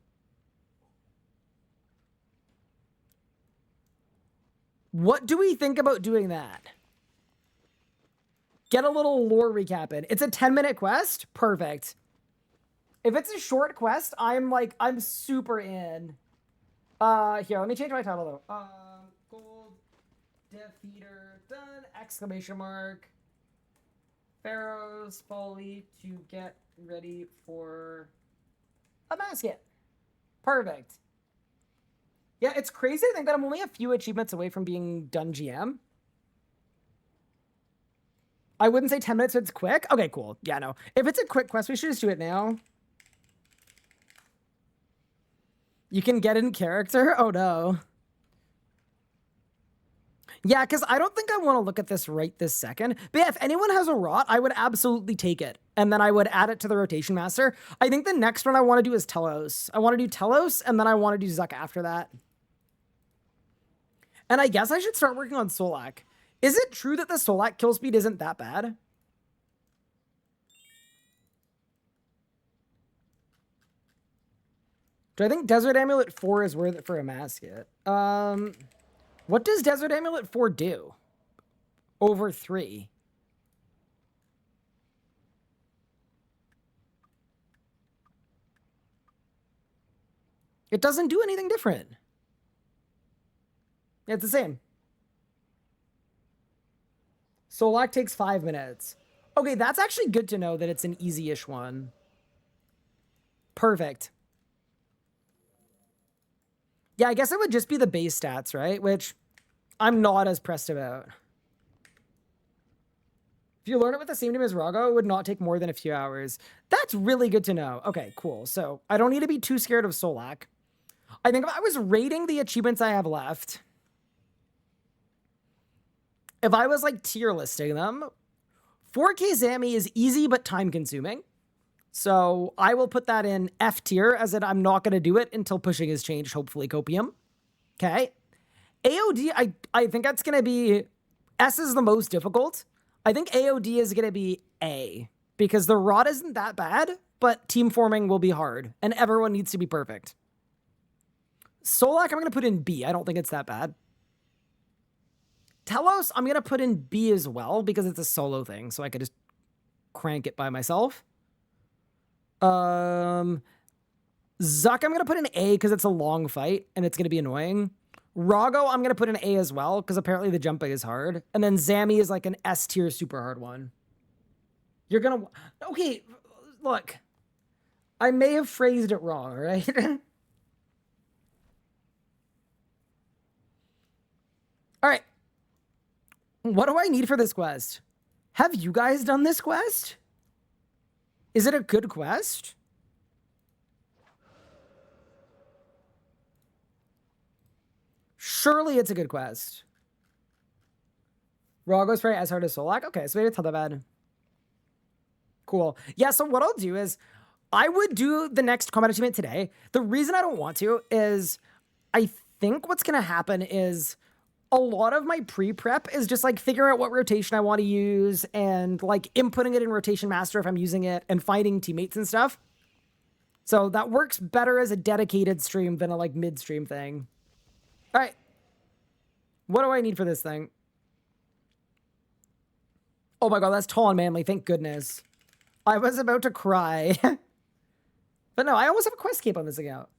What do we think about doing that? Get a little lore recap in. It's a 10-minute quest? Perfect. If it's a short quest, I'm super in. Here, let me change my title, though. Gold Defeater, done, exclamation mark. Pharaoh's Folly to get ready for a basket. Perfect. Yeah, it's crazy to think that I'm only a few achievements away from being done GM. I wouldn't say 10 minutes, but it's quick. Okay, cool. Yeah, no. If it's a quick quest, we should just do it now. You can get in character? Oh, no. Yeah, because I don't think I want to look at this right this second. But yeah, if anyone has a rot, I would absolutely take it. And then I would add it to the rotation master. I think the next one I want to do is Telos. I want to do Telos, and then I want to do Zuck after that. And I guess I should start working on Solak. Is it true that the Solak kill speed isn't that bad? Do I think Desert Amulet 4 is worth it for a mascot? What does Desert Amulet 4 do? Over 3. It doesn't do anything different. It's the same. Solak takes 5 minutes. Okay, that's actually good to know that it's an easy-ish one. Perfect. Yeah, I guess it would just be the base stats, right? Which I'm not as pressed about. If you learn it with the same name as Verago, it would not take more than a few hours. That's really good to know. Okay, cool. So I don't need to be too scared of Solak. I think if I was rating the achievements I have left, if I was like tier listing them, 4K Zami is easy but time consuming. So I will put that in F tier, as in I'm not going to do it until pushing is changed, hopefully copium. Okay. AOD, I think that's going to be, S is the most difficult. I think AOD is going to be A, because the rot isn't that bad, but team forming will be hard, and everyone needs to be perfect. Solak, I'm going to put in B. I don't think it's that bad. Telos, I'm going to put in B as well, because it's a solo thing, so I could just crank it by myself. Zuck, I'm going to put in A, because it's a long fight, and it's going to be annoying. Rago, I'm going to put an A as well, because apparently the jumping is hard. And then Zammy is like an S tier super hard one. You're going to... Okay, look. I may have phrased it wrong, right? All right. What do I need for this quest? Have you guys done this quest? Is it a good quest? Surely it's a good quest. Rago's probably as hard as Solak. Okay, so maybe it's not that bad. Cool. Yeah, so what I'll do is I would do the next combat achievement today. The reason I don't want to is I think what's going to happen is a lot of my pre-prep is just like figuring out what rotation I want to use and like inputting it in Rotation Master if I'm using it and finding teammates and stuff. So that works better as a dedicated stream than a like mid-stream thing. All right. What do I need for this thing? Oh my god, that's tall and manly. Thank goodness. I was about to cry. But no, I almost have a quest cape on this account.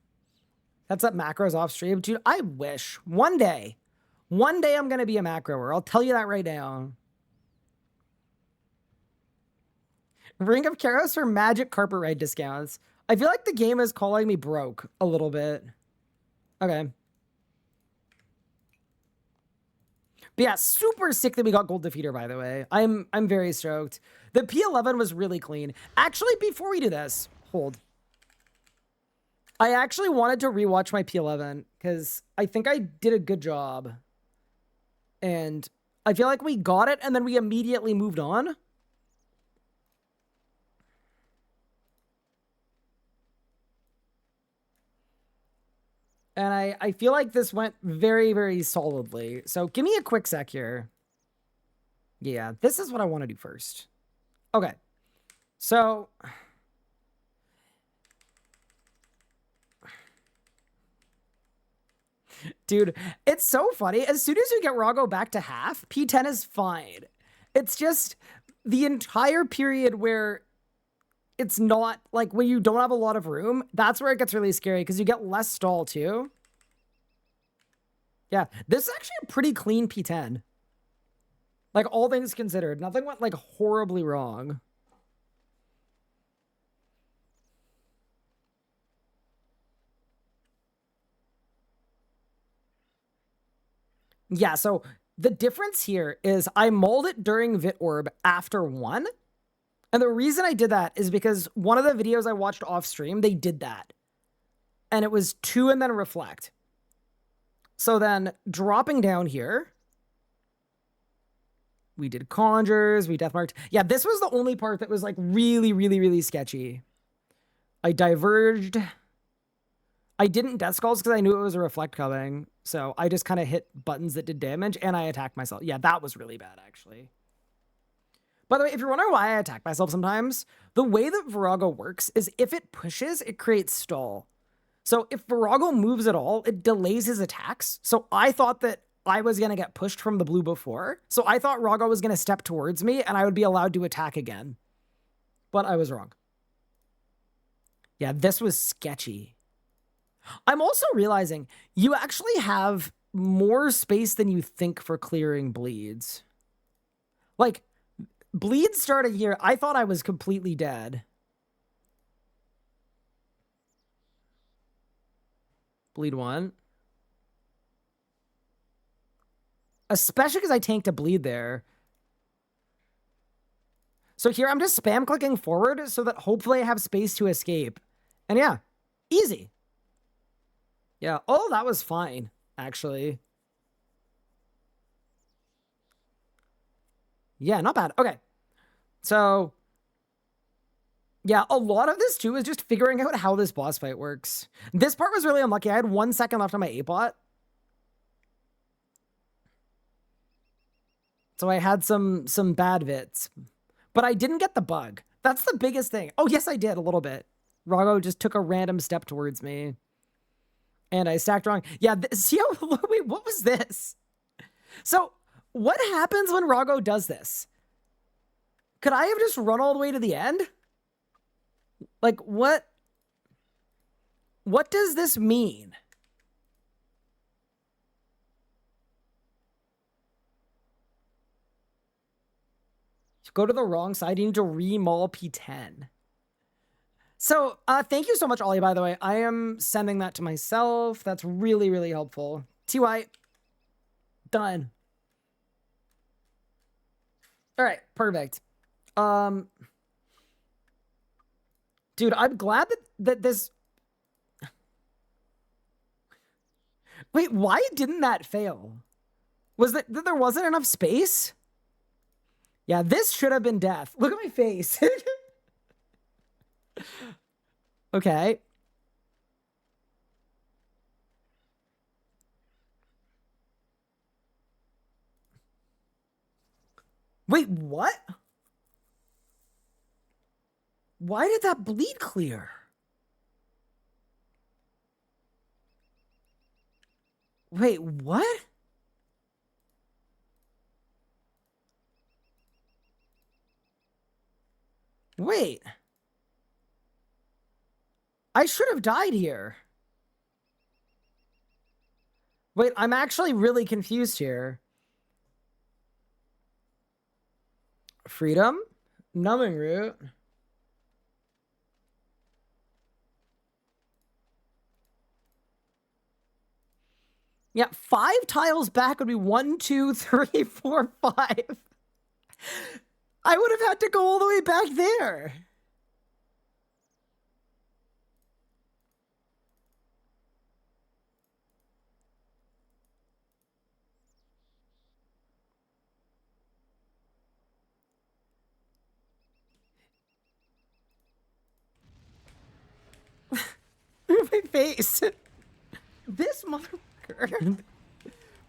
That's up macros off stream. Dude, I wish. One day I'm going to be a macroer. I'll tell you that right now. Ring of Karos for magic carpet ride discounts. I feel like the game is calling me broke a little bit. Okay. But yeah, super sick that we got Gold Defeater, by the way. I'm very stoked. The P11 was really clean. Actually, before we do this, hold. I actually wanted to rewatch my P11 because I think I did a good job. And I feel like we got it and then we immediately moved on. And I feel like this went very, very solidly. So give me a quick sec here. Yeah, this is what I want to do first. Okay. So... Dude, it's so funny. As soon as you get Rago back to half, P10 is fine. It's just the entire period where it's not, like, when you don't have a lot of room, that's where it gets really scary, because you get less stall, too. Yeah, this is actually a pretty clean P10. Like, all things considered. Nothing went, like, horribly wrong. Yeah, so the difference here is I mulled it during VitOrb after 1. And the reason I did that is because one of the videos I watched off stream, they did that. And it was 2 and then reflect. So then dropping down here, we did conjures, we deathmarked. Yeah, this was the only part that was like really, really, really sketchy. I diverged. I didn't death skulls because I knew it was a reflect coming. So I just kind of hit buttons that did damage and I attacked myself. Yeah, that was really bad actually. By the way, if you're wondering why I attack myself sometimes, the way that Verago works is if it pushes, it creates stall. So if Verago moves at all, it delays his attacks. So I thought that I was going to get pushed from the blue before. So I thought Rago was going to step towards me and I would be allowed to attack again. But I was wrong. Yeah, this was sketchy. I'm also realizing you actually have more space than you think for clearing bleeds. Like, bleeds started here. I thought I was completely dead. Bleed 1. Especially because I tanked a bleed there. So here I'm just spam clicking forward so that hopefully I have space to escape. And yeah, easy. Yeah, oh, that was fine, actually. Yeah, not bad. Okay. So, yeah, a lot of this, too, is just figuring out how this boss fight works. This part was really unlucky. I had 1 second left on my A-bot. So I had some bad vits. But I didn't get the bug. That's the biggest thing. Oh, yes, I did, a little bit. Rago just took a random step towards me. And I stacked wrong. Yeah, see how... Wait, what was this? So, what happens when Rago does this? Could I have just run all the way to the end? Like, what? What does this mean? Go to the wrong side. You need to re-maul P10. So, thank you so much, Ollie, by the way. I am sending that to myself. That's really, really helpful. TY. Done. All right, perfect. Dude, I'm glad that this... Wait, why didn't that fail? Was that there wasn't enough space? Yeah, this should have been death. Look at my face. Okay. Wait, what? Why did that bleed clear? Wait, what? Wait. I should have died here. Wait, I'm actually really confused here. Freedom? Numbing root? Yeah, 5 tiles back would be 1, 2, 3, 4, 5. I would have had to go all the way back there. My face. This motherfucker.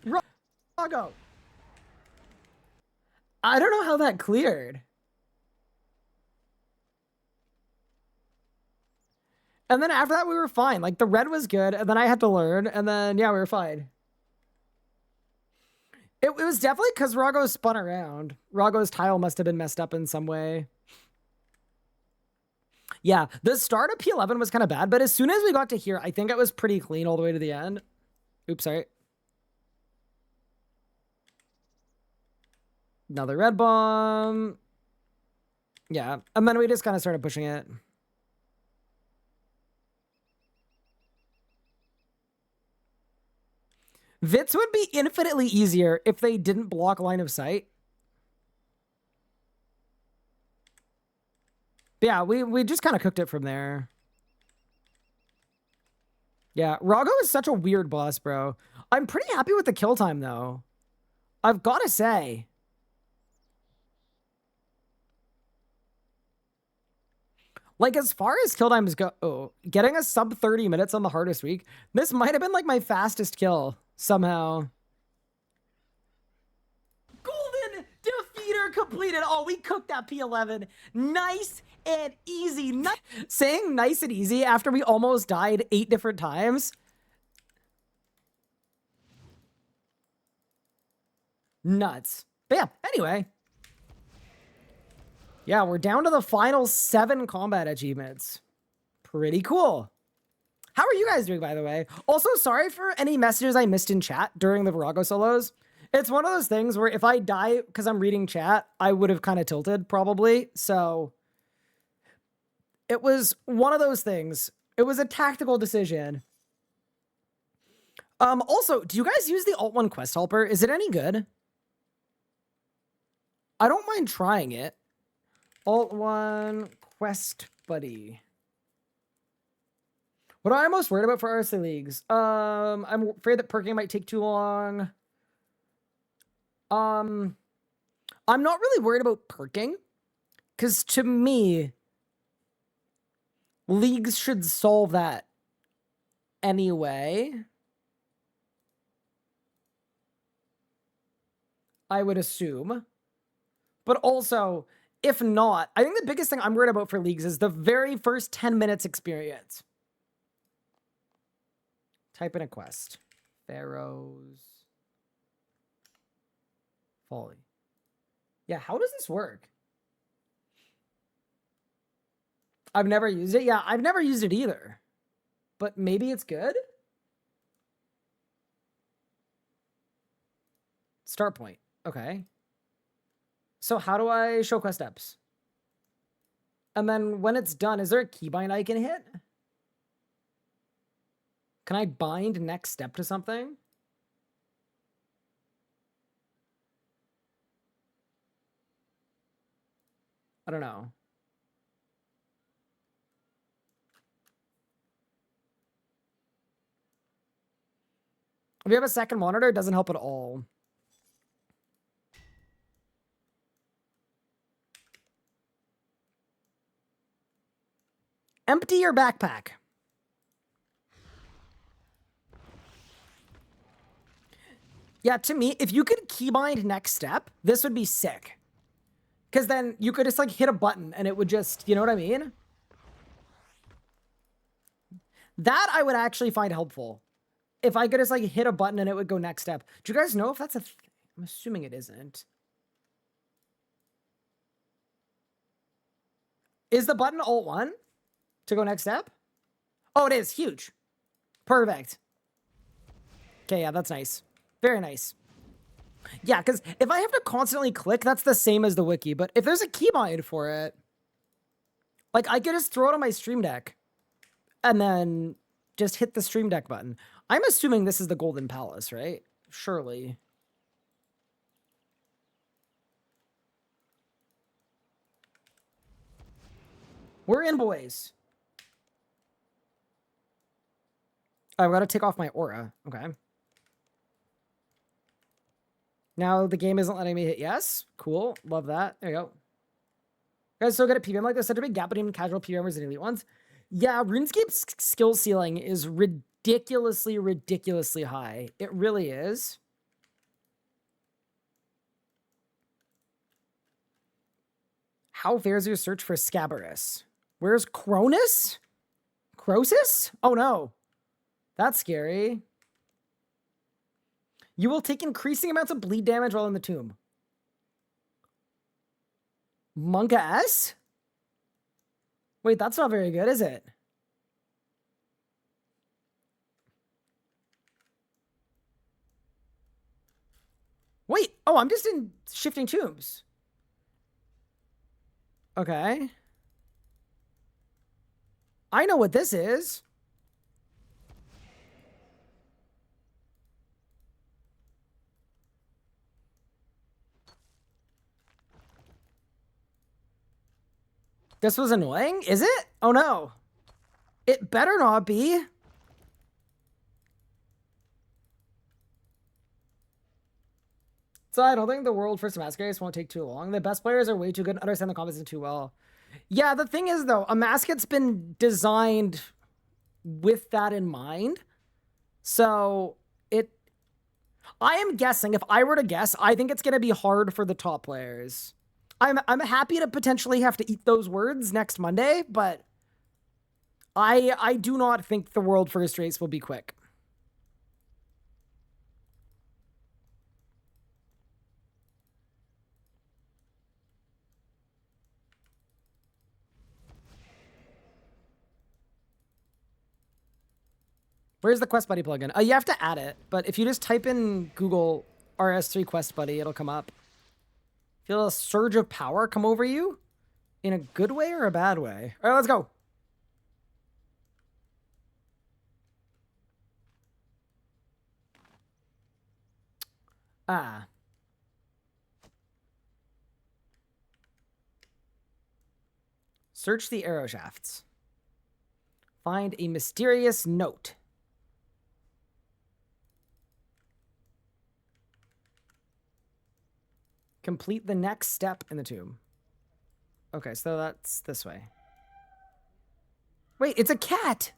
Verago. I don't know how that cleared. And then after that, we were fine. Like, the red was good, and then I had to learn, and then, yeah, we were fine. It was definitely because Rago spun around. Rago's tile must have been messed up in some way. Yeah, the start of P11 was kind of bad, but as soon as we got to here, I think it was pretty clean all the way to the end. Oops, sorry. Another red bomb. Yeah, and then we just kind of started pushing it. Vits would be infinitely easier if they didn't block line of sight. But yeah, we just kind of cooked it from there. Yeah, Rago is such a weird boss, bro. I'm pretty happy with the kill time, though. I've got to say. Like, as far as kill times go, getting a sub 30 minutes on the hardest week, this might have been, like, my fastest kill, somehow. Golden defeater completed. Oh, we cooked that P11. Nice and easy. Saying nice and easy after we almost died 8 different times. Nuts. But yeah, anyway. Yeah, we're down to the final 7 combat achievements. Pretty cool. How are you guys doing, by the way? Also, sorry for any messages I missed in chat during the Vorago solos. It's one of those things where if I die because I'm reading chat, I would have kind of tilted, probably. So it was one of those things. It was a tactical decision. Also, do you guys use the Alt-1 Quest Helper? Is it any good? I don't mind trying it. Alt-1 Quest Buddy. What am I most worried about for RSA Leagues? I'm afraid that perking might take too long. I'm not really worried about perking, because to me, Leagues should solve that anyway. I would assume. But also, if not, I think the biggest thing I'm worried about for Leagues is the very first 10 minutes experience. Type in a quest. Pharaoh's Folly. Yeah, how does this work? I've never used it. Yeah, I've never used it either. But maybe it's good? Start point. Okay. So how do I show quest steps? And then when it's done, is there a keybind I can hit? Can I bind next step to something? I don't know. If you have a second monitor, it doesn't help at all. Empty your backpack. Yeah, to me, if you could keybind next step, this would be sick. Because then you could just like hit a button and it would just, you know what I mean? That I would actually find helpful. If I could just like hit a button and it would go next step. Do you guys know if that's a thing? I'm assuming it isn't. Is the button Alt 1 to go next step? Oh, it is. Huge. Perfect. Okay, yeah, that's nice. Very nice. Yeah, because if I have to constantly click, that's the same as the wiki. But if there's a keybind for it, like I could just throw it on my Stream Deck and then just hit the Stream Deck button. I'm assuming this is the Golden Palace, right? Surely. We're in, boys. I've got to take off my aura. Okay. Now the game isn't letting me hit yes. Cool. Love that. There you go. You guys so good at PvM. Like there's such a big gap between casual PvMers and elite ones. Yeah, RuneScape's skill ceiling is ridiculously, ridiculously high. It really is. How fares your search for Scabarus? Where's Cronus? Crosis? Oh no. That's scary. You will take increasing amounts of bleed damage while in the tomb. Monka S? Wait, that's not very good, is it? Wait, oh, I'm just in Shifting Tombs. Okay. I know what this is. This was annoying? Is it? Oh no. It better not be. So I don't think the world first Masquerades won't take too long. The best players are way too good and understand the combos too well. Yeah, the thing is though, a Masket's been designed with that in mind. So I am guessing, if I were to guess, I think it's going to be hard for the top players. I'm happy to potentially have to eat those words next Monday, but I do not think the world first race will be quick. Where's the Quest Buddy plugin? You have to add it, but if you just type in Google RS3 Quest Buddy, it'll come up. Feel a surge of power come over you? In a good way or a bad way? All right, let's go. Ah. Search the arrow shafts. Find a mysterious note. Complete the next step in the tomb. Okay, so that's this way. Wait, it's a cat!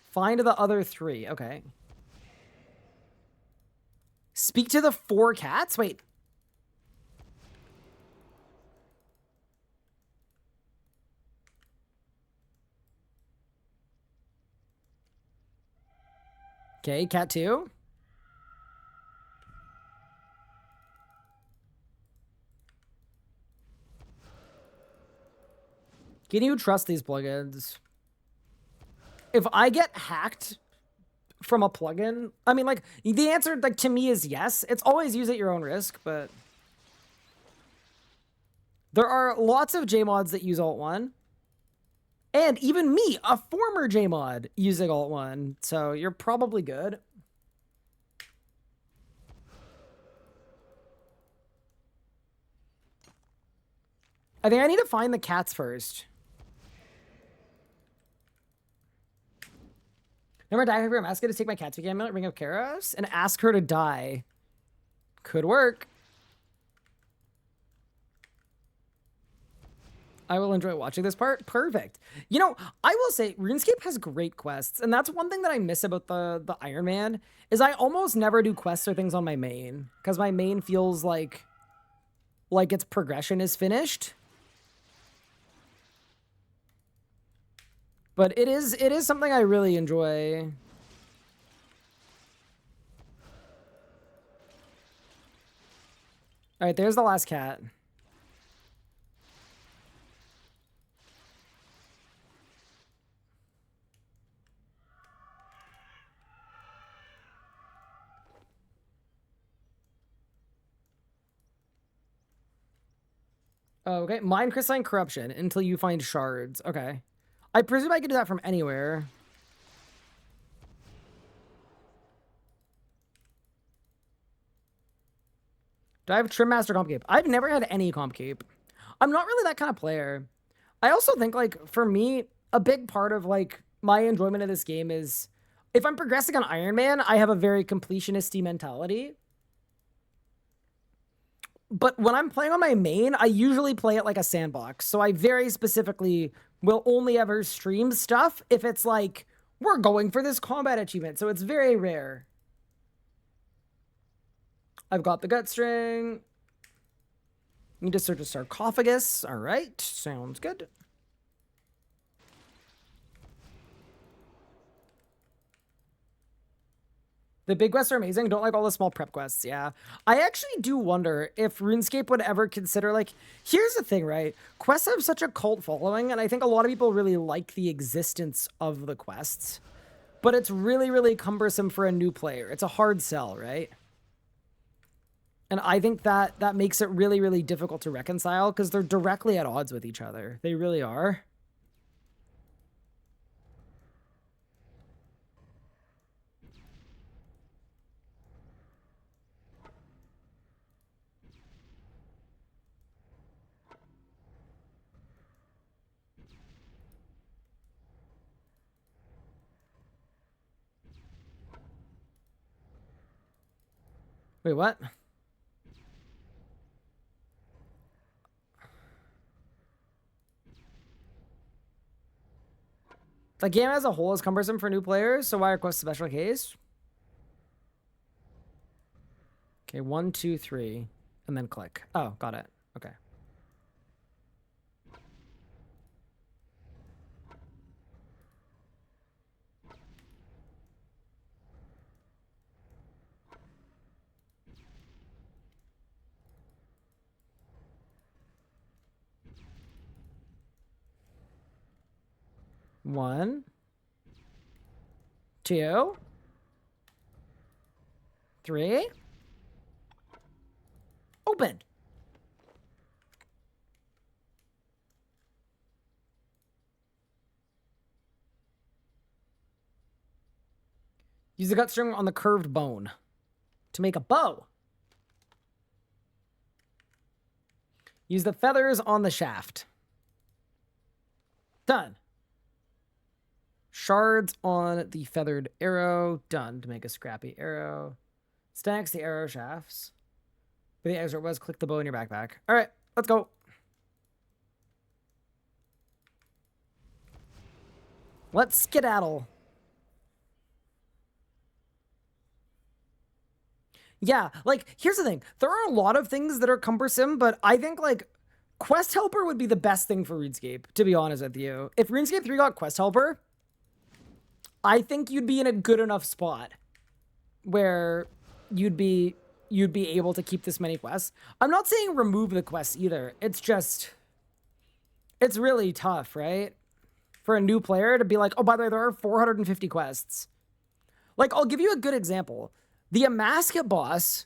Find the other 3. Okay. Speak to the 4 cats? Wait. Okay, cat 2. Can you trust these plugins? If I get hacked from a plugin? I mean, like, the answer, like, to me is yes. It's always use at your own risk, but there are lots of JMods that use Alt1. And even me, a former JMod, using Alt1. So you're probably good. I think I need to find the cats first. Remember, die for ask her to take my cat's amulet, ring of Karos, and ask her to die. Could work. I will enjoy watching this part. Perfect. You know, I will say RuneScape has great quests, and that's one thing that I miss about the Iron Man is I almost never do quests or things on my main because my main feels like its progression is finished. But it is something I really enjoy. All right, there's the last cat. Oh, okay, mine crystalline corruption until you find shards. Okay. I presume I could do that from anywhere. Do I have Trim Master Comp Cape? I've never had any Comp Cape. I'm not really that kind of player. I also think, like, for me, a big part of, like, my enjoyment of this game is if I'm progressing on Iron Man, I have a very completionist-y mentality. But when I'm playing on my main, I usually play it like a sandbox. So I very specifically will only ever stream stuff if it's like, we're going for this combat achievement. So it's very rare. I've got the gut string. Need to search a sarcophagus. All right, sounds good. The big quests are amazing. Don't like all the small prep quests. Yeah. I actually do wonder if RuneScape would ever consider, like, here's the thing, right? Quests have such a cult following, and I think a lot of people really like the existence of the quests. But it's really, really cumbersome for a new player. It's a hard sell, right? And I think that makes it really, really difficult to reconcile because they're directly at odds with each other. They really are. Wait, what? The game as a whole is cumbersome for new players, so why request a special case? Okay, 1, 2, 3, and then click. Oh, got it. Okay. One, 2, 3. Open. Use the gut string on the curved bone to make a bow. Use the feathers on the shaft. Done. Shards on the feathered arrow. Done to make a scrappy arrow. Stacks the arrow shafts. For the extra was click the bow in your backpack. All right, let's go. Let's skedaddle. Yeah, like, here's the thing. There are a lot of things that are cumbersome, but I think, like, Quest Helper would be the best thing for RuneScape, to be honest with you. If RuneScape 3 got Quest Helper, I think you'd be in a good enough spot where you'd be able to keep this many quests. I'm not saying remove the quests either. It's just, it's really tough, right? For a new player to be like, oh, by the way, there are 450 quests. Like, I'll give you a good example. The Amaska boss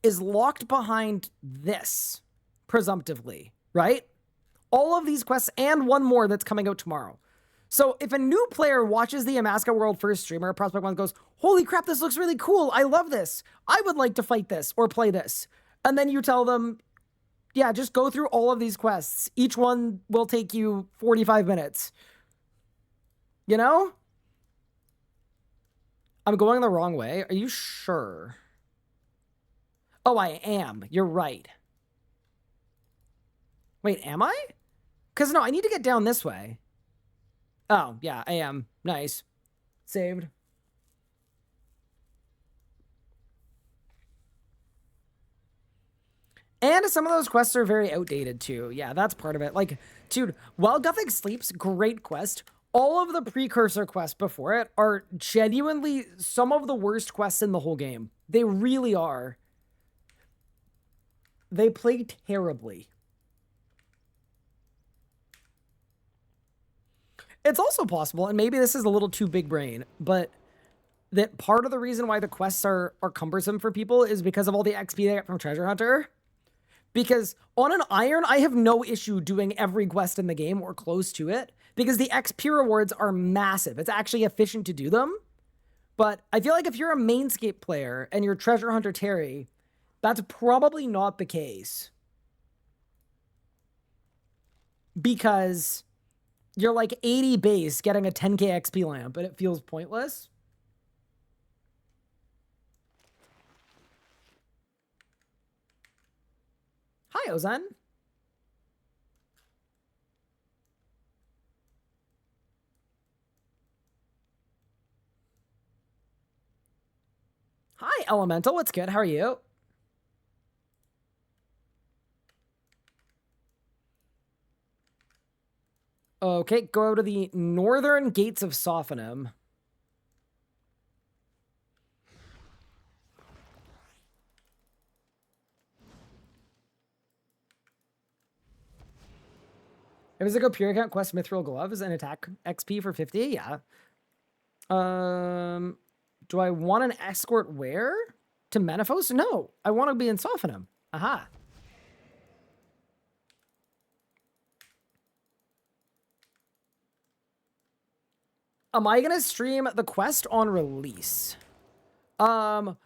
is locked behind this, presumptively, right? All of these quests and one more that's coming out tomorrow. So if a new player watches the Amaska World First streamer, Prospect One goes, holy crap, this looks really cool. I love this. I would like to fight this or play this. And then you tell them, yeah, just go through all of these quests. Each one will take you 45 minutes. You know? I'm going the wrong way. Are you sure? Oh, I am. You're right. Wait, am I? Because no, I need to get down this way. Oh, yeah, I am. Nice. Saved. And some of those quests are very outdated, too. Yeah, that's part of it. Like, dude, While Gothic Sleeps, great quest. All of the precursor quests before it are genuinely some of the worst quests in the whole game. They really are. They play terribly. It's also possible, and maybe this is a little too big brain, but that part of the reason why the quests are cumbersome for people is because of all the XP they get from Treasure Hunter. Because on an Iron, I have no issue doing every quest in the game or close to it, because the XP rewards are massive. It's actually efficient to do them. But I feel like if you're a Mainscape player and you're Treasure Hunter Terry, that's probably not the case. Because you're like 80 base getting a 10k XP lamp, and it feels pointless. Hi, Ozan. Hi, Elemental. What's good? How are you? Okay, go to the northern gates of Sophanum. If it's like a pure account quest, Mithril Gloves and attack XP for 50, yeah. Do I want an escort where? To Menaphos? No, I want to be in Sophanum. Aha. Am I gonna stream the quest on release? Well,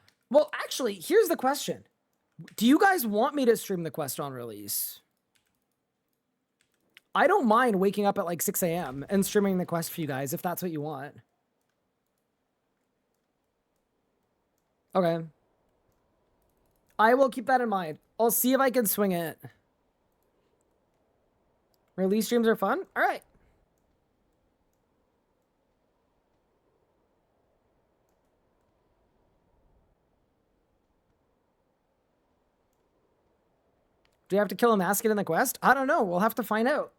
actually, here's the question. Do you guys want me to stream the quest on release? I don't mind waking up at like 6 a.m. and streaming the quest for you guys if that's what you want. Okay. I will keep that in mind. I'll see if I can swing it. Release streams are fun? All right. Do you have to kill a mascot in the quest? I don't know. We'll have to find out.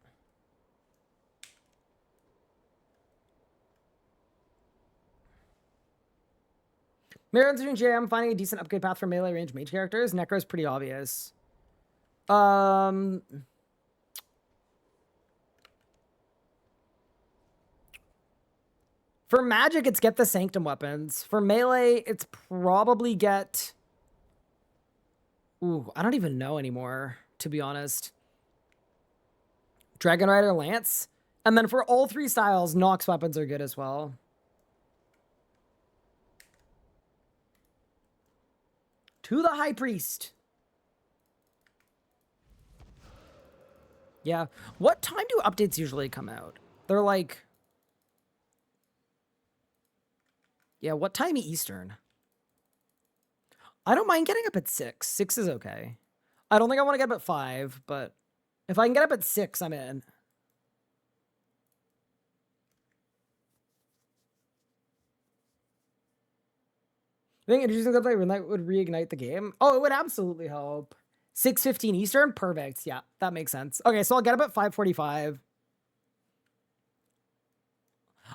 Mirror and J, I'm finding a decent upgrade path for melee range mage characters. Necro's pretty obvious. For magic, it's get the Sanctum weapons. For melee, it's probably get... Ooh, I don't even know anymore, to be honest. Dragon Rider Lance. And then for all three styles, Nox weapons are good as well. To the High Priest. Yeah. What time do updates usually come out? They're like... Yeah, what time Eastern? I don't mind getting up at 6. 6 is okay. I don't think I want to get up at 5, but if I can get up at 6, I'm in. I think introducing stuff like Moonlight would reignite the game. Oh, it would absolutely help. 6:15 Eastern? Perfect. Yeah, that makes sense. Okay, so I'll get up at 5:45.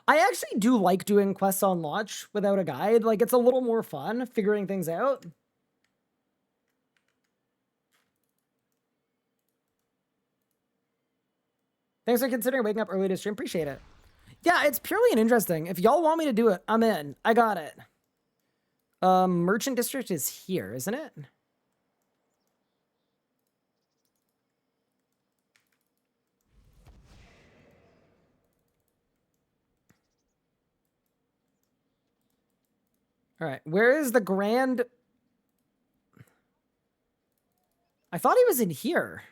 I actually do like doing quests on launch without a guide. Like, it's a little more fun figuring things out. Thanks for considering waking up early to stream. Appreciate it. Yeah, it's purely an interesting. If y'all want me to do it, I'm in. I got it. Merchant District is here, isn't it? All right, where is the Grand... I thought he was in here.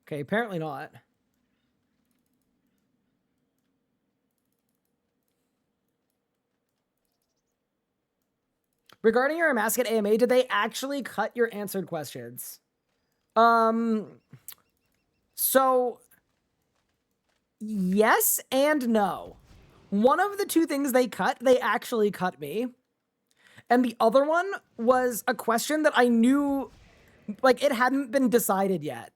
Okay, apparently not. Regarding your Amasket AMA, did they actually cut your answered questions? So yes and no. One of the two things they cut, they actually cut me. And the other one was a question that I knew, like, it hadn't been decided yet.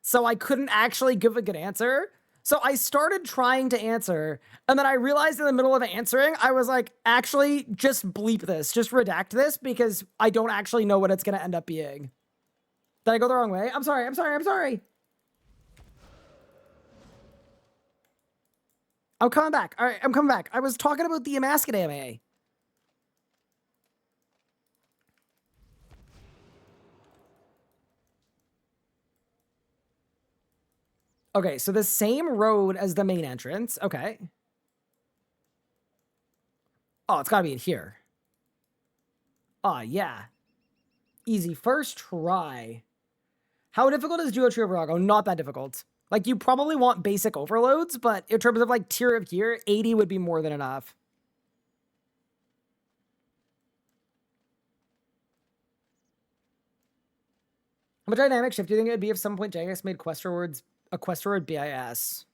So I couldn't actually give a good answer. So I started trying to answer, and then I realized in the middle of answering, I was like, actually, just bleep this. Just redact this, because I don't actually know what it's going to end up being. Did I go the wrong way? I'm sorry, I'm sorry, I'm sorry. I'm coming back. All right, I'm coming back. I was talking about the Amasket AMA. Okay, so the same road as the main entrance. Okay. Oh, it's gotta be in here. Oh, yeah. Easy. First try. How difficult is Duo Trio Verago? Not that difficult. Like, you probably want basic overloads, but in terms of, like, tier of gear, 80 would be more than enough. How much dynamic shift do you think it would be if some point Jagex made quest rewards a quest reward BIS?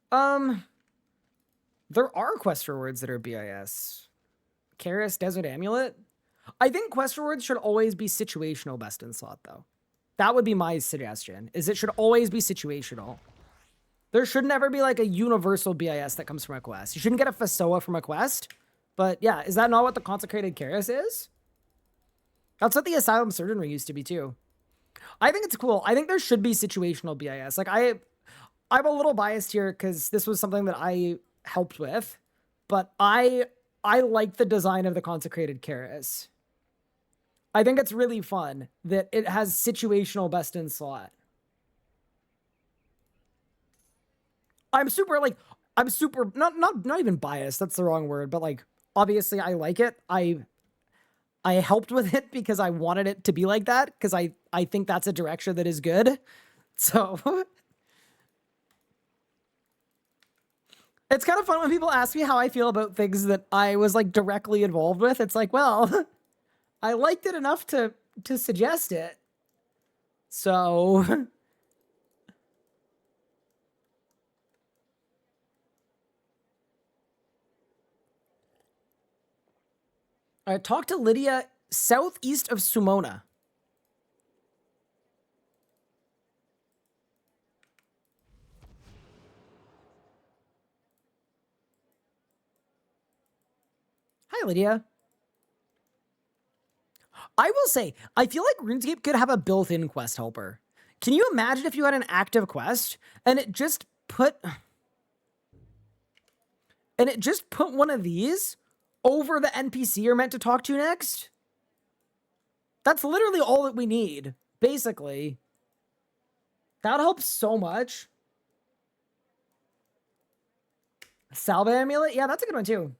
There are quest rewards that are BIS. Karis Desert Amulet? I think quest rewards should always be situational best in slot, though. That would be my suggestion, is it should always be situational. There should never be, like, a universal BIS that comes from a quest. You shouldn't get a Fasoa from a quest. But, yeah, is that not what the Consecrated Karis is? That's what the Asylum Surgeonry used to be, too. I think it's cool. I think there should be situational BIS. Like, I'm a little biased here because this was something that I helped with. But I like the design of the Consecrated Karis. I think it's really fun that it has situational best in slot. I'm super not even biased, that's the wrong word, but like obviously I like it. I helped with it because I wanted it to be like that, because I think that's a direction that is good. So it's kind of fun when people ask me how I feel about things that I was like directly involved with. It's like, well, I liked it enough to suggest it. So I talked to Lydia southeast of Sumona. Hi, Lydia. I will say, I feel like RuneScape could have a built-in quest helper. Can you imagine if you had an active quest and it just put one of these over the NPC you're meant to talk to next? That's literally all that we need, basically. That helps so much. Salve Amulet? Yeah, that's a good one too.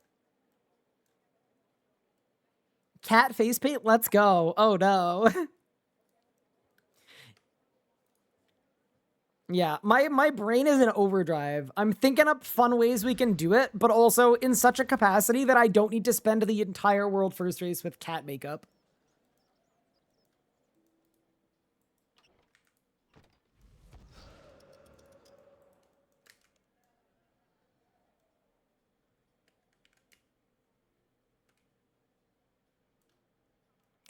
Cat face paint? Let's go. Oh no. Yeah, my brain is in overdrive. I'm thinking up fun ways we can do it, but also in such a capacity that I don't need to spend the entire world first race with cat makeup.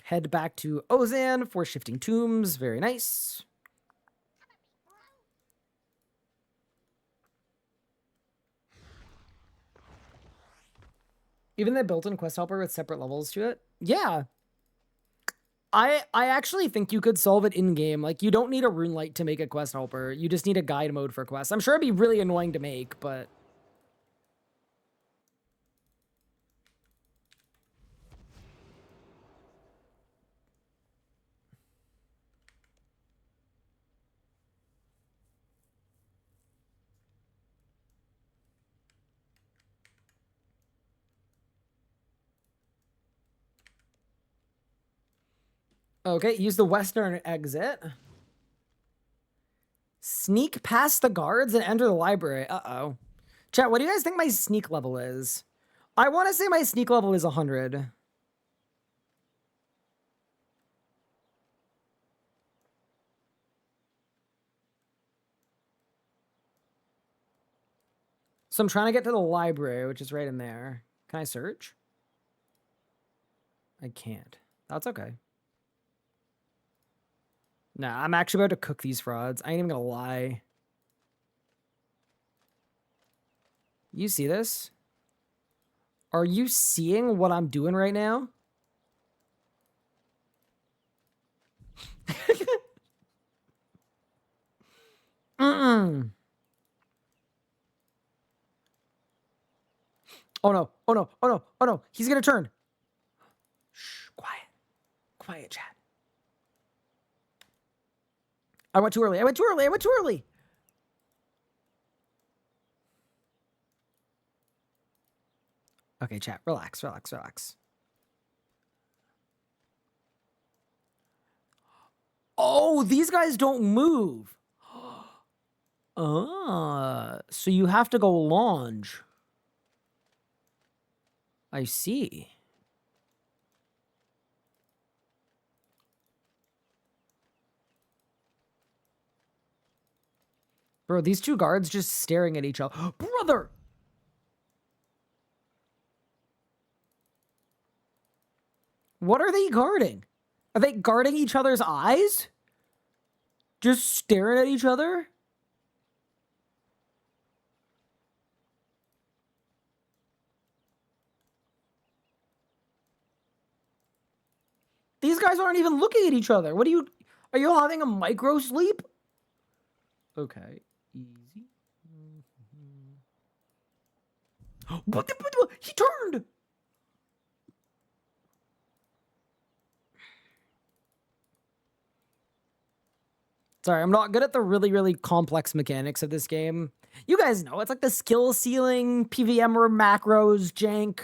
Head back to Ozan for Shifting Tombs. Very nice. Even the built-in quest helper with separate levels to it? Yeah. I actually think you could solve it in game. Like, you don't need a rune light to make a quest helper. You just need a guide mode for quests. I'm sure it'd be really annoying to make, but okay, use the western exit. Sneak past the guards and enter the library. Uh-oh. Chat, what do you guys think my sneak level is? I want to say my sneak level is 100. So I'm trying to get to the library, which is right in there. Can I search? I can't. That's okay. Nah, I'm actually about to cook these frauds. I ain't even gonna lie. You see this? Are you seeing what I'm doing right now? Mm-mm. Oh no, oh no, oh no, oh no. He's gonna turn. Shh, quiet. Quiet, chat. I went too early. I went too early. I went too early. Okay, chat. Relax, relax, relax. Oh, these guys don't move. So you have to go launch. I see. Bro, these two guards just staring at each other. Brother! What are they guarding? Are they guarding each other's eyes? Just staring at each other? These guys aren't even looking at each other. What are you having a micro sleep? Okay, easy. What he turned! Sorry, I'm not good at the really, really complex mechanics of this game. You guys know, it's like the skill ceiling, PvM or macros, jank,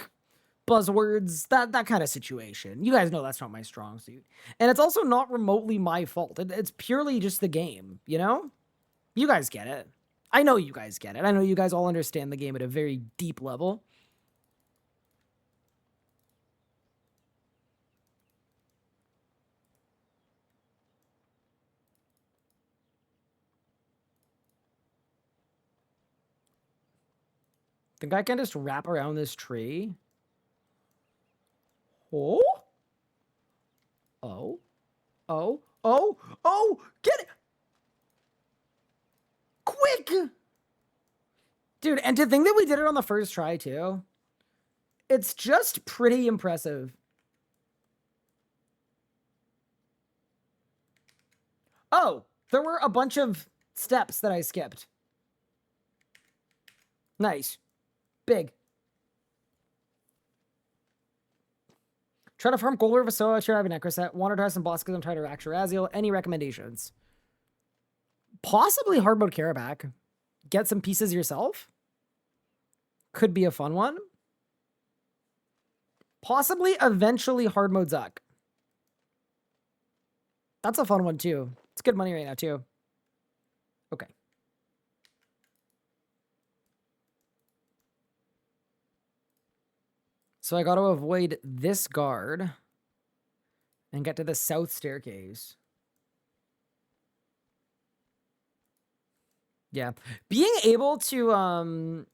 buzzwords, that kind of situation. You guys know that's not my strong suit. And it's also not remotely my fault. It's purely just the game, you know? You guys get it. I know you guys get it. I know you guys all understand the game at a very deep level. Think I can just wrap around this tree? Oh? Oh? Oh? Oh? Oh! Get it! Quick! Dude, and to think that we did it on the first try, too. It's just pretty impressive. Oh, there were a bunch of steps that I skipped. Nice. Big. Try to farm Golder Vasoa, sure I have an Necroset. Want to try some boss because I'm tired of Axaraziel. Any recommendations? Possibly Hardmode Carabac. Get some pieces yourself. Could be a fun one. Possibly eventually Hardmode Zuck. That's a fun one too. It's good money right now too. Okay. So I got to avoid this guard and get to the south staircase. Yeah. Being able to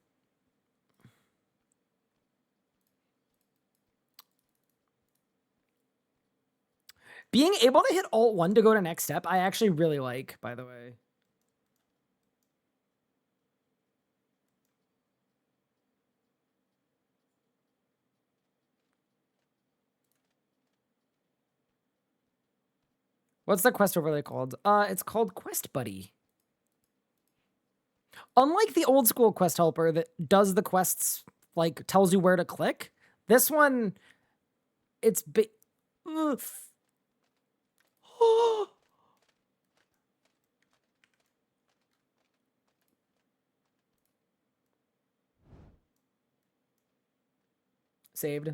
being able to hit Alt 1 to go to next step, I actually really like, by the way. What's the quest overlay called? It's called Quest Buddy. Unlike the old school quest helper that does the quests, like tells you where to click, this one, it's saved.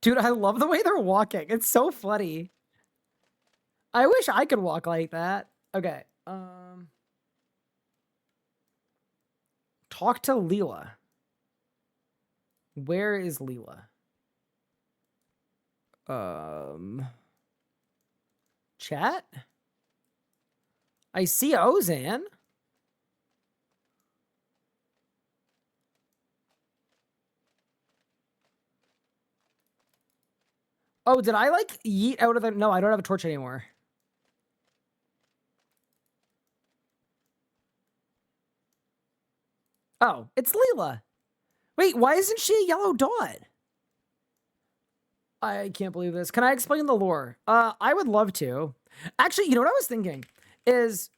Dude, I love the way they're walking. It's so funny. I wish I could walk like that. Okay. Talk to Leela. Where is Leela? Chat? I see Ozan. Oh, did I like yeet out of the... No, I don't have a torch anymore. Oh, it's Leela. Wait, why isn't she a yellow dot? I can't believe this. Can I explain the lore? I would love to. Actually, you know what I was thinking? Is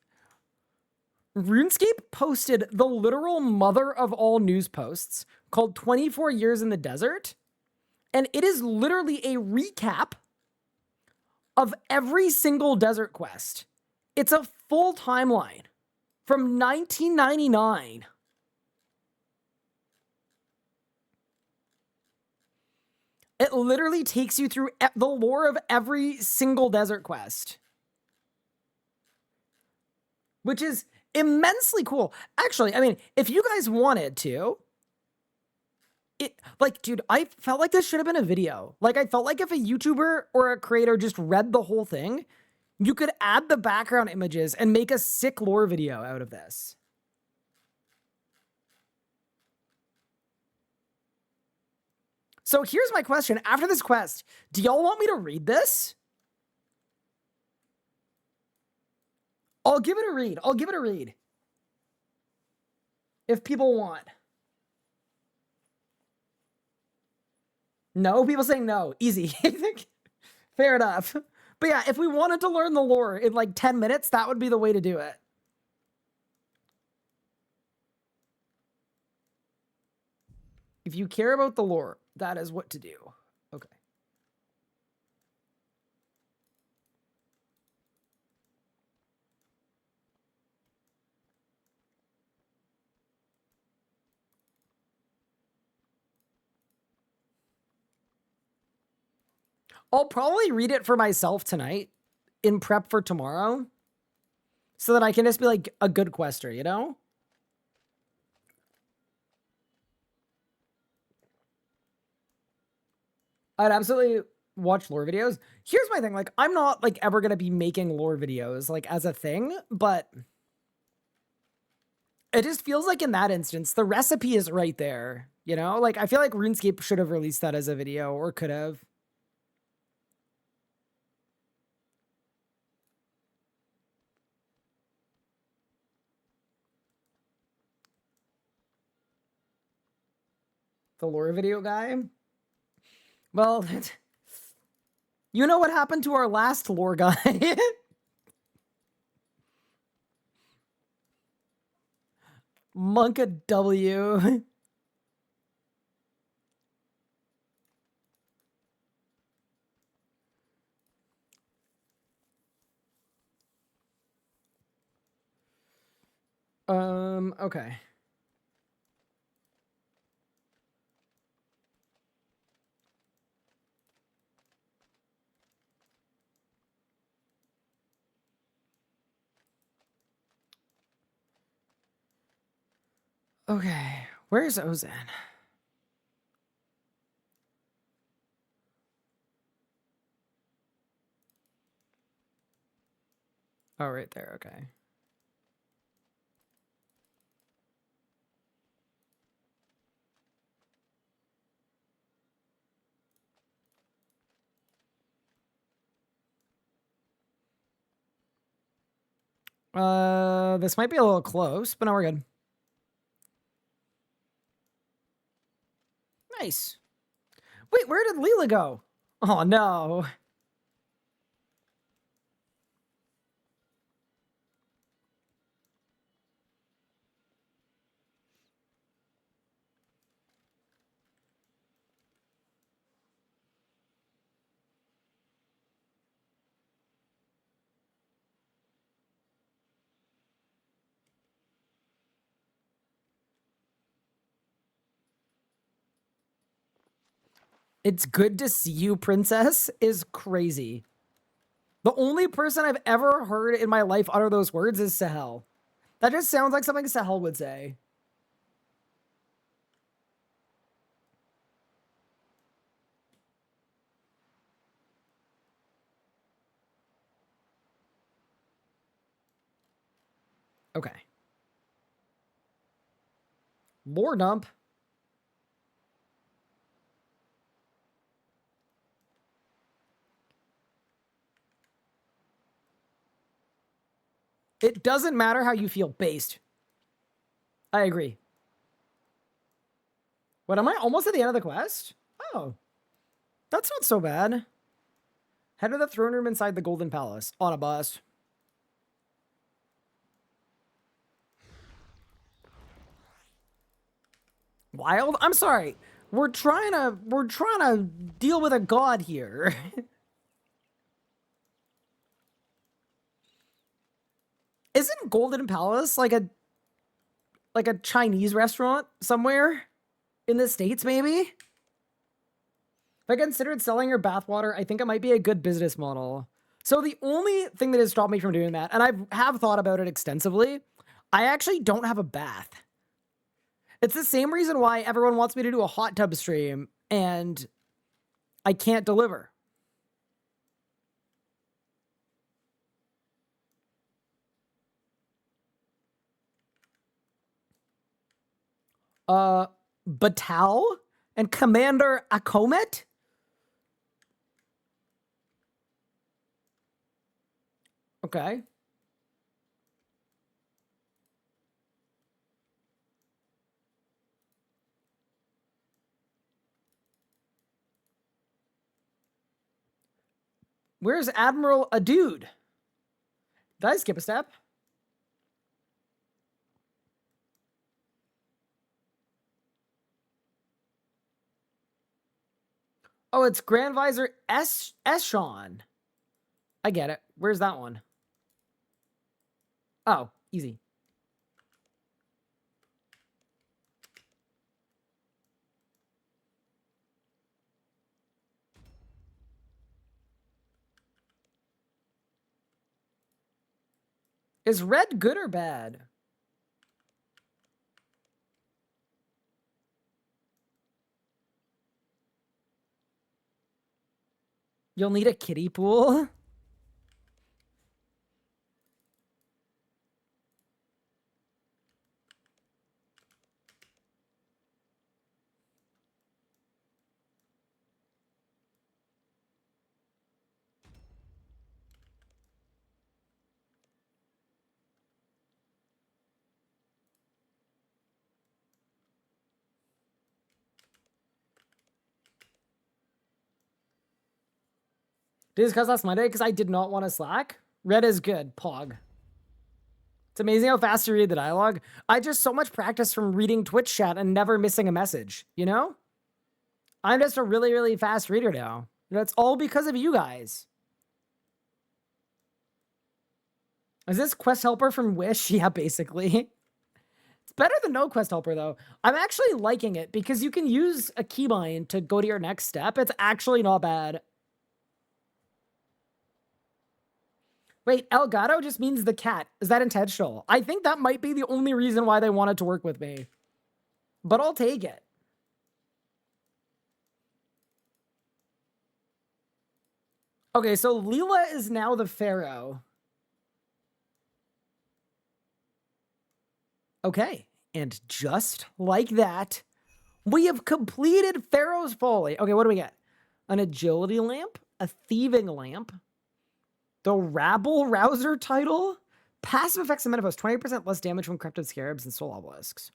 RuneScape posted the literal mother of all news posts called 24 Years in the Desert. And it is literally a recap of every single desert quest. It's a full timeline from 1999. It literally takes you through the lore of every single desert quest, which is immensely cool. Actually, I mean, if you guys wanted to, dude, I felt like this should have been a video. Like, I felt like if a YouTuber or a creator just read the whole thing, you could add the background images and make a sick lore video out of this. So here's my question. After this quest, do y'all want me to read this? I'll give it a read. I'll give it a read. If people want. No? People saying no. Easy. Fair enough. But yeah, if we wanted to learn the lore in like 10 minutes, that would be the way to do it. If you care about the lore, that is what to do. Okay. I'll probably read it for myself tonight in prep for tomorrow so that I can just be like a good quester, you know? I'd absolutely watch lore videos. Here's my thing. Like, I'm not like ever going to be making lore videos like as a thing, but it just feels like in that instance, the recipe is right there. You know, like I feel like RuneScape should have released that as a video or could have. The lore video guy. Well, you know what happened to our last lore guy? Monka W. Okay. Okay, where's Ozan? Oh, right there, okay. This might be a little close, but no, we're good. Nice. Wait, where did Leela go? Oh, no. It's good to see you, princess, is crazy. The only person I've ever heard in my life utter those words is Sahel. That just sounds like something Sahel would say. Okay. Lore dump. It doesn't matter how you feel based. I agree. What, am I almost at the end of the quest? Oh. That's not so bad. Head to the throne room inside the Golden Palace. On a bus. Wild? I'm sorry. We're trying to deal with a god here. Isn't Golden Palace like a Chinese restaurant somewhere in the States, maybe? If I considered selling your bathwater, I think it might be a good business model. So the only thing that has stopped me from doing that, and I have thought about it extensively, I actually don't have a bath. It's the same reason why everyone wants me to do a hot tub stream, and I can't deliver. Batal and Commander Akomet? Okay. Where's Admiral Adude? Did I skip a step? Oh, it's Grand Visor Eshon. I get it. Where's that one? Oh, easy. Is red good or bad? You'll need a kiddie pool? Did this cause last Monday? Because I did not want to Slack. Red is good. Pog. It's amazing how fast you read the dialogue. I just so much practice from reading Twitch chat and never missing a message, you know? I'm just a really, really fast reader now. That's all because of you guys. Is this quest helper from Wish? Yeah, basically. It's better than no quest helper, though. I'm actually liking it because you can use a keybind to go to your next step. It's actually not bad. Wait, El Gato just means the cat. Is that intentional? I think that might be the only reason why they wanted to work with me. But I'll take it. Okay, so Leela is now the pharaoh. Okay, and just like that, we have completed Pharaoh's Folly. Okay, what do we get? An agility lamp, a thieving lamp, the rabble rouser title, Passive effects of Menopause, 20% less damage from Corrupted Scarabs and Soul Obelisks.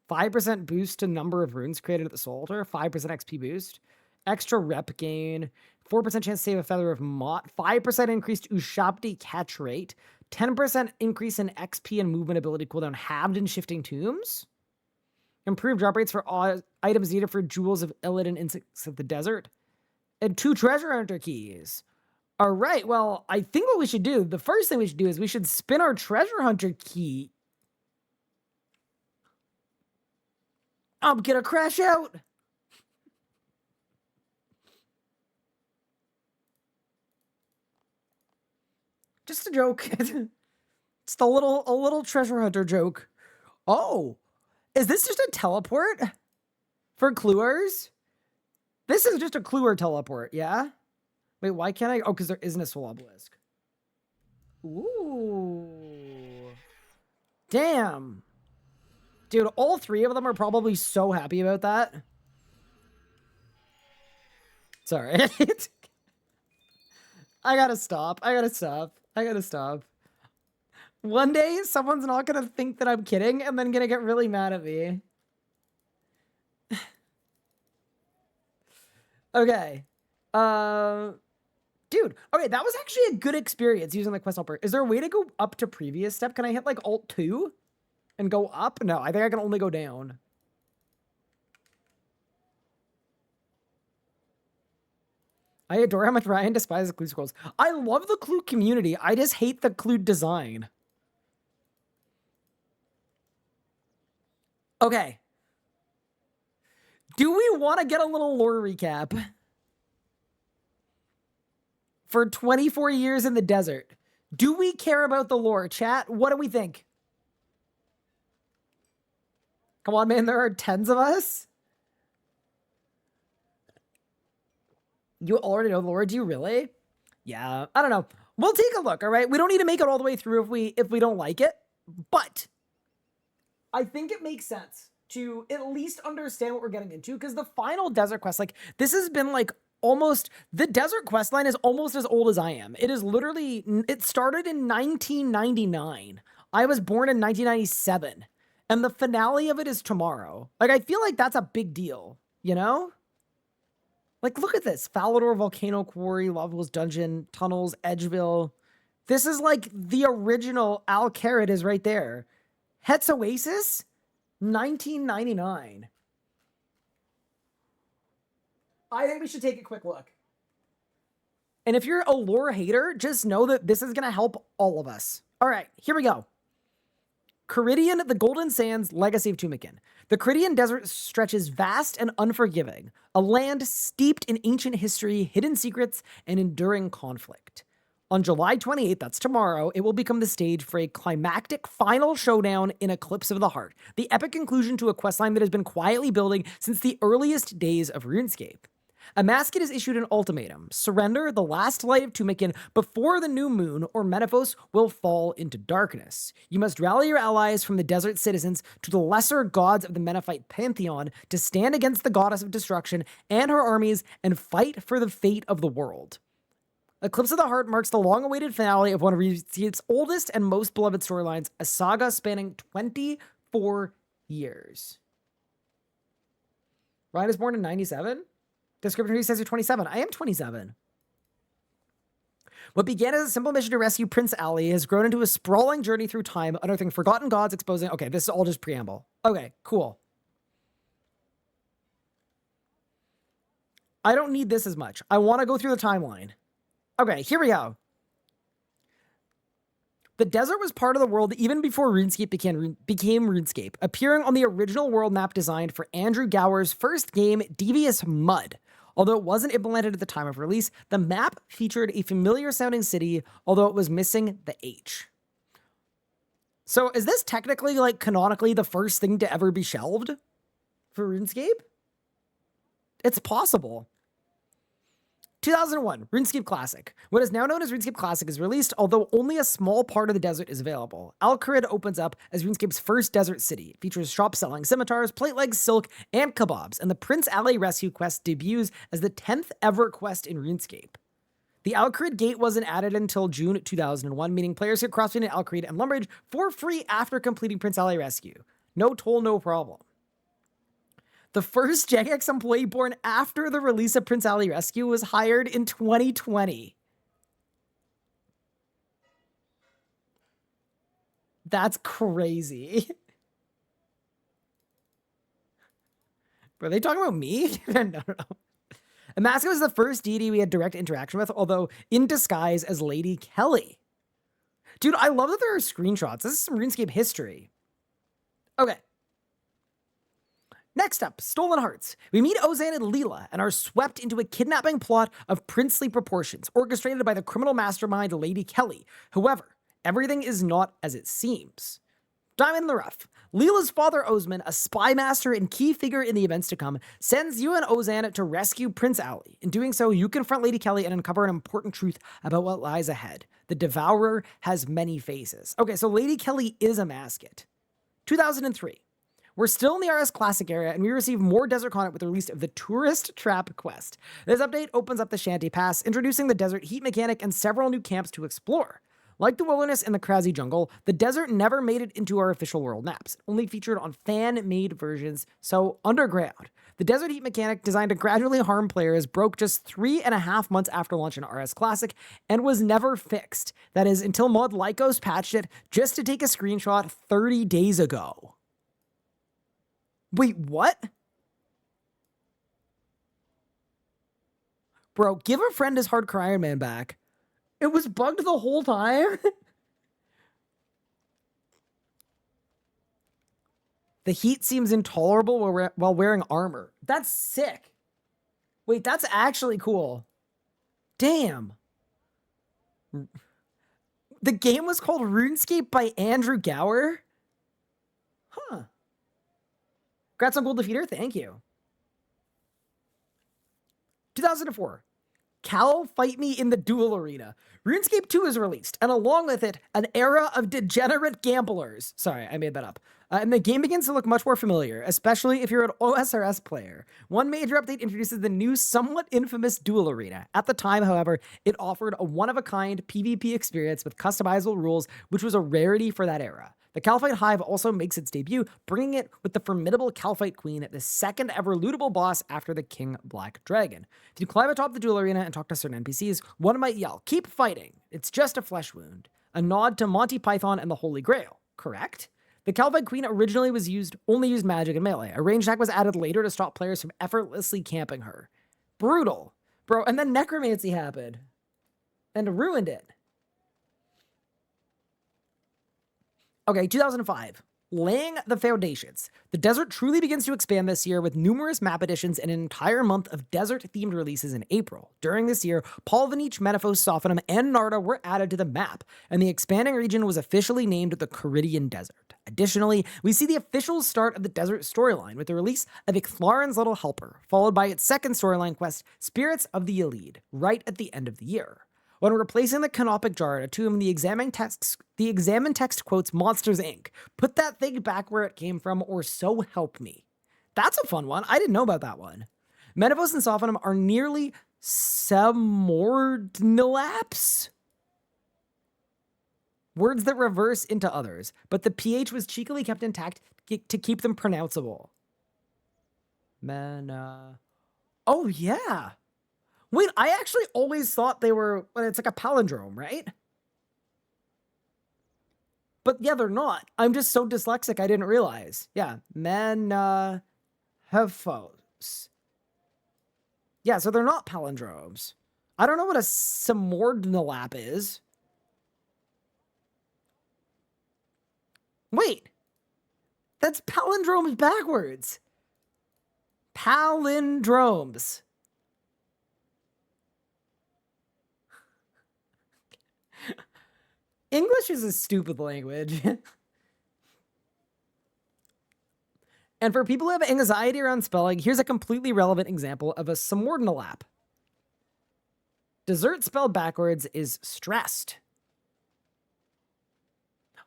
5% boost to number of runes created at the Soul Altar. 5% XP boost. Extra rep gain. 4% chance to save a Feather of Mott. 5% increased Ushabti catch rate. 10% increase in XP and movement ability cooldown halved in Shifting Tombs. Improved drop rates for all items needed for Jewels of Illid and Insects of the Desert. And 2 treasure hunter keys. All right, well, I think what we should do, the first thing we should do is we should spin our treasure hunter key. I'm gonna crash out. Just a joke. Just a little treasure hunter joke. Oh, is this just a teleport for Kluers? This is just a Kluer teleport, yeah? Wait, why can't I? Oh, because there isn't a Soul Obelisk. Ooh. Damn. Dude, all 3 of them are probably so happy about that. Sorry. I gotta stop. One day, someone's not gonna think that I'm kidding and then gonna get really mad at me. Okay. Dude, okay, that was actually a good experience using the quest helper. Is there a way to go up to previous step? Can I hit like Alt 2 and go up? No, I think I can only go down. I adore how much Ryan despises Clue scrolls. I love the Clue community. I just hate the Clue design. Okay. Do we want to get a little lore recap? For 24 years in the desert. Do we care about the lore, chat? What do we think? Come on, man, there are tens of us. You already know the lore, do you really? Yeah, I don't know. We'll take a look, all right? We don't need to make it all the way through if we don't like it, but I think it makes sense to at least understand what we're getting into, because the final desert quest, like, this has been like almost, the desert quest line is almost as old as I am. It is literally, it started in 1999. I was born in 1997, and the finale of it is tomorrow. Like, I feel like that's a big deal, you know? Like, look at this. Falador, Volcano Quarry, Lavos Dungeon, Tunnels, Edgeville. This is like the original Al Kharid is right there. Het's Oasis, 1999. I think we should take a quick look. And if you're a lore hater, just know that this is going to help all of us. All right, here we go. Caridian, the Golden Sands, Legacy of Tumikin. The Caridian Desert stretches vast and unforgiving, a land steeped in ancient history, hidden secrets, and enduring conflict. On July 28th, that's tomorrow, it will become the stage for a climactic final showdown in Eclipse of the Heart, the epic conclusion to a questline that has been quietly building since the earliest days of RuneScape. Amasket has issued an ultimatum: surrender the last light of Tumikin before the new moon, or Menaphos will fall into darkness. You must rally your allies from the desert citizens to the lesser gods of the Menaphite pantheon to stand against the goddess of destruction and her armies and fight for the fate of the world. Eclipse of the Heart marks the long-awaited finale of one of RuneScape's oldest and most beloved storylines, a saga spanning 24 years. Ryan is born in 97? Description here says you're 27. I am 27. What began as a simple mission to rescue Prince Ali has grown into a sprawling journey through time, unearthing forgotten gods, exposing... Okay, this is all just preamble. Okay, cool. I don't need this as much. I want to go through the timeline. Okay, here we go. The desert was part of the world even before RuneScape became RuneScape, appearing on the original world map designed for Andrew Gower's first game, Devious Mud. Although it wasn't implemented at the time of release, the map featured a familiar-sounding city, although it was missing the H. So is this technically, like, canonically the first thing to ever be shelved for RuneScape? It's possible. 2001, RuneScape Classic. What is now known as RuneScape Classic is released, although only a small part of the desert is available. Al Kharid opens up as RuneScape's first desert city. It features shops selling scimitars, plate legs, silk, and kebabs, and the Prince Ali rescue quest debuts as the 10th ever quest in RuneScape. The Alcrid Gate wasn't added until June 2001, meaning players could cross between Alcrid and Lumbridge for free after completing Prince Ali Rescue. No toll, no problem. The first Jagex employee born after the release of Prince Ali Rescue was hired in 2020. That's crazy. Were they talking about me? No. Amaska was the first deity we had direct interaction with, although in disguise as Lady Kelly. Dude, I love that there are screenshots. This is some RuneScape history. Okay. Next up, Stolen Hearts. We meet Ozan and Leela and are swept into a kidnapping plot of princely proportions, orchestrated by the criminal mastermind Lady Kelly. However, everything is not as it seems. Diamond in the rough. Leela's father, Osman, a spy master and key figure in the events to come, sends you and Ozan to rescue Prince Ali. In doing so, you confront Lady Kelly and uncover an important truth about what lies ahead. The Devourer has many faces. Okay, so Lady Kelly is a mascot. 2003. We're still in the RS Classic area, and we receive more desert content with the release of the Tourist Trap quest. This update opens up the Shanty Pass, introducing the desert heat mechanic and several new camps to explore. Like the wilderness and the Krasy jungle, the desert never made it into our official world maps, only featured on fan-made versions, so underground. The desert heat mechanic, designed to gradually harm players, broke just 3.5 months after launch in RS Classic and was never fixed. That is, until Mod Lycos patched it just to take a screenshot 30 days ago. Wait, what? Bro, give a friend his Hardcore Iron Man back. It was bugged the whole time? The heat seems intolerable while wearing armor. That's sick. Wait, that's actually cool. Damn. The game was called RuneScape by Andrew Gower? Huh. Congrats on Gold Defeater, thank you. 2004. Cal Fight Me in the Duel Arena. RuneScape 2 is released, and along with it, an era of degenerate gamblers. Sorry, I made that up. And the game begins to look much more familiar, especially if you're an OSRS player. One major update introduces the new, somewhat infamous Duel Arena. At the time, however, it offered a one-of-a-kind PvP experience with customizable rules, which was a rarity for that era. The Calfight Hive also makes its debut, bringing it with the formidable Calfight Queen, the second ever lootable boss after the King Black Dragon. If you climb atop the Duel Arena and talk to certain NPCs, one might yell, "Keep fighting, it's just a flesh wound." A nod to Monty Python and the Holy Grail, correct? The Calfight Queen originally only used magic and melee. A range attack was added later to stop players from effortlessly camping her. Brutal. Bro, and then necromancy happened. And ruined it. Okay, 2005. Laying the foundations. The desert truly begins to expand this year with numerous map additions and an entire month of desert-themed releases in April. During this year, Polvanich, Menaphos, Sophanum, and Narda were added to the map, and the expanding region was officially named the Caridian Desert. Additionally, we see the official start of the desert storyline with the release of Ixthlaran's Little Helper, followed by its second storyline quest, Spirits of the Elide, right at the end of the year. When replacing the canopic jar in a tomb, the examined text quotes Monsters Inc. Put that thing back where it came from, or so help me. That's a fun one. I didn't know about that one. Menaphos and Sophanum are nearly Samordnilaps? Words that reverse into others, but the PH was cheekily kept intact to keep them pronounceable. Oh, yeah. Wait, I actually always thought they were, it's like a palindrome, right? But yeah, they're not. I'm just so dyslexic, I didn't realize. Yeah, Menaphos. Yeah, so they're not palindromes. I don't know what a Samordnilap is. Wait, that's palindromes backwards. Palindromes. English is a stupid language. And for people who have anxiety around spelling, here's a completely relevant example of a Samordnilap. Dessert spelled backwards is stressed.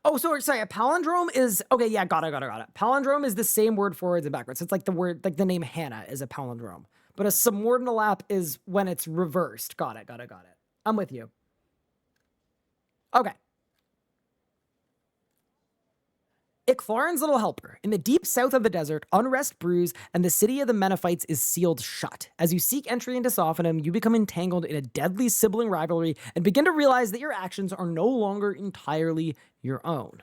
Oh, sorry, a palindrome is, okay, yeah, got it. Palindrome is the same word forwards and backwards. It's like the word, like the name Hannah is a palindrome. But a Samordnilap is when it's reversed. Got it. I'm with you. Okay. Icthlorin's little helper. In the deep south of the desert, unrest brews, and the city of the Menophites is sealed shut. As you seek entry into Sophanum, you become entangled in a deadly sibling rivalry and begin to realize that your actions are no longer entirely your own.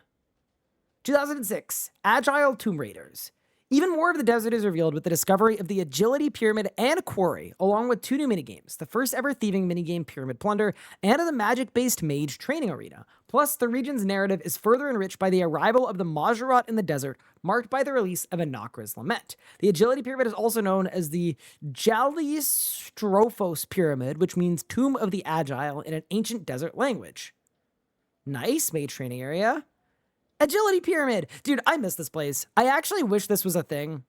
2006, Agile Tomb Raiders. Even more of the desert is revealed with the discovery of the Agility Pyramid and Quarry, along with 2 new minigames, the first ever thieving minigame Pyramid Plunder, and the magic-based mage training arena. Plus, the region's narrative is further enriched by the arrival of the Majorat in the desert, marked by the release of Anakra's Lament. The Agility Pyramid is also known as the Jallistrophos Pyramid, which means Tomb of the Agile in an ancient desert language. Nice, mage training area. Agility Pyramid. Dude, I miss this place. I actually wish this was a thing.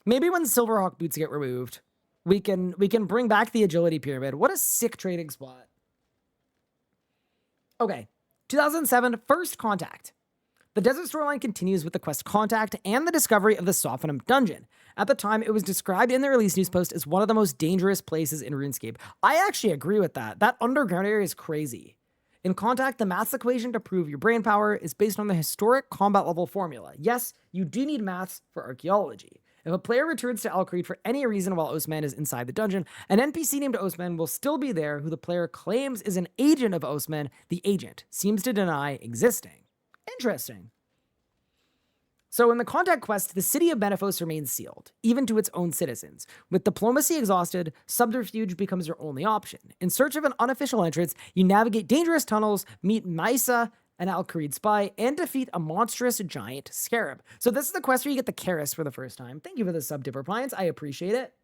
Maybe when Silverhawk boots get removed, we can bring back the Agility Pyramid. What a sick trading spot. Okay, 2007, First Contact. The desert storyline continues with the quest Contact and the discovery of the Sophanum Dungeon. At the time, it was described in the release news post as one of the most dangerous places in RuneScape. I actually agree with that. That underground area is crazy. In Contact, the maths equation to prove your brain power is based on the historic combat level formula. Yes, you do need maths for archaeology. If a player returns to Al Creed for any reason while Osman is inside the dungeon, an NPC named Osman will still be there who the player claims is an agent of Osman. The agent seems to deny existing. Interesting. So in the Contact quest, the city of Menaphos remains sealed, even to its own citizens. With diplomacy exhausted, subterfuge becomes your only option. In search of an unofficial entrance, you navigate dangerous tunnels, meet Maisa, an Al Creed spy, and defeat a monstrous giant scarab. So this is the quest where you get the Karis for the first time. Thank you for the sub, Dipper Pines. I appreciate it.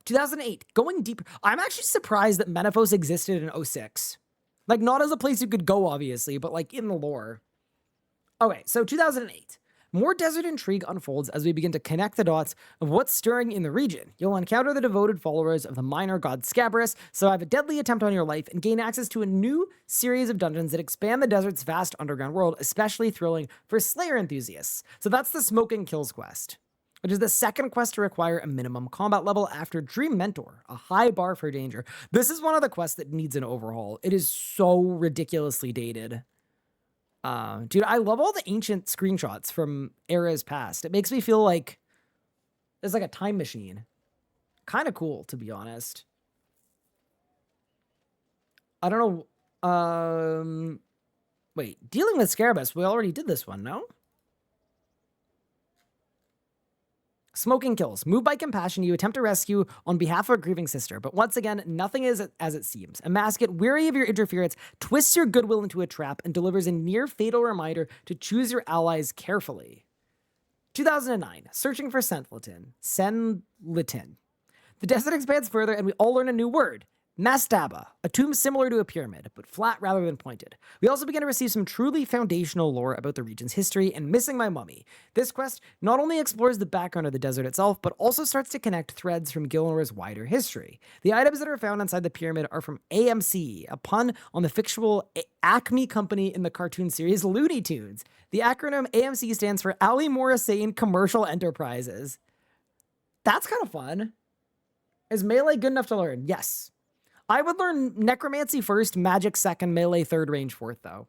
2008, going deeper. I'm actually surprised that Menaphos existed in 06. Like, not as a place you could go, obviously, but like in the lore. Okay, so 2008. More desert intrigue unfolds as we begin to connect the dots of what's stirring in the region. You'll encounter the devoted followers of the minor god Scabrous, survive a deadly attempt on your life, and gain access to a new series of dungeons that expand the desert's vast underground world, especially thrilling for Slayer enthusiasts. So that's the Smoking Kills quest, which is the second quest to require a minimum combat level after Dream Mentor, a high bar for danger. This is one of the quests that needs an overhaul. It is so ridiculously dated. Dude, I love all the ancient screenshots from eras past. It makes me feel like it's like a time machine. Kind of cool, to be honest. I don't know. Wait, dealing with Scarabus, we already did this one, no? Smoking Kills. Moved by compassion, you attempt to rescue on behalf of a grieving sister, but once again, nothing is as it seems. A Masket, weary of your interference, twists your goodwill into a trap and delivers a near-fatal reminder to choose your allies carefully. 2009. Searching for Senlitin. The desert expands further, and we all learn a new word. Mastaba, a tomb similar to a pyramid, but flat rather than pointed. We also begin to receive some truly foundational lore about the region's history and Missing My Mummy. This quest not only explores the background of the desert itself, but also starts to connect threads from Gilnora's wider history. The items that are found inside the pyramid are from AMC, a pun on the fictional Acme company in the cartoon series Looney Tunes. The acronym AMC stands for Ali Morrisane Commercial Enterprises. That's kind of fun. Is melee good enough to learn? Yes. I would learn Necromancy first, Magic second, Melee third, Range fourth, though.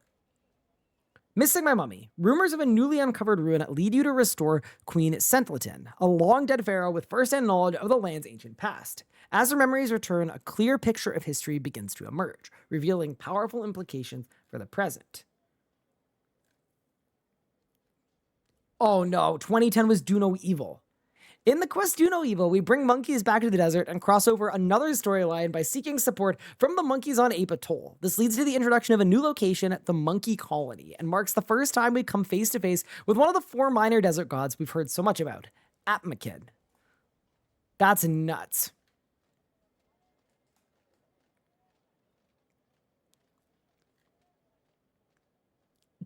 Missing My Mummy. Rumors of a newly uncovered ruin lead you to restore Queen Sentlitin, a long-dead pharaoh with first-hand knowledge of the land's ancient past. As her memories return, a clear picture of history begins to emerge, revealing powerful implications for the present. Oh no, 2010 was Do No Evil. In the quest Do No Evil, we bring monkeys back to the desert and cross over another storyline by seeking support from the monkeys on Ape Atoll. This leads to the introduction of a new location, the Monkey Colony, and marks the first time we come face to face with one of the 4 minor desert gods we've heard so much about, Atmakid. That's nuts.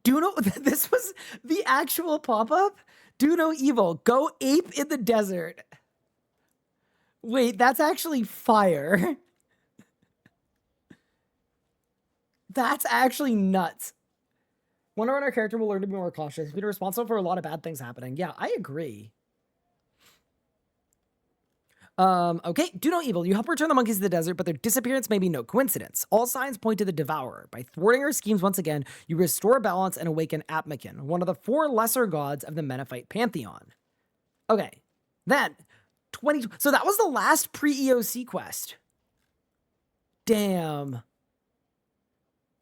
This was the actual pop-up? Do No Evil. Go ape in the desert. Wait, that's actually fire. That's actually nuts. Wonder when our character will learn to be more cautious. He's been responsible for a lot of bad things happening. Yeah, I agree. Okay, do no evil. You help return the monkeys to the desert, but their disappearance may be no coincidence. All signs point to the Devourer. By thwarting her schemes once again, you restore balance and awaken Atmakin, one of the 4 lesser gods of the Menethite pantheon. Okay, then 20. So that was the last pre-EOC quest. Damn.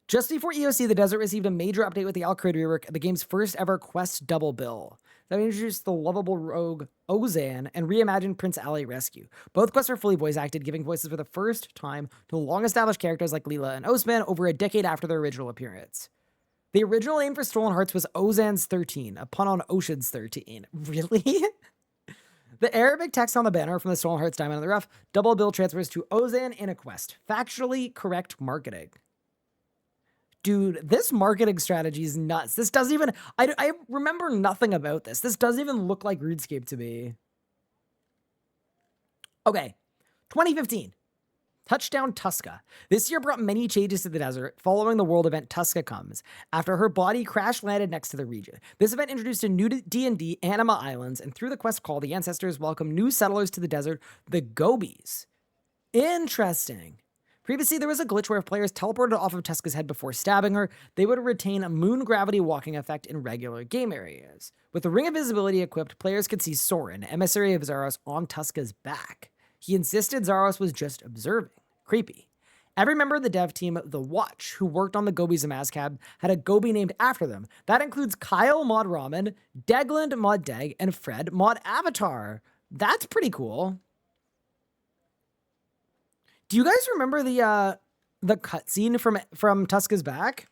Just before EOC, the desert received a major update with the Al-Qaeda rework, the game's first ever quest double bill. That introduced the lovable rogue Ozan and reimagined Prince Ali Rescue. Both quests are fully voice acted, giving voices for the first time to long-established characters like Leela and Osman over a decade after their original appearance. The original name for Stolen Hearts was Ozan's 13, a pun on Ocean's 13. Really? The Arabic text on the banner from the Stolen Hearts Diamond in the Rough double bill transfers to Ozan in a quest. Factually correct marketing. Dude, this marketing strategy is nuts. This doesn't even... I remember nothing about this. This doesn't even look like RuneScape to me. Okay, 2015. Touchdown Tuska. This year brought many changes to the desert following the world event Tuska Comes, after her body crash-landed next to the region. This event introduced a new D&D, Anima Islands, and through the quest call, the ancestors welcome new settlers to the desert, the Gobies. Interesting. Previously, there was a glitch where if players teleported off of Tuska's head before stabbing her, they would retain a moon gravity walking effect in regular game areas. With the Ring of Visibility equipped, players could see Soren, emissary of Zaros, on Tuska's back. He insisted Zaros was just observing. Creepy. Every member of the dev team, The Watch, who worked on the Gobies of Mazcab, had a Gobi named after them. That includes Kyle Mod Ramen, Degland Mod Deg, and Fred Mod Avatar. That's pretty cool. Do you guys remember the cutscene from Tuska's back?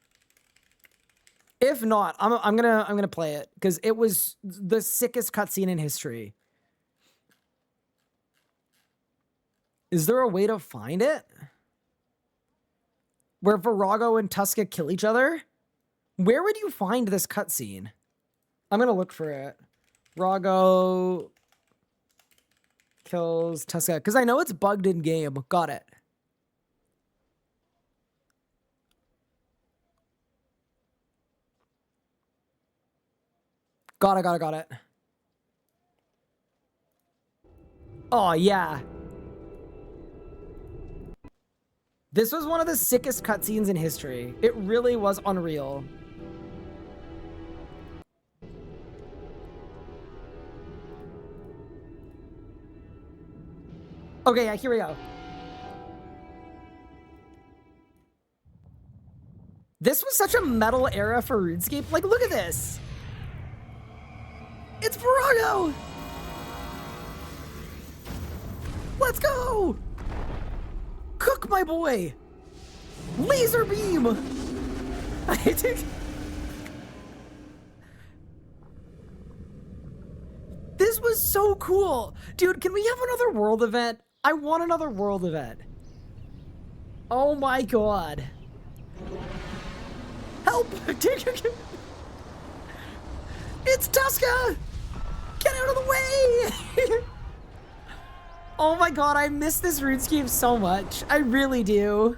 If not, I'm gonna play it because it was the sickest cutscene in history. Is there a way to find it? Where Verago and Tuska kill each other? Where would you find this cutscene? I'm gonna look for it. Verago kills Tuska, because I know it's bugged in game. Got it. Got it. Oh, yeah. This was one of the sickest cutscenes in history. It really was unreal. Okay, yeah, here we go. This was such a metal era for RuneScape. Like, look at this. It's Vorago! Let's go! Cook, my boy! Laser beam! This was so cool! Dude, can we have another world event? I want another world event. Oh my god. Help! It's Tuska! Get out of the way! Oh my god, I miss this RuneScape so much. I really do.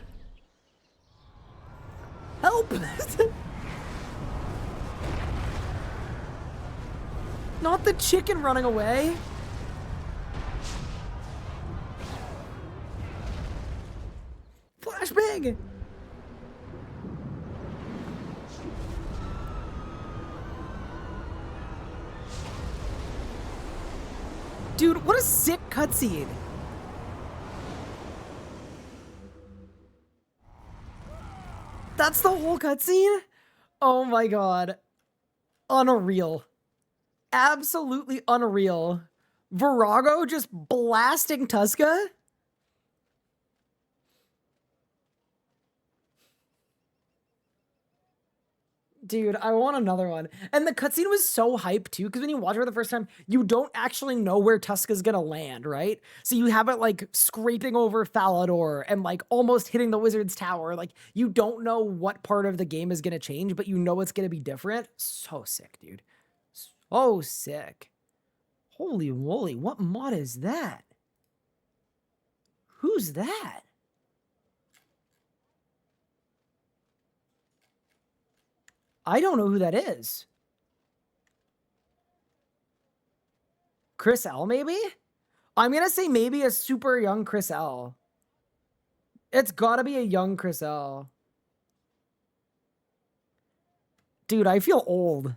Help! Not the chicken running away. Flashbang! Dude, what a sick cutscene. That's the whole cutscene? Oh my god. Unreal. Absolutely unreal. Verago just blasting Tuska? Dude, I want another one. And the cutscene was so hyped too, because when you watch it for the first time, you don't actually know where Tuska's gonna land, right? So you have it like scraping over Falador and like almost hitting the wizard's tower. Like you don't know what part of the game is gonna change, but you know it's gonna be different. So sick, dude. So sick. Holy moly, what mod is that? Who's that? I don't know who that is. Chris L, maybe? I'm gonna say maybe a super young Chris L. It's gotta be a young Chris L. Dude, I feel old.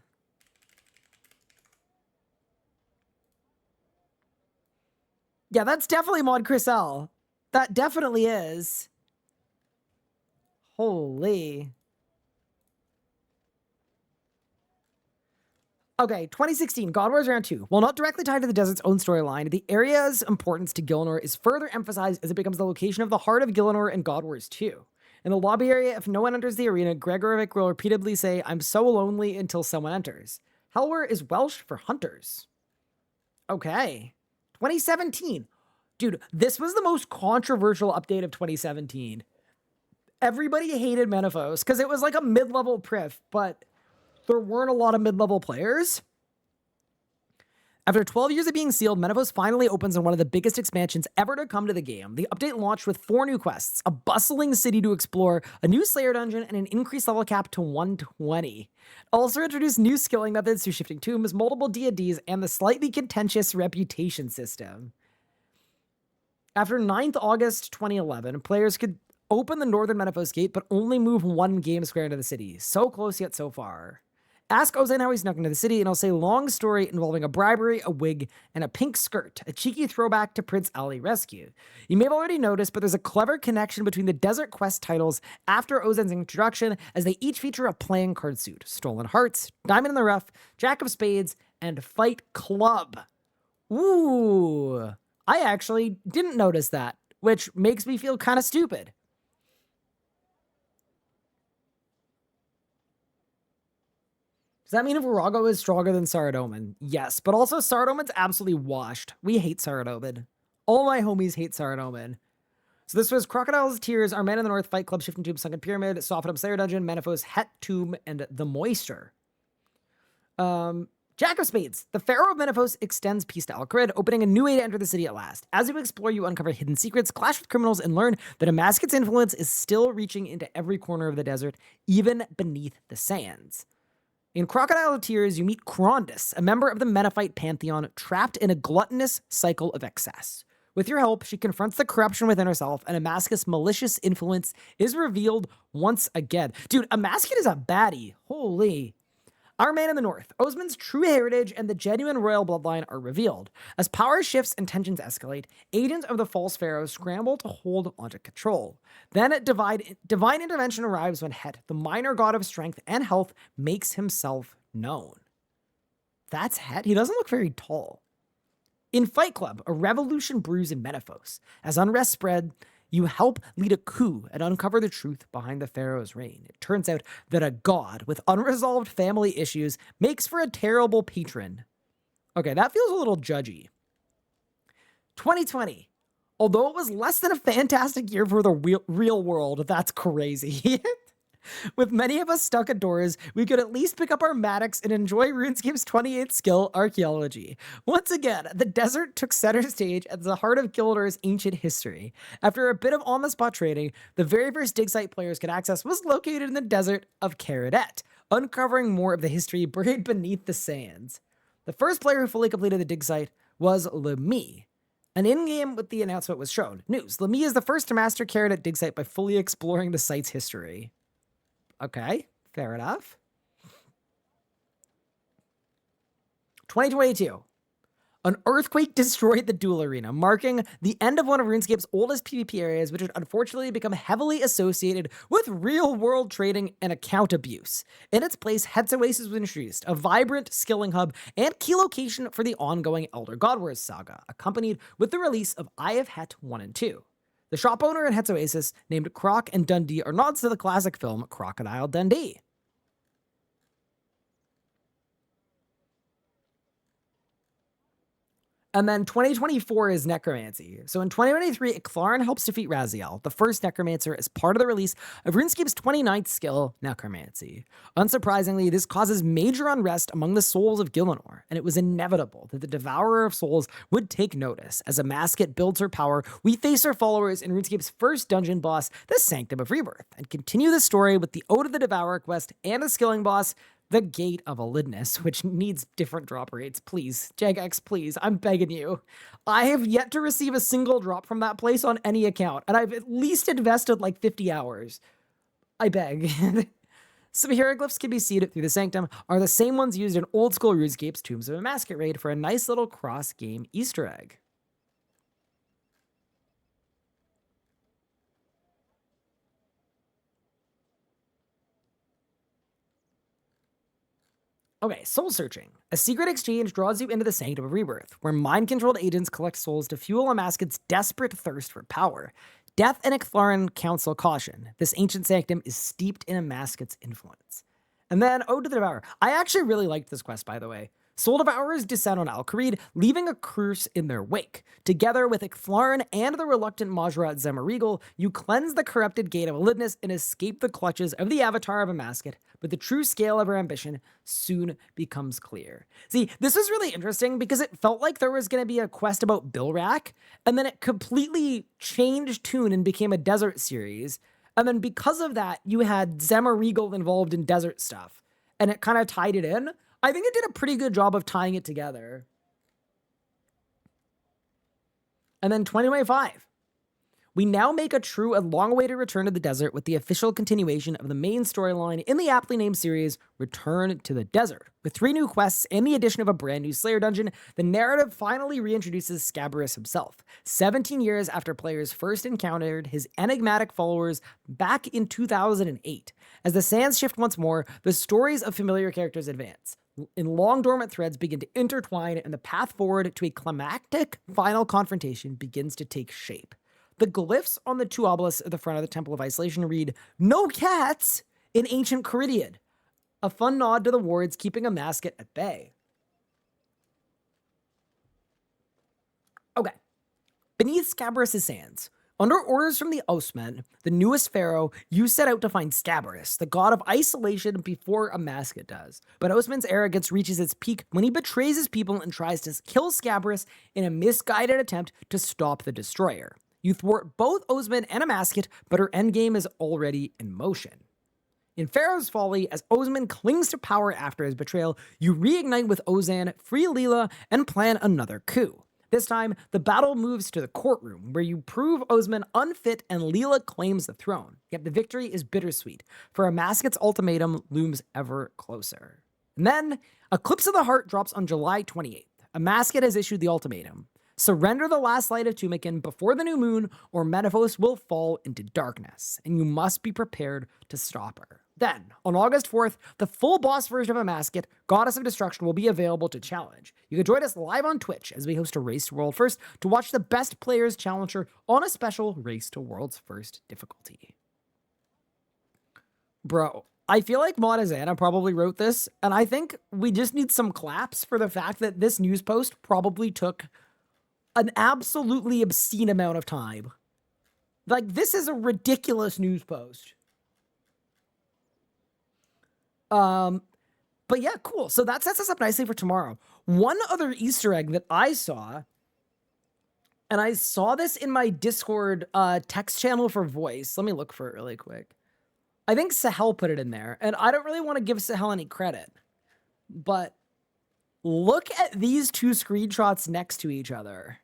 Yeah, that's definitely mod Chris L. That definitely is. Holy. Okay, 2016, God Wars Round 2. While not directly tied to the desert's own storyline, the area's importance to Gielinor is further emphasized as it becomes the location of the heart of Gielinor in God Wars 2. In the lobby area, if no one enters the arena, Gregorovic will repeatedly say, "I'm so lonely," until someone enters. Helwer is Welsh for hunters. Okay. 2017. Dude, this was the most controversial update of 2017. Everybody hated Menaphos because it was like a mid-level priff, but there weren't a lot of mid-level players. After 12 years of being sealed, Menaphos finally opens in one of the biggest expansions ever to come to the game. The update launched with 4 new quests, a bustling city to explore, a new Slayer dungeon, and an increased level cap to 120. It also introduced new skilling methods through shifting tombs, multiple D&Ds, and the slightly contentious reputation system. After 9th August 2011, players could open the northern Menaphos gate, but only move 1 game square into the city. So close yet so far. Ask Ozan how he snuck into the city, and I'll say long story involving a bribery, a wig, and a pink skirt, a cheeky throwback to Prince Ali Rescue. You may have already noticed, but there's a clever connection between the Desert Quest titles after Ozan's introduction, as they each feature a playing card suit: Stolen Hearts, Diamond in the Rough, Jack of Spades, and Fight Club. Ooh, I actually didn't notice that, which makes me feel kind of stupid. Does that mean Verago is stronger than Saradomin? Yes, but also Saradomin's absolutely washed. We hate Saradomin. All my homies hate Saradomin. So this was Crocodile's Tears, Our Man in the North, Fight Club, Shifting Tomb, Sunken Pyramid, Soften Up Slayer Dungeon, Menaphos, Het Tomb, and The Moisture. Jack of Spades. The Pharaoh of Menaphos extends peace to Al-Qarid, opening a new way to enter the city at last. As you explore, you uncover hidden secrets, clash with criminals, and learn that Amasket's influence is still reaching into every corner of the desert, even beneath the sands. In Crocodile of Tears, you meet Krondus, a member of the Menaphite pantheon, trapped in a gluttonous cycle of excess. With your help, she confronts the corruption within herself, and Amasket's malicious influence is revealed once again. Dude, Amasket is a baddie. Holy. Our Man in the North. Osman's true heritage and the genuine royal bloodline are revealed. As power shifts and tensions escalate, agents of the false pharaoh scramble to hold onto control. Then divine intervention arrives when Het, the minor god of strength and health, makes himself known. That's Het? He doesn't look very tall. In Fight Club, a revolution brews in Menaphos. As unrest spread, you help lead a coup and uncover the truth behind the pharaoh's reign. It turns out that a god with unresolved family issues makes for a terrible patron. Okay, that feels a little judgy. 2020. Although it was less than a fantastic year for the real world, that's crazy. With many of us stuck indoors, we could at least pick up our Maddox and enjoy RuneScape's 28th skill, Archaeology. Once again, the desert took center stage at the heart of Gildor's ancient history. After a bit of on-the-spot trading, the very first dig site players could access was located in the desert of Caradet, uncovering more of the history buried beneath the sands. The first player who fully completed the dig site was Lemi. An in-game with the announcement was shown. News: Lemi is the first to master Caradet dig site by fully exploring the site's history. Okay, fair enough. 2022. An earthquake destroyed the duel arena, marking the end of one of RuneScape's oldest PvP areas, which had unfortunately become heavily associated with real-world trading and account abuse. In its place, Het's Oasis was introduced, a vibrant skilling hub and key location for the ongoing Elder God Wars saga, accompanied with the release of Eye of Het 1 and 2. The shop owner in Het's Oasis, named Croc and Dundee, are nods to the classic film Crocodile Dundee. And then 2024 is Necromancy. So in 2023, Iclaran helps defeat Raziel, the first Necromancer, as part of the release of RuneScape's 29th skill, Necromancy. Unsurprisingly, this causes major unrest among the souls of Gielinor, and it was inevitable that the Devourer of Souls would take notice. As Amasket builds her power, we face her followers in RuneScape's first dungeon boss, the Sanctum of Rebirth, and continue the story with the Ode of the Devourer quest and the skilling boss, The Gate of Elidness, which needs different drop rates. Please, Jagex, please, I'm begging you. I have yet to receive a single drop from that place on any account, and I've at least invested like 50 hours. I beg. Some hieroglyphs can be seen through the Sanctum, are the same ones used in old school RuneScape's Tombs of a Masquerade for a nice little cross-game Easter egg. Okay, soul searching. A secret exchange draws you into the Sanctum of Rebirth, where mind-controlled agents collect souls to fuel a Masket's desperate thirst for power. Death and Ictharian counsel caution. This ancient sanctum is steeped in a Masket's influence. And then Ode to the Devourer. I actually really liked this quest, by the way. Soul Devourers descend on Al-Kharid, leaving a curse in their wake. Together with Ictharian and the reluctant Majrat Zemarigal, you cleanse the corrupted Gate of Elidness and escape the clutches of the Avatar of a Masket, but the true scale of her ambition soon becomes clear. See, this was really interesting because it felt like there was going to be a quest about Bilrak, and then it completely changed tune and became a desert series. And then because of that, you had Zemarigal involved in desert stuff, and it kind of tied it in. I think it did a pretty good job of tying it together. And then 2025. We now make a true and long-awaited return to the desert with the official continuation of the main storyline in the aptly named series, Return to the Desert. With 3 new quests and the addition of a brand new Slayer dungeon, the narrative finally reintroduces Scabrous himself, 17 years after players first encountered his enigmatic followers back in 2008. As the sands shift once more, the stories of familiar characters advance. In long dormant threads begin to intertwine, and the path forward to a climactic final confrontation begins to take shape. The glyphs on the 2 obelisks at the front of the Temple of Isolation read, "No cats" in ancient Caridian, a fun nod to the wards keeping a Masket at bay. Okay. Beneath Scabrous' sands, under orders from the Ostmen, the newest pharaoh, you set out to find Scabrous, the god of isolation, before a Masket does. But Ostman's arrogance reaches its peak when he betrays his people and tries to kill Scabrous in a misguided attempt to stop the destroyer. You thwart both Ostman and a Masket, but her endgame is already in motion. In Pharaoh's Folly, as Ostman clings to power after his betrayal, you reignite with Ozan, free Leela, and plan another coup. This time, the battle moves to the courtroom, where you prove Ostman unfit and Leela claims the throne. Yet the victory is bittersweet, for a Masket's ultimatum looms ever closer. And then, Eclipse of the Heart drops on July 28th. A Masket has issued the ultimatum. Surrender the last light of Tumikin before the new moon, or Menaphos will fall into darkness, and you must be prepared to stop her. Then, on August 4th, the full boss version of a Masket, Goddess of Destruction, will be available to challenge. You can join us live on Twitch as we host a Race to World First to watch the best players challenge her on a special Race to World's First difficulty. Bro, I feel like Montezana probably wrote this, and I think we just need some claps for the fact that this news post probably took an absolutely obscene amount of time. Like, this is a ridiculous news post. But yeah, cool. So that sets us up nicely for tomorrow. One other Easter egg that I saw, and I saw this in my Discord text channel for voice. Let me look for it really quick. I think Sahel put it in there, and I don't really want to give Sahel any credit, but look at these 2 screenshots next to each other.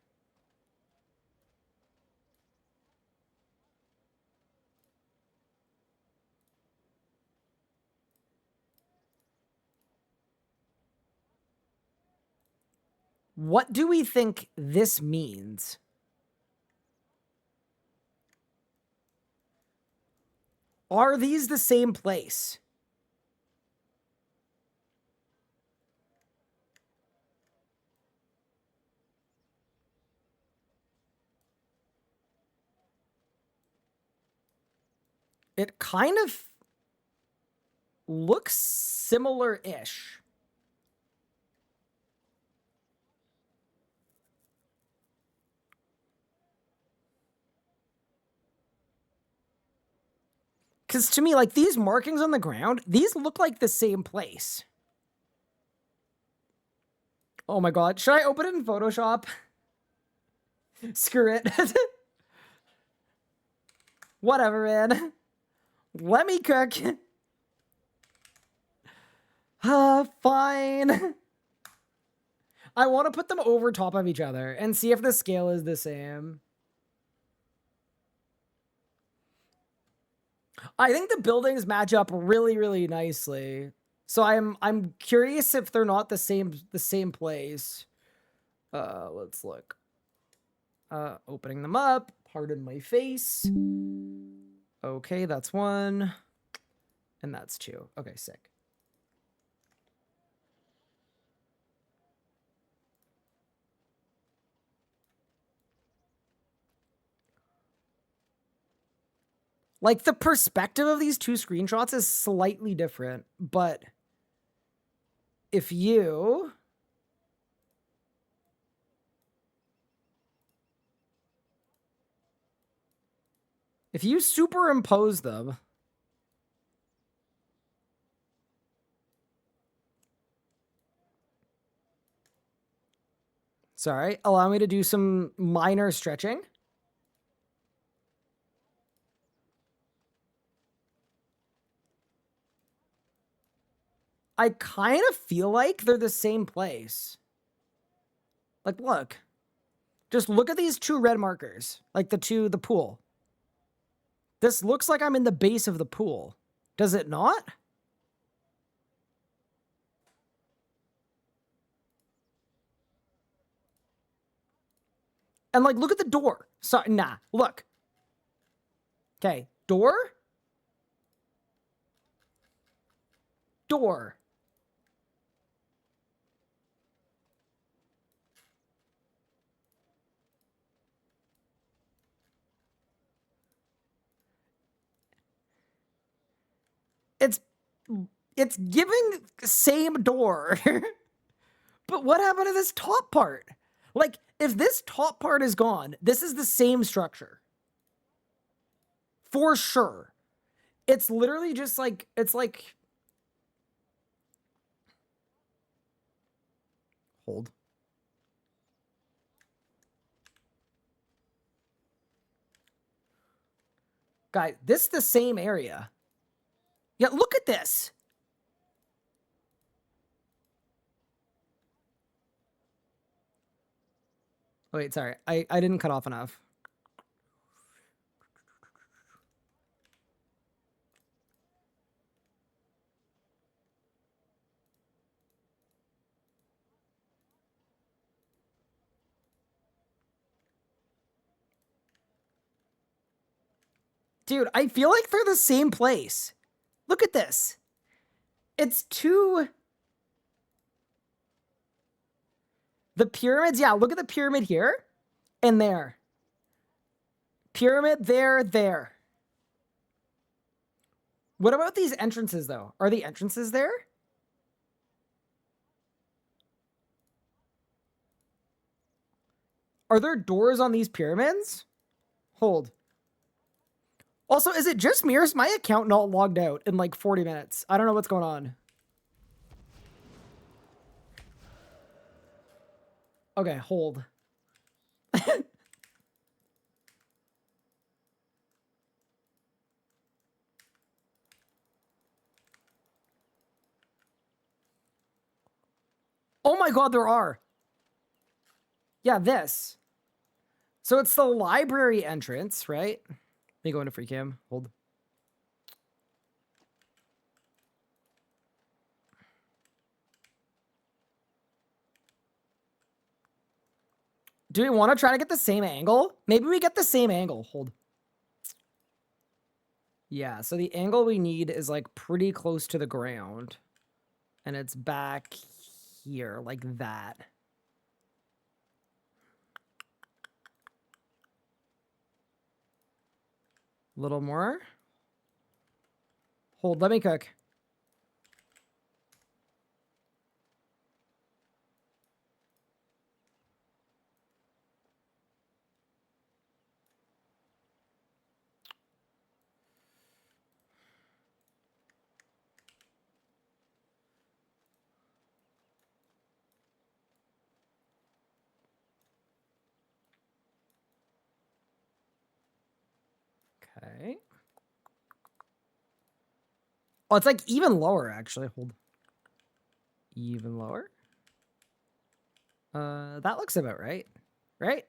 What do we think this means? Are these the same place? It kind of looks similar-ish. Because to me, like, these markings on the ground, these look like the same place. Oh my god. Should I open it in Photoshop? Screw it. Whatever, man. Let me cook. Fine. I want to put them over top of each other and see if the scale is the same. I think the buildings match up really, really nicely. So I'm curious if they're not the same place. Let's look. Opening them up. Pardon my face. Okay, that's one. And that's two. Okay, sick. Like, the perspective of these two screenshots is slightly different, but if you... If you superimpose them... Sorry, allow me to do some minor stretching. I kind of feel like they're the same place. Like, look. Just look at these two red markers. Like the pool. This looks like I'm in the base of the pool. Does it not? And like, look at the door. Sorry, nah, look. Okay, door. Door. It's giving same door. But what happened to this top part? Like, if this top part is gone, this is the same structure. For sure. It's literally just like, it's like... Hold. Guys, this is the same area. Yeah, look at this. Wait, sorry. I didn't cut off enough. Dude, I feel like they're the same place. Look at this. It's two... The pyramids, yeah, look at the pyramid here and there. Pyramid there, there. What about these entrances, though? Are the entrances there? Are there doors on these pyramids? Hold. Also, is it just me or is my account not logged out in like 40 minutes? I don't know what's going on. Okay, hold. Oh my god, there are. Yeah, this. So it's the library entrance, right? Let me go into free cam. Hold. Do we want to try to get the same angle? Maybe we get the same angle. Hold. Yeah, so the angle we need is like pretty close to the ground. And it's back here, like that. A little more. Hold, let me cook. Okay. Oh, it's like even lower, actually. Hold. Even lower. That looks about right. Right?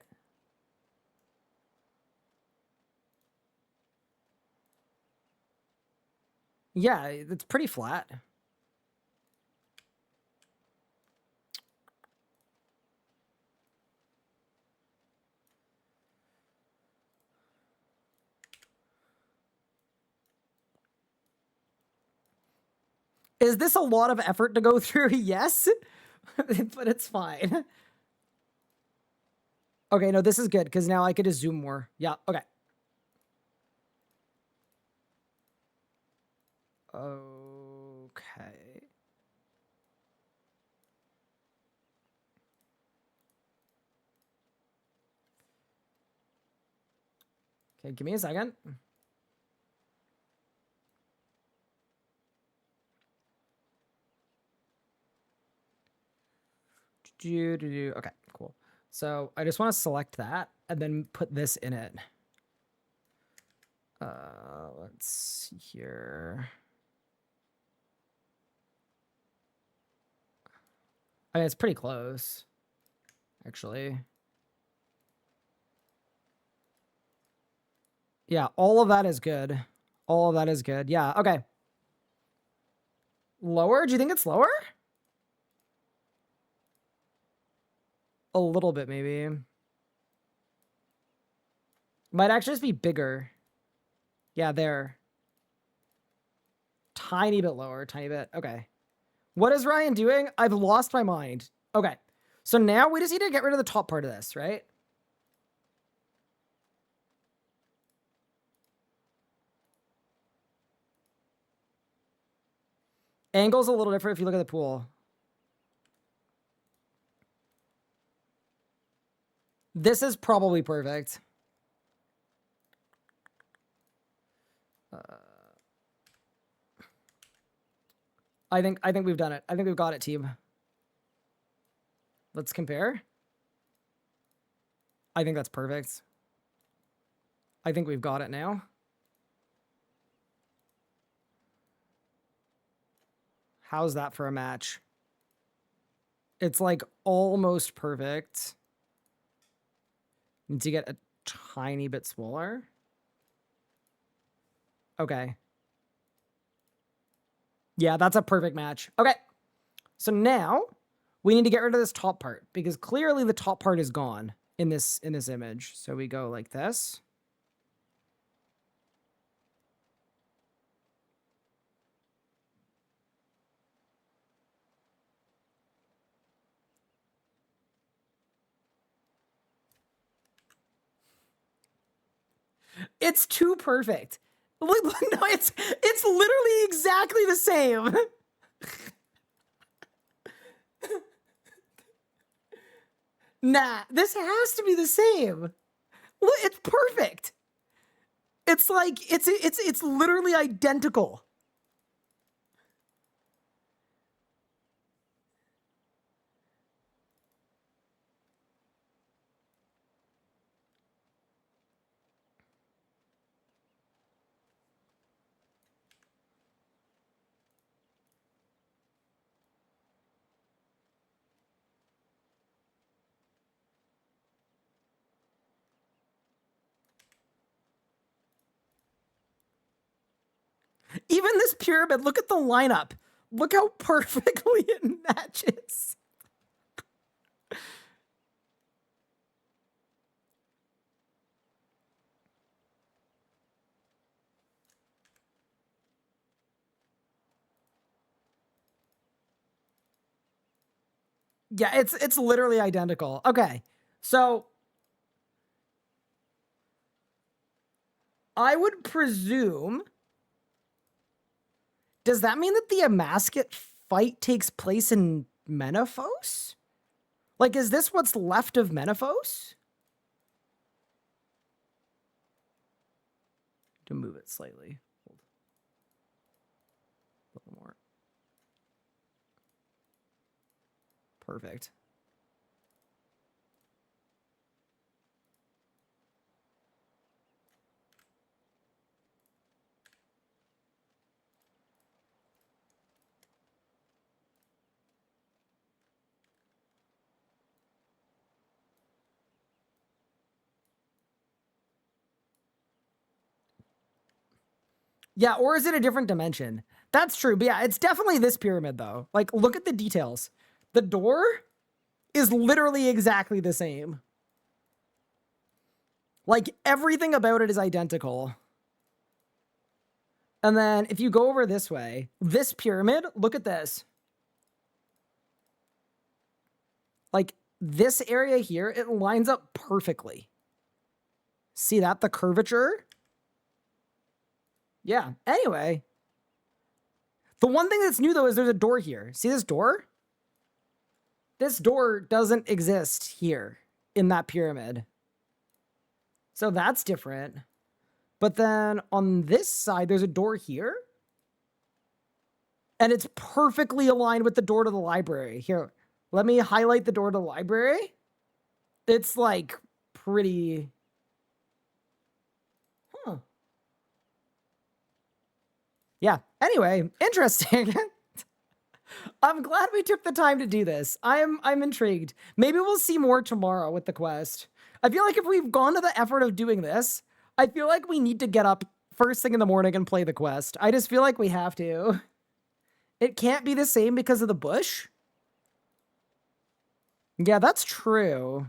Yeah, it's pretty flat. Is this a lot of effort to go through? Yes, but it's fine. Okay, no, this is good because now I could just zoom more. Yeah, okay. Okay. Okay, give me a second. Okay, cool. So I just want to select that and then put this in it. Let's see here. Okay, it's pretty close, actually. Yeah, all of that is good. All of that is good. Yeah, okay. Lower? Do you think it's lower? A little bit, maybe. Might actually just be bigger. Yeah, there. Tiny bit lower, tiny bit. Okay. What is Ryan doing? I've lost my mind. Okay. So now we just need to get rid of the top part of this, right? Angle's a little different if you look at the pool. This is probably perfect. I think we've done it. I think we've got it, team. Let's compare. I think that's perfect. I think we've got it now. How's that for a match? It's like almost perfect. Need to get a tiny bit smaller. Okay. Yeah, that's a perfect match. Okay. So now we need to get rid of this top part because clearly the top part is gone in this image. So we go like this. It's too perfect. No, it's literally exactly the same. Nah, this has to be the same. Look, it's perfect. It's like it's literally identical. Even this pyramid, look at the lineup. Look how perfectly it matches. Yeah, it's literally identical. Okay. So I would presume, does that mean that the Amasket fight takes place in Menaphos? Like, is this what's left of Menaphos? To move it slightly. Hold. A little more. Perfect. Yeah, or is it a different dimension? That's true. But yeah, it's definitely this pyramid though. Like, look at the details. The door is literally exactly the same. Like, everything about it is identical. And then if you go over this way, this pyramid, look at this. Like, this area here, it lines up perfectly. See that? The curvature? Yeah. Anyway. The one thing that's new, though, is there's a door here. See this door? This door doesn't exist here in that pyramid. So that's different. But then on this side, there's a door here. And it's perfectly aligned with the door to the library. Here, let me highlight the door to the library. It's like pretty... Huh. Yeah, anyway, interesting. I'm glad we took the time to do this. I'm intrigued. Maybe we'll see more tomorrow with the quest. I feel like if we've gone to the effort of doing this, I feel like we need to get up first thing in the morning and play the quest. I just feel like we have to. It can't be the same because of the bush. Yeah, that's true.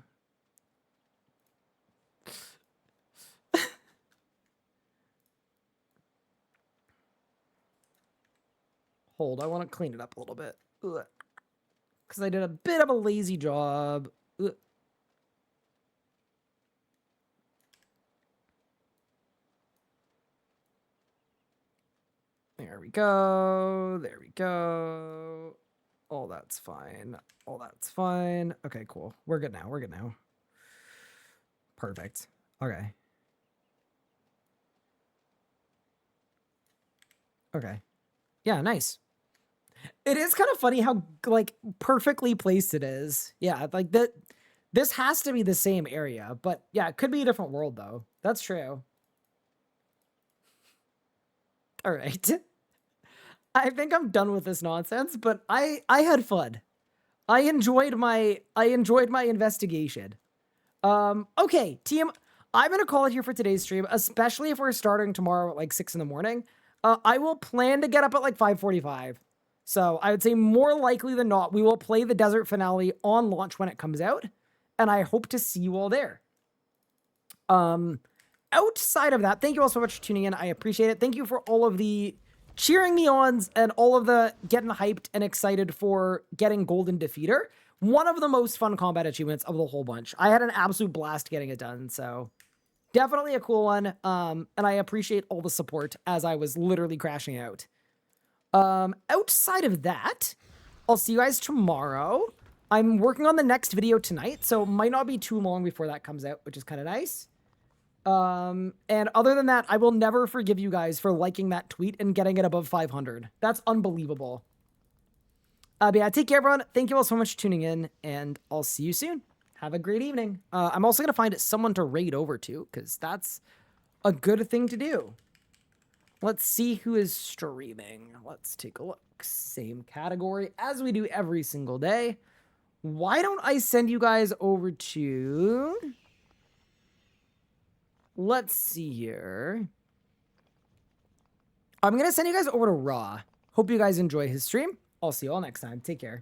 Hold, I want to clean it up a little bit. Because I did a bit of a lazy job. Ugh. There we go. There we go. Oh, that's fine. Oh, that's fine. Okay, cool. We're good now. We're good now. Perfect. Okay. Okay. Yeah, nice. It is kind of funny how, like, perfectly placed it is. Yeah, like, that. This has to be the same area, but yeah, it could be a different world, though. That's true. All right. I think I'm done with this nonsense, but I had fun. I enjoyed my investigation. Okay, team, I'm gonna call it here for today's stream, especially if we're starting tomorrow at like 6 in the morning. I will plan to get up at like 5:45. So I would say more likely than not, we will play the desert finale on launch when it comes out, and I hope to see you all there. Outside of that, thank you all so much for tuning in. I appreciate it. Thank you for all of the cheering me ons and all of the getting hyped and excited for getting Golden Defeater. One of the most fun combat achievements of the whole bunch. I had an absolute blast getting it done, so definitely a cool one. And I appreciate all the support as I was literally crashing out. Outside of that, I'll see you guys tomorrow. I'm working on the next video tonight, so it might not be too long before that comes out, which is kind of nice. And other than that, I will never forgive you guys for liking that tweet and getting it above 500. That's unbelievable. But yeah, take care, everyone. Thank you all so much for tuning in, and I'll see you soon. Have a great evening. I'm also going to find someone to raid over to, because that's a good thing to do. Let's see who is streaming. Let's take a look. Same category as we do every single day. Why don't I send you guys over to... Let's see here. I'm going to send you guys over to Raw. Hope you guys enjoy his stream. I'll see you all next time. Take care.